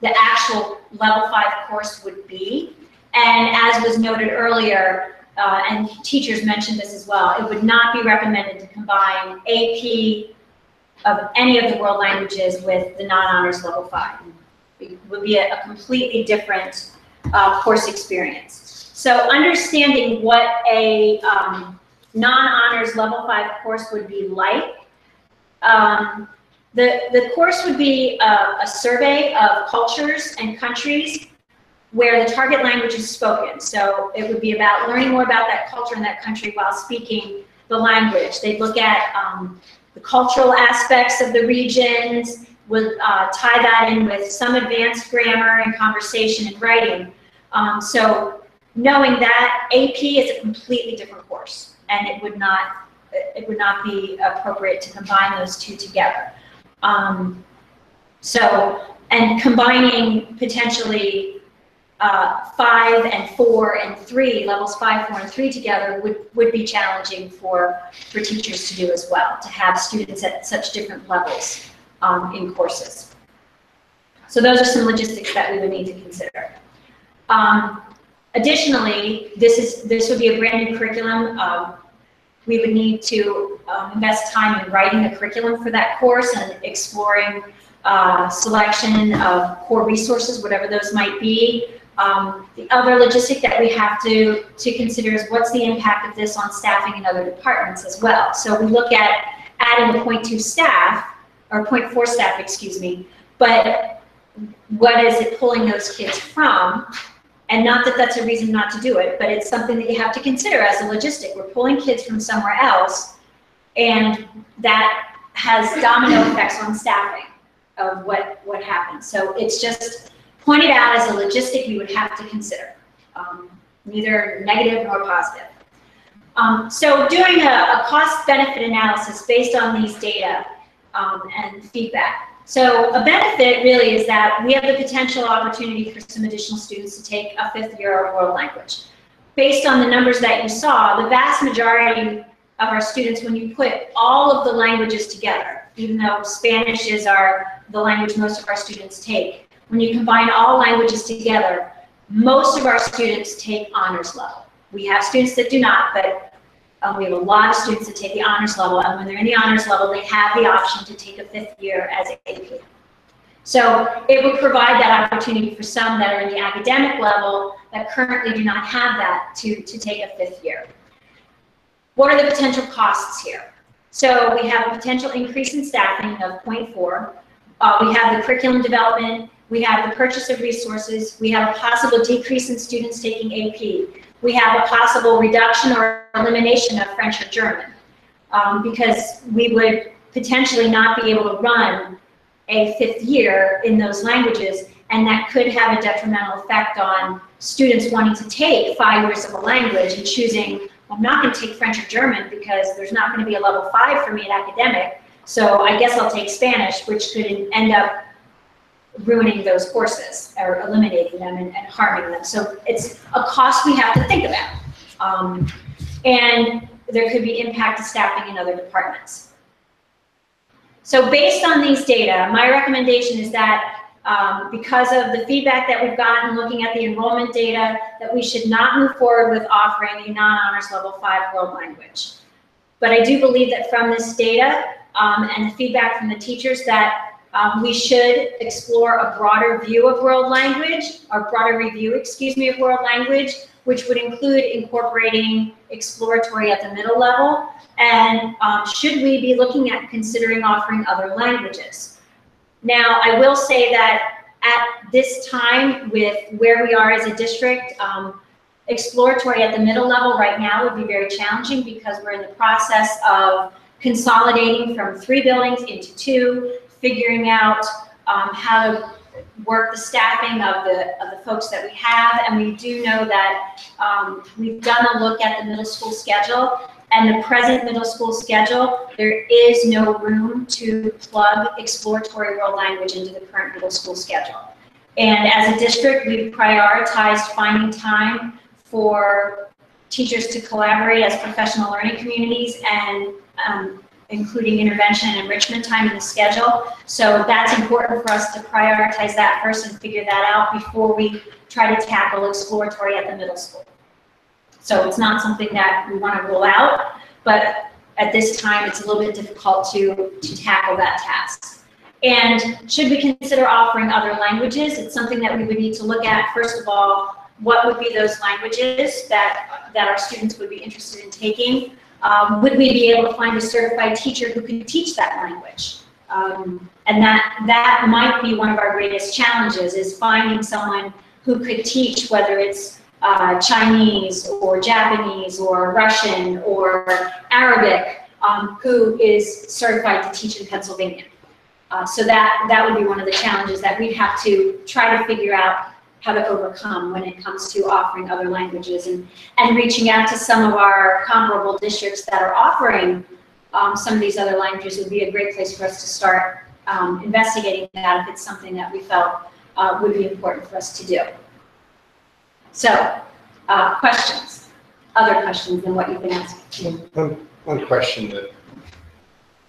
D: actual level 5 course would be. And as was noted earlier, and teachers mentioned this as well, it would not be recommended to combine AP of any of the world languages with the non-honors level 5. It would be a completely different course experience. So understanding what a non-honors level 5 course would be like, the course would be a survey of cultures and countries where the target language is spoken. So it would be about learning more about that culture and that country while speaking the language. They'd look at the cultural aspects of the regions, would tie that in with some advanced grammar and conversation and writing. So knowing that, AP is a completely different course, and it would not be appropriate to combine those two together. And combining potentially 5 and 4 and 3, levels 5, 4, and 3 together would be challenging for teachers to do as well, to have students at such different levels in courses. So those are some logistics that we would need to consider. Additionally, this would be a brand new curriculum. We would need to invest time in writing a curriculum for that course and exploring selection of core resources, whatever those might be. The other logistic that we have to consider is what's the impact of this on staffing in other departments as well. So we look at adding a 0.2 staff, or 0.4 staff, excuse me, but what is it pulling those kids from? And not that that's a reason not to do it, but it's something that you have to consider as a logistic. We're pulling kids from somewhere else, and that has domino effects on staffing of what happens. So it's just pointed out as a logistic you would have to consider, neither negative nor positive. So doing a cost-benefit analysis based on these data and feedback. So a benefit really is that we have the potential opportunity for some additional students to take a 5th year of world language. Based on the numbers that you saw, the vast majority of our students, when you put all of the languages together, even though Spanish is the language most of our students take, when you combine all languages together, most of our students take honors level. We have students that do not, but we have a lot of students that take the honors level, and when they're in the honors level, they have the option to take a 5th year as AP. So it would provide that opportunity for some that are in the academic level that currently do not have that to take a 5th year. What are the potential costs here? So we have a potential increase in staffing of 0.4. We have the curriculum development. We have the purchase of resources. We have a possible decrease in students taking AP. We have a possible reduction or elimination of French or German, because we would potentially not be able to run a 5th year in those languages, and that could have a detrimental effect on students wanting to take 5 years of a language and choosing, well, I'm not going to take French or German because there's not going to be a level 5 for me in academic, so I guess I'll take Spanish, which could end up ruining those courses or eliminating them and harming them. So it's a cost we have to think about. And there could be impact to staffing in other departments. So based on these data, my recommendation is that because of the feedback that we've gotten looking at the enrollment data, that we should not move forward with offering a non-honors level 5 world language. But I do believe that from this data and the feedback from the teachers that we should explore a broader view of world language, or broader review, excuse me, of world language, which would include incorporating exploratory at the middle level, and should we be looking at considering offering other languages. Now, I will say that at this time, with where we are as a district, exploratory at the middle level right now would be very challenging because we're in the process of consolidating from 3 buildings into 2, figuring out how to work the staffing of the folks that we have, and we do know that we've done a look at the middle school schedule, and the present middle school schedule, there is no room to plug exploratory world language into the current middle school schedule. And as a district, we've prioritized finding time for teachers to collaborate as professional learning communities and including intervention and enrichment time in the schedule. So that's important for us to prioritize that first and figure that out before we try to tackle exploratory at the middle school. So it's not something that we want to rule out, but at this time it's a little bit difficult to tackle that task. And should we consider offering other languages? It's something that we would need to look at. First of all, what would be those languages that our students would be interested in taking? Would we be able to find a certified teacher who can teach that language? And that might be one of our greatest challenges, is finding someone who could teach, whether it's Chinese or Japanese or Russian or Arabic, who is certified to teach in Pennsylvania. So that would be one of the challenges that we'd have to try to figure out how to overcome when it comes to offering other languages, and reaching out to some of our comparable districts that are offering some of these other languages would be a great place for us to start investigating that if it's something that we felt would be important for us to do. So, questions? Other questions than what you've been asking?
C: One question that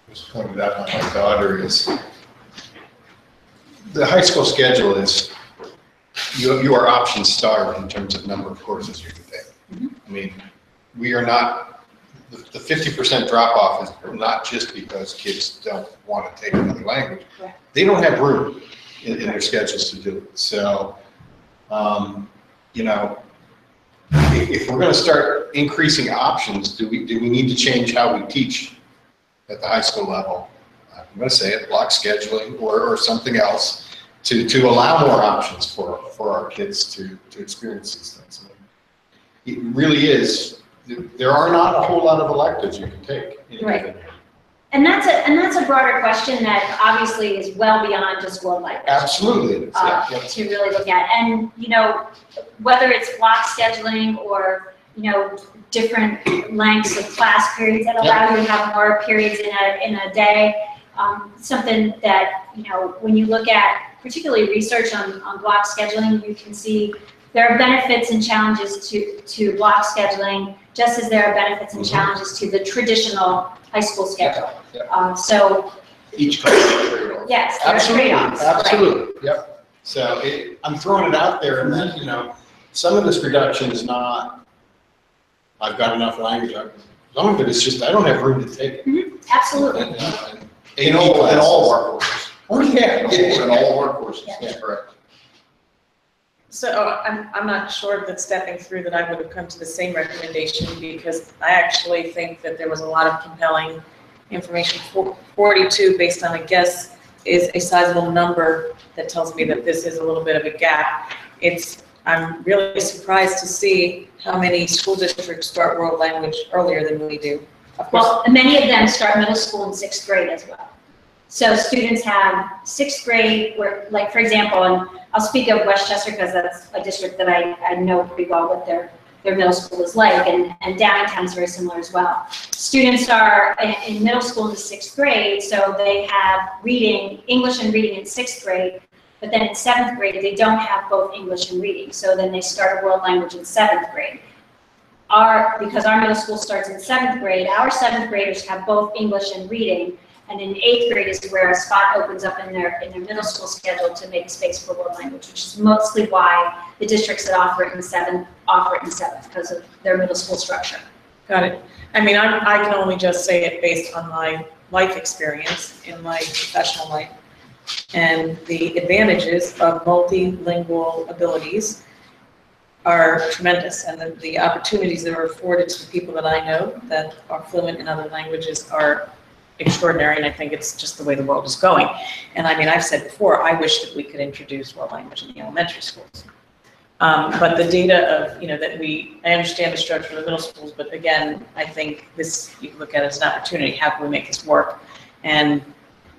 C: was pointed out by my daughter is, the high school schedule is, you are option starved in terms of number of courses you can take. I mean, we are not, the 50% drop off is not just because kids don't want to take another language.
D: Correct.
C: They don't have room in their schedules to do it. So, you know, if we're going to start increasing options, do we need to change how we teach at the high school level? I'm going to say it, block scheduling or something else to allow more options for our kids to experience these things. It really is, there are not a whole lot of electives you can take.
D: Right. And that's a broader question that obviously is well beyond just world language.
C: Absolutely.
D: To really look at. And, you know, whether it's block scheduling or, you know, different lengths of class periods that allow you to have more periods in a day, something that, you know, when you look at particularly research on block scheduling, you can see there are benefits and challenges to block scheduling, just as there are benefits and challenges to the traditional high school schedule. So
C: each comes with a trade-off.
D: Yes, there are trade-offs.
C: Absolutely.
D: Right.
C: Yep. So I'm throwing it out there, and then, you know, some of this reduction is not, I've got enough language. Some of it is just, I don't have room to take it.
D: Absolutely.
C: In all our courses. Oh, yeah.
F: In all of our courses,
C: Yeah, correct.
G: So I'm not sure that stepping through that I would have come to the same recommendation, because I actually think that there was a lot of compelling information. 42, based on a guess, is a sizable number that tells me that this is a little bit of a gap. I'm really surprised to see how many school districts start world language earlier than we do. Of course,
D: Well, many of them start middle school in 6th grade as well. So students have 6th grade, where, like, for example, and I'll speak of Westchester because that's a district that I know pretty well what their middle school is like, and Downingtown is very similar as well. Students are in middle school in the 6th grade, so they have reading, English and reading in 6th grade, but then in 7th grade, they don't have both English and reading, so then they start a world language in 7th grade. Because our middle school starts in 7th grade, our 7th graders have both English and reading, and in 8th grade is where a spot opens up in their middle school schedule to make space for world language, which is mostly why the districts that offer it in 7th because of their middle school structure.
G: got it. I mean, I can only just say it based on my life experience in my professional life, and the advantages of multilingual abilities are tremendous, and the opportunities that are afforded to the people that I know that are fluent in other languages are extraordinary, and I think it's just the way the world is going. And I mean, I've said before, I wish that we could introduce world language in the elementary schools. But the data of, you know, I understand the structure of the middle schools, but again, I think this, you can look at it as an opportunity. How can we make this work? And,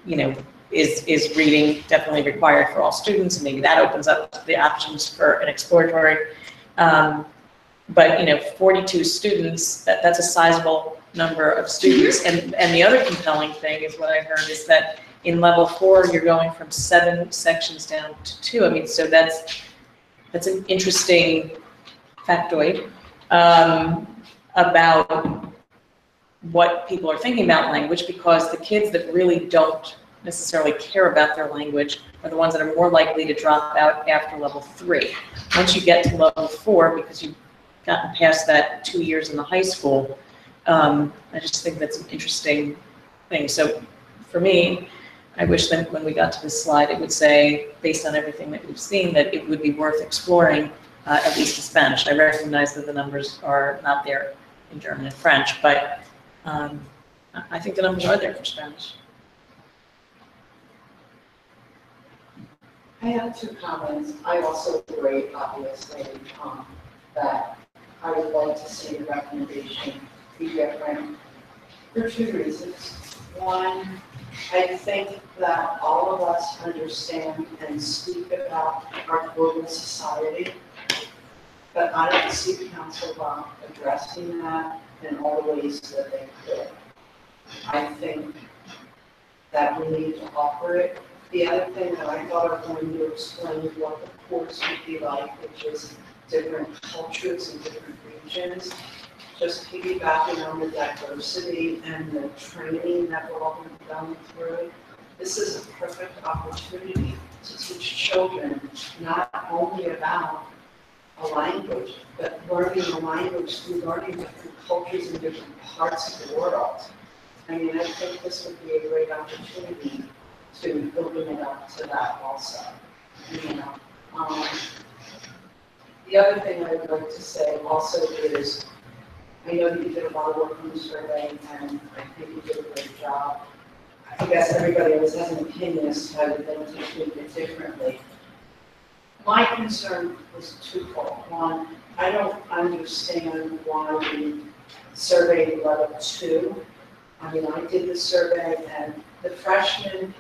G: you know, is reading definitely required for all students, and maybe that opens up the options for an exploratory. But, 42 students, that's a sizable number of students. And the other compelling thing is what I heard is that in level 4, you're going from 7 sections down to 2. I mean, so that's an interesting factoid about what people are thinking about language, because the kids that really don't necessarily care about their language are the ones that are more likely to drop out after level 3. Once you get to level 4, because you've gotten past that 2 years in the high school, I just think that's an interesting thing. So for me, I wish that when we got to this slide, it would say, based on everything that we've seen, that it would be worth exploring at least in Spanish. I recognize that the numbers are not there in German and French, but I think the numbers are there for Spanish.
M: I have 2 comments. I also agree, obviously, that I would like to see the recommendation be different for 2 reasons. One, I think that all of us understand and speak about our global society, but I don't see council addressing that in all the ways that they could. I think that we need to offer it. The other thing that I thought I was going to explain what the course would be like, which is different cultures and different regions, just piggybacking on the diversity and the training that we're all going through. This is a perfect opportunity to teach children not only about a language, but learning a language through learning different cultures in different parts of the world. I mean, I think this would be a great opportunity to open it up to that also. The other thing I would like to say also is, I know that you did a lot of work on the survey, and I think you did a great job. I guess everybody always has an opinion as to how you're going to treat it differently. My concern was twofold. One, I don't understand why we surveyed level 2. I mean, I did the survey, and the freshmen,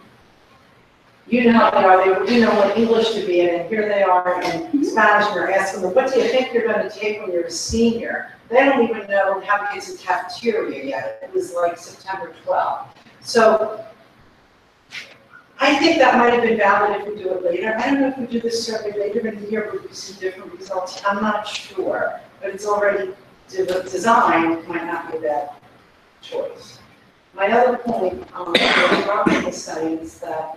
M: you know how they are, they didn't know what English to be in, and here they are in Spanish, and we're asking them, what do you think you're going to take when you're a senior? They don't even know how to get to the cafeteria yet. It was like September 12th. So I think that might have been valid if we do it later. I don't know if we do this survey later in the year, we'll see different results. I'm not sure, but it's already designed, might not be a bad choice. My other point, what Robin was saying is that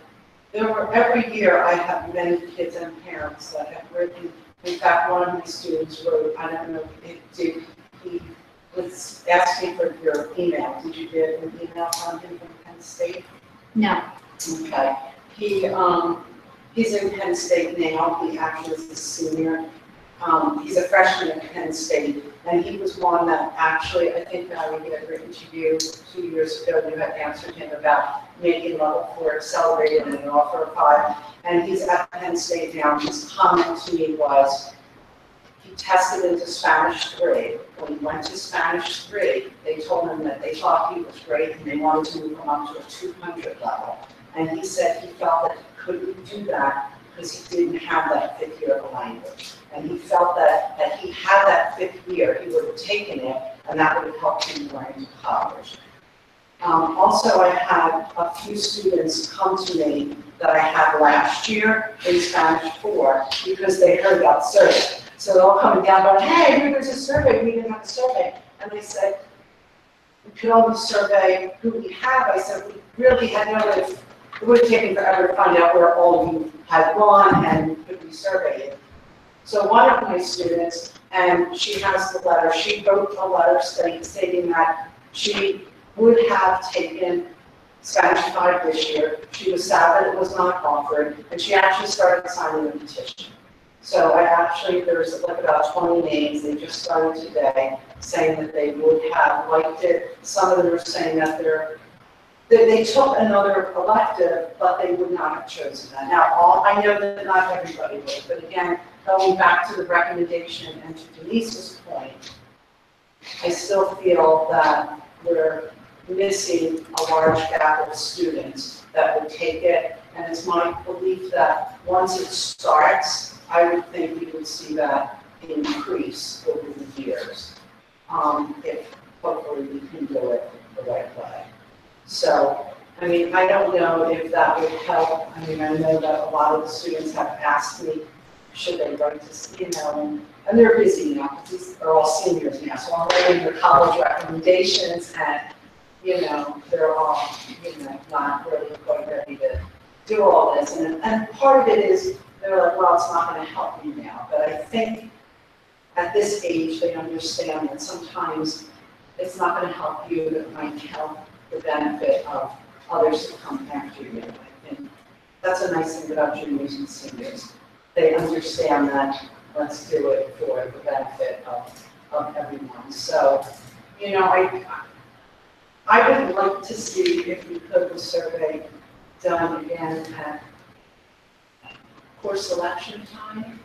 M: every year I have many kids and parents that have written. In fact, one of my students wrote, I don't know if he was asking for your email. Did you get an email from him from Penn State?
D: No.
M: Okay. He's in Penn State now. He actually is a senior. He's a freshman at Penn State, and he was one that actually, I think, Valerie had written to you 2 years ago. You had answered him about making level 4 accelerated and an offer of 5. And he's at Penn State now. His comment to me was, he tested into Spanish 3. When he went to Spanish 3, they told him that they thought he was great and they wanted to move him up to a 200 level. And he said he felt that he couldn't do that because he didn't have that 5th year of the language. And he felt that he had that 5th year, he would have taken it, and that would have helped him going to college. Also, I had a few students come to me that I had last year in Spanish 4 because they heard about survey. So they're all coming down going, hey, there's a survey, we didn't have a survey. And they said, we could only survey who we have. I said, we really had no way, it would have taken forever to find out where all of you had gone and could be surveyed. So one of my students, and she has the letter, she wrote a letter stating that she would have taken Spanish 5 this year. She was sad that it was not offered, and she actually started signing the petition. So there's like about 20 names, they just started today, saying that they would have liked it. Some of them are saying that they took another elective, but they would not have chosen that. Now, I know that not everybody would, but again, going back to the recommendation and to Denise's point, I still feel that we're missing a large gap of students that would take it. And it's my belief that once it starts, I would think we would see that increase over the years. If hopefully we can do it the right way. So, I mean, I don't know if that would help. I mean, I know that a lot of the students have asked me, should they write this, you know, and they're busy now, because these are all seniors now, so I'm writing their college recommendations, and, you know, they're all, you know, not really quite ready to do all this, and part of it is, they're like, well, it's not gonna help you now, but I think at this age, they understand that sometimes it's not gonna help you, it might help the benefit of others who come after you. I think that's a nice thing about juniors and seniors. They understand that let's do it for the benefit of everyone. So, you know, I would like to see if we could the survey done again at course selection time,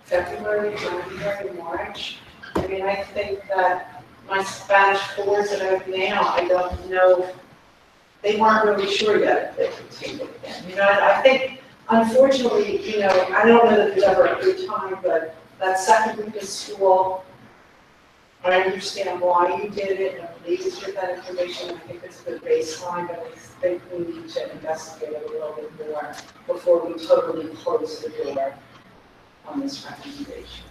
M: February, January, March. I mean, I think that my Spanish 4s that I have now, I don't know, they weren't really sure yet if they could take it again. You know, I think, unfortunately, you know, I don't know that there's ever a good time, but that second week of school, I understand why you did it, and please get that information. I think it's a good baseline, but I think we need to investigate a little bit more before we totally close the door on this recommendation.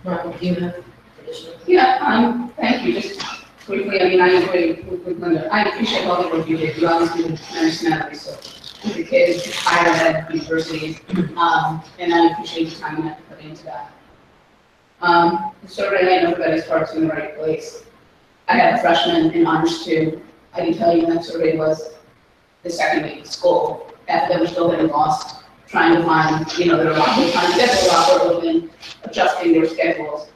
A: Ron, do you have additional?
K: Yeah, thank you. Just quickly, I mean, I agree with Linda. I appreciate all the work you did. You obviously did nationality, so the kids, higher ed, universities, and I appreciate the time you have to put into that. The survey, I know everybody's heart's in the right place. I had a freshman in honors too. I can tell you when that survey was the second week of school, after they were still getting lost, trying to find, you know, their locker, trying to get their locker open, adjusting their schedules.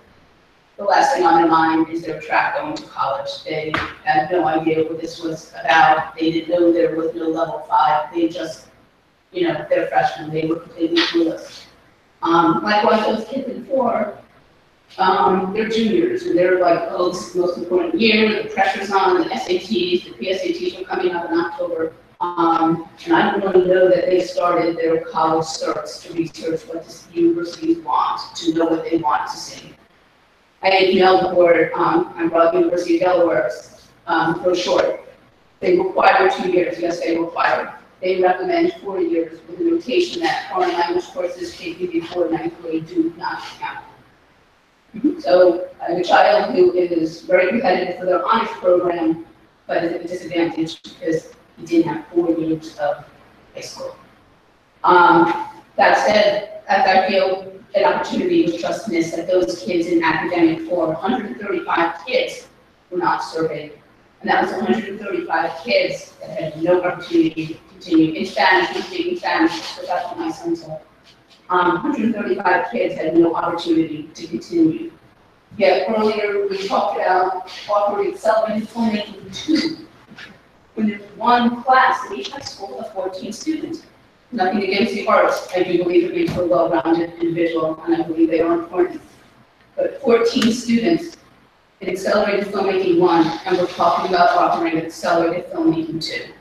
K: The last thing on their mind is their track going to college. They had no idea what this was about. They didn't know there was no level 5. They just, you know, they're freshmen. They were completely clueless. Likewise, those kids in 4, they're juniors, and they're like, oh, this is the most important year. The pressure's on, the SATs, the PSATs are coming up in October. And I don't really know that they started their college search to research what the universities want, to know what they want to see. I emailed the board, I brought University of Delaware's brochure. They require 2 years, yes, they require. They recommend 4 years with a notation that foreign language courses taken before 9th grade do not count. So I have a child who is very competitive for their honors program, but is at a disadvantage because he didn't have 4 years of high school. That said, as I feel an opportunity was just missed, that those kids in academic 4, 135 kids were not surveyed. And that was 135 kids that had no opportunity to continue in Spanish, and speaking Spanish, so that's what my son told. 135 kids had no opportunity to continue. Yet earlier we talked about offering accelerated filmmaking 2, when there's one class in each high school of 14 students. Nothing against the arts. I do believe it makes a well-rounded individual, and I believe they are important. But 14 students in accelerated filmmaking 1, and we're talking about offering accelerated filmmaking 2.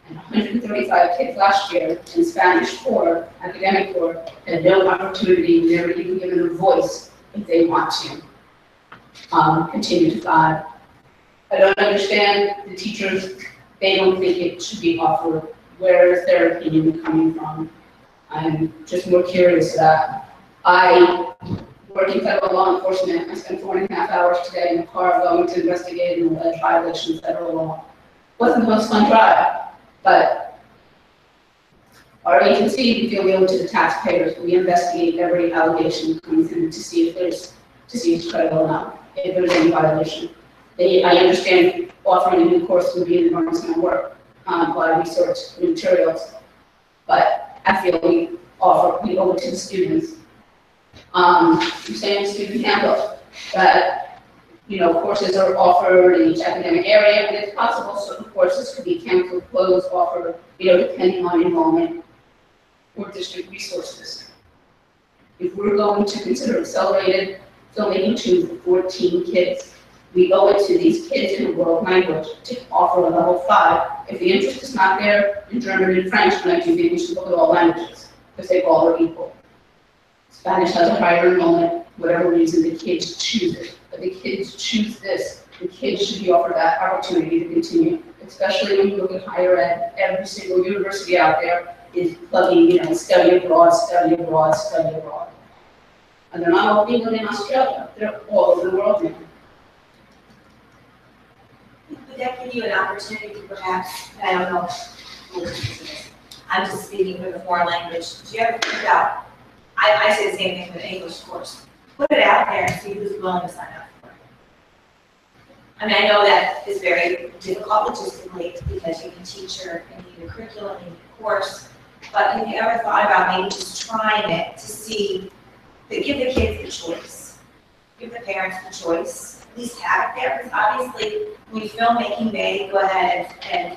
K: And 135 kids last year in Spanish 4, academic 4, had no opportunity, they were even given a voice if they want to continue to thrive. I don't understand the teachers, they don't think it should be offered. Where is their opinion coming from? I'm just more curious that I work in federal law enforcement. I spent 4.5 hours today in the car going to investigate an alleged violation of federal law. Wasn't the most fun drive, but our agency, we feel we owe to the taxpayers. We investigate every allegation that comes in to see if it's credible or not, if there's any violation. I understand offering a new course would be an enormous amount of work. By research materials, but I feel we owe it to the students. You're saying student handbook, that, you know, courses are offered in each academic area, and it's possible certain courses could be canceled, closed, offered, you know, depending on enrollment or district resources. If we're going to consider accelerated filmmaking 2 for 14 kids,
H: we owe it to these kids in a world language to offer a level 5. If the interest is not there in German and French, then I do think we should look at all languages, because they all are equal. Spanish has a higher enrollment, whatever reason the kids choose it. But the kids choose this, the kids should be offered that opportunity to continue, especially when you look at higher ed. Every single university out there is plugging, study abroad, study abroad, study abroad. And they're not all being in Australia, they're all over the world now.
I: Would that give you an opportunity to perhaps, I don't know, I'm just speaking for the foreign language, do you ever think about, I say the same thing with an English course, put it out there and see who's willing to sign up for it. I mean, I know that is very difficult logistically because you need a teacher, you need a curriculum, you need a course, but have you ever thought about maybe just trying it to see, to give the kids the choice, give the parents the choice, at least have it there, because obviously when filmmaking may go ahead and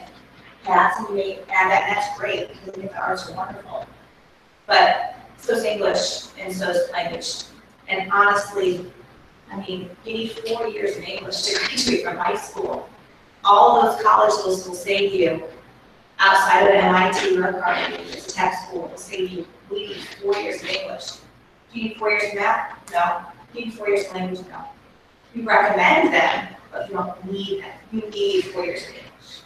I: pass and you may add that, and that's great, because I think the arts are wonderful. But so is English and so is language. And honestly, I mean, you need 4 years in English to graduate from high school. All of those college schools will save you, outside of MIT or Harvard, it's a tech school, will save you, we need 4 years in English. Do you need 4 years in math? No. Do you need 4 years in language? No. We recommend them, but you don't need them. You need 4 years in English.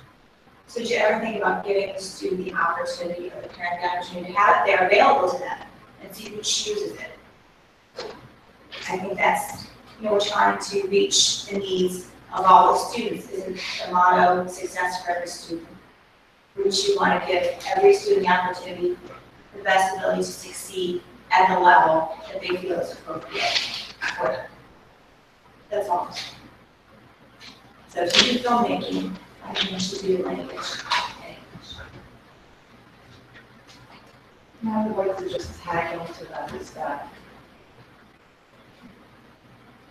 I: So did you ever think about giving the student the opportunity or the parent the opportunity to have it there available to them and see who chooses it? I think that's, we're trying to reach the needs of all the students. Isn't the motto success for every student? Which you want to give every student the opportunity, the best ability to succeed at the level that they feel is appropriate for them. That's all. So if you do filmmaking, I think you should do language and English.
M: I would like to just tag on to that is that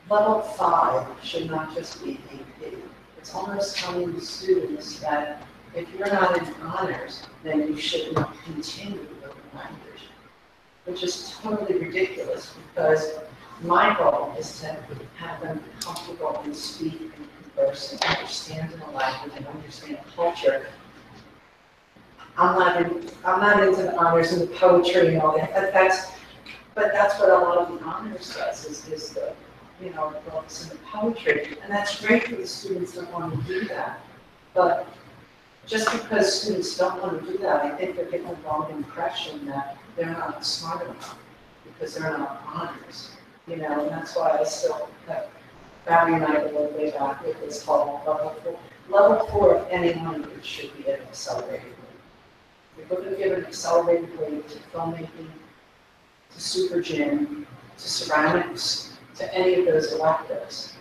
M: level 5 should not just be AP. It's almost telling the students that if you're not in honors, then you should not continue with the language, which is totally ridiculous because my goal is to have them comfortable and speak and converse and understand the language and understand culture. I'm not into the honors and the poetry and all that. But that's what a lot of the honors does is the books and the poetry, and that's great for the students that want to do that. But just because students don't want to do that, I think they're getting the wrong impression that they're not smart enough because they're not honors. And that's why I still have Barry and I go a little way back with this whole level 4. Level 4 of any language should be an accelerated rate. If we're going to give an accelerated rate to filmmaking, to super gym, to ceramics, to any of those electives,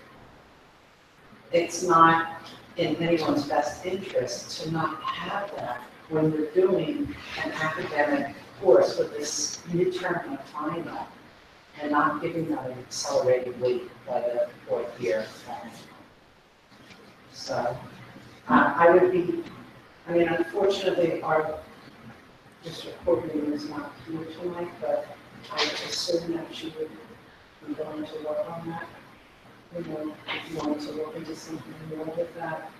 M: it's not in anyone's best interest to not have that when we're doing an academic course with this midterm and final and not giving that an accelerated weight by the 4th year. So unfortunately our district coordinator is not here tonight, but I assume that she would be willing to work on that. If you wanted to look into something more with that,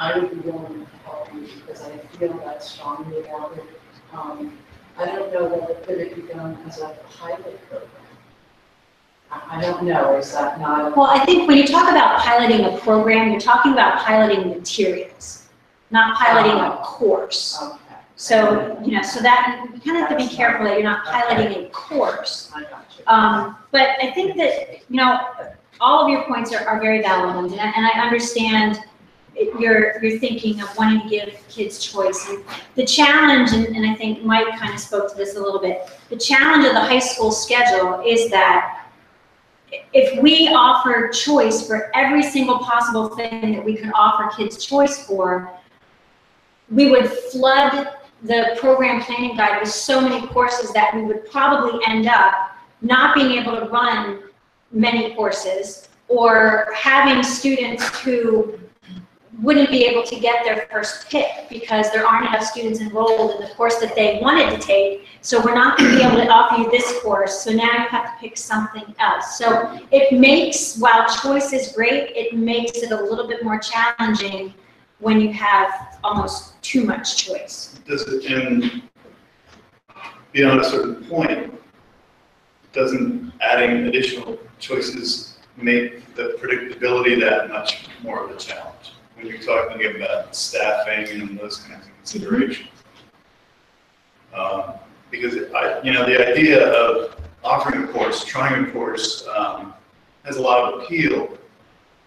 M: I would be willing to help you because I feel that strongly about it. I don't know whether it could be done as a pilot program. I don't know, is that not?
D: Well, I think when you talk about piloting a program, you're talking about piloting materials, not piloting a course.
M: Okay.
D: So, so that, you kind of have to be careful that you're not piloting a course.
M: I got you.
D: But I think that, all of your points are very valid, and I understand your thinking of wanting to give kids choice. And the challenge, and I think Mike kind of spoke to this a little bit, the challenge of the high school schedule is that if we offer choice for every single possible thing that we could offer kids choice for, we would flood the program planning guide with so many courses that we would probably end up not being able to run many courses or having students who wouldn't be able to get their first pick because there aren't enough students enrolled in the course that they wanted to take. So we're not going to be able to offer you this course. So now you have to pick something else. So it makes, while choice is great, it makes it a little bit more challenging when you have almost too much choice.
L: Does it, and beyond a certain point, doesn't adding additional choices make the predictability that much more of a challenge when you're talking about staffing and those kinds of considerations? Because the idea of offering a course, trying a course, has a lot of appeal,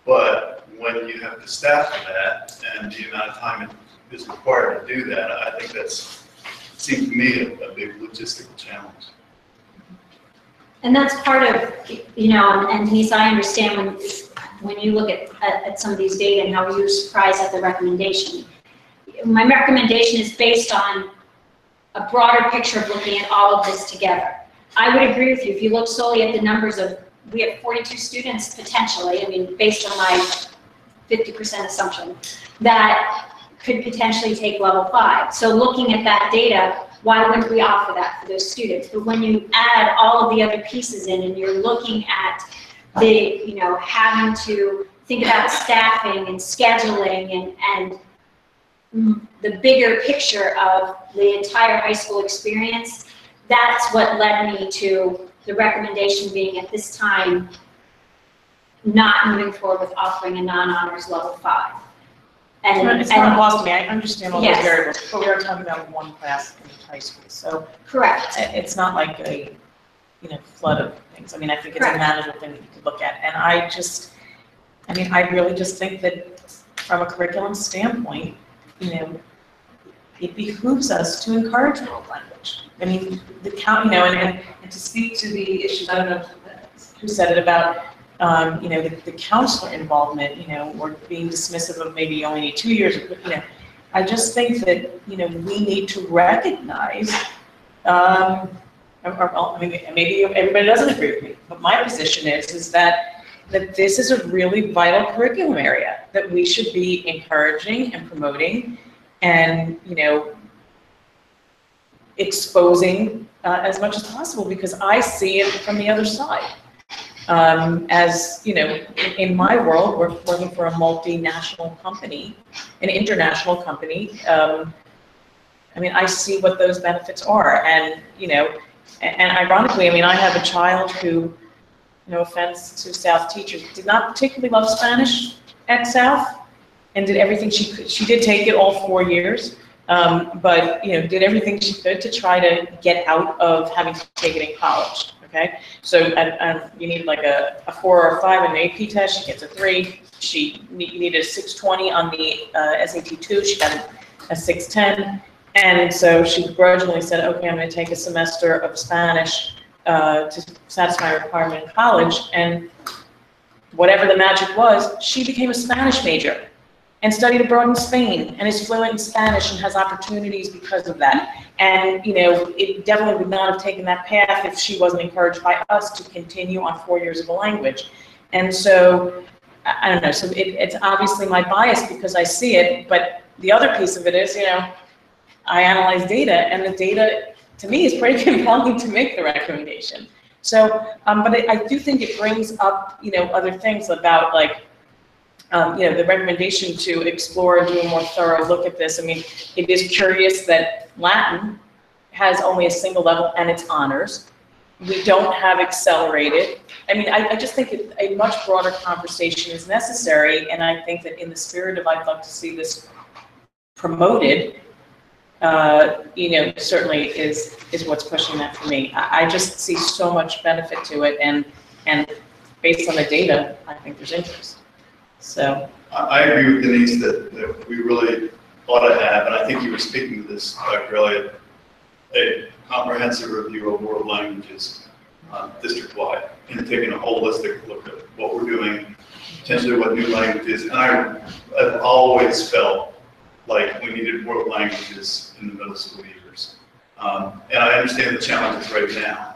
L: but when you have to staff for that and the amount of time it is required to do that, I think seems to me a big logistical challenge.
D: And that's part of, and Denise, I understand when you look at some of these data and how you're surprised at the recommendation. My recommendation is based on a broader picture of looking at all of this together. I would agree with you. If you look solely at the numbers of, we have 42 students potentially, I mean, based on my 50% assumption, that could potentially take level 5. So looking at that data, why wouldn't we offer that for those students? But when you add all of the other pieces in and you're looking at the, having to think about staffing and scheduling and the bigger picture of the entire high school experience, that's what led me to the recommendation being at this time not moving forward with offering a non-honors level 5.
G: It's not lost to me. I understand all
D: Yes.
G: those variables, but we are talking about one class in high school, so
D: Correct.
G: it's not like a flood of things. I mean, I think it's
D: Correct.
G: a manageable thing that you could look at, and I really just think that from a curriculum standpoint, it behooves us to encourage world language. I mean, and to speak to the issues, I don't know who said it about, the counselor involvement, or being dismissive of maybe you only need 2 years, I just think that, we need to recognize, maybe everybody doesn't agree with me, but my position is that this is a really vital curriculum area that we should be encouraging and promoting and, exposing as much as possible, because I see it from the other side. As in my world, we're working for a multinational company, an international company. I see what those benefits are, and and ironically, I have a child who, no offense to South teachers, did not particularly love Spanish at South, and did everything she could. She did take it all 4 years, but did everything she could to try to get out of having to take it in college. Okay, so you need like a 4 or a 5 in the AP test. She gets a 3. She needed a 620 on the SAT2. She got a 610, and so she grudgingly said, "Okay, I'm going to take a semester of Spanish to satisfy my requirement in college." And whatever the magic was, she became a Spanish major and studied abroad in Spain and is fluent in Spanish and has opportunities because of that. And, it definitely would not have taken that path if she wasn't encouraged by us to continue on 4 years of a language. And so, I don't know, so it's obviously my bias because I see it, but the other piece of it is, I analyze data, and the data, to me, is pretty compelling to make the recommendation. So, but I do think it brings up, other things about, like, the recommendation to explore and do a more thorough look at this. It is curious that Latin has only a single level and it's honors. We don't have accelerated. I just think a much broader conversation is necessary, and I think that in the spirit of I'd love to see this promoted, certainly is what's pushing that for me. I just see so much benefit to it, and based on the data, I think there's interest. So
L: I agree with Denise that we really ought to have, and I think you were speaking to this, Dr. Elliott, a comprehensive review of world languages district-wide, and taking a holistic look at what we're doing, potentially what new languages. And I've always felt like we needed world languages in the middle school years. And I understand the challenges right now.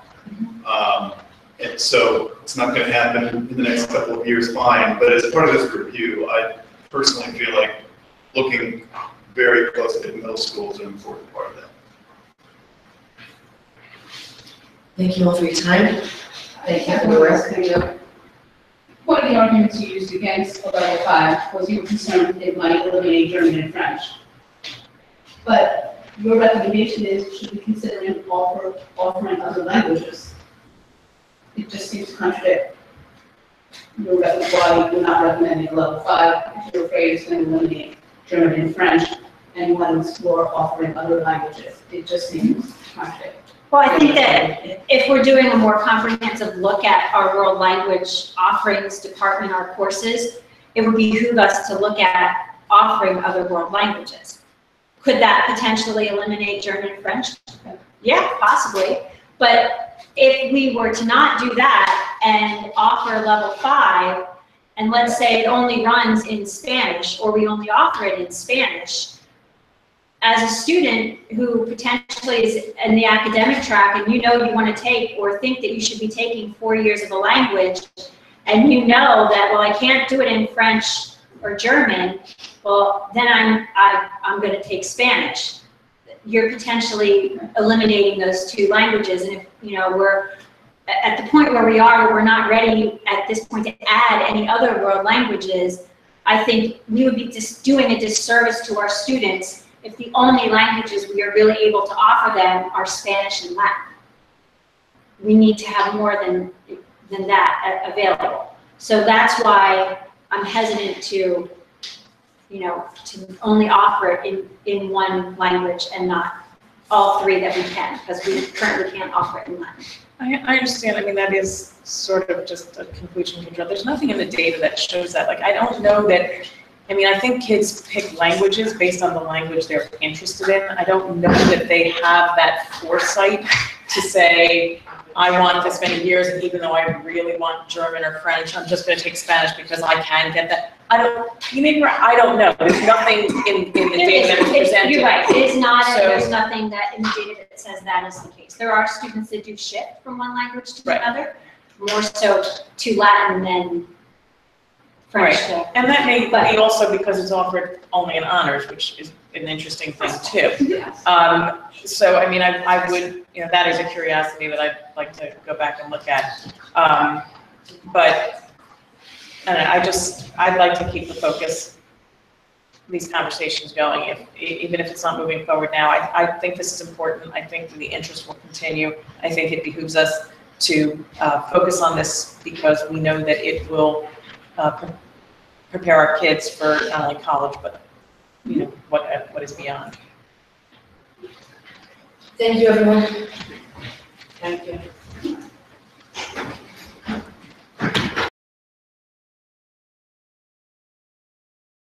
L: And so it's not going to happen in the next couple of years, fine. But as part of this review, I personally feel like looking very closely at middle school is an important part of that.
A: Thank you all for your time. Thank you for the work.
H: One of the arguments you used against a level 5 was you were concerned it might eliminate German and French. But your recommendation is should be considering offering other languages. It just seems to contradict why you're not recommending a level 5 if you're afraid it's going to eliminate German and French and you want to explore offering other languages. It just seems to contradict.
D: Well, I think that if we're doing a more comprehensive look at our world language offerings department, our courses, it would behoove us to look at offering other world languages. Could that potentially eliminate German and French? Yeah, possibly. But if we were to not do that and offer level 5, and let's say it only runs in Spanish, or we only offer it in Spanish, as a student who potentially is in the academic track and you know you want to take or think that you should be taking 4 years of a language, and you know that, well, I can't do it in French or German, well, then I'm going to take Spanish. You're potentially eliminating those 2 languages, and if we're at the point where we are, we're not ready at this point to add any other world languages. I think we would be just doing a disservice to our students if the only languages we are really able to offer them are Spanish and Latin. We need to have more than that available. So that's why I'm hesitant to, to only offer it in one language and not all 3 that we can, because we currently can't offer it in Latin.
G: I understand. I mean, that is sort of just a conclusion control. There's nothing in the data that shows that. Like, I don't know that. I mean, I think kids pick languages based on the language they're interested in. I don't know that they have that foresight to say, I want this many years, and even though I really want German or French, I'm just going to take Spanish because I can get that. I don't know. There's nothing in the data that is presented.
D: You're right. It is not.
G: So,
D: there's nothing that in the data that says that is the case. There are students that do shift from one language to another, more so to Latin than French.
G: Right. And that may be also because it's offered only in honors, which is an interesting thing too.
D: Yes.
G: So, I mean, I would, that is a curiosity that I'd like to go back and look at. But I'd like to keep the focus, these conversations going, even if it's not moving forward now. I think this is important. I think the interest will continue. I think it behooves us to focus on this because we know that it will prepare our kids for not only college, but what is beyond.
A: Thank you, everyone.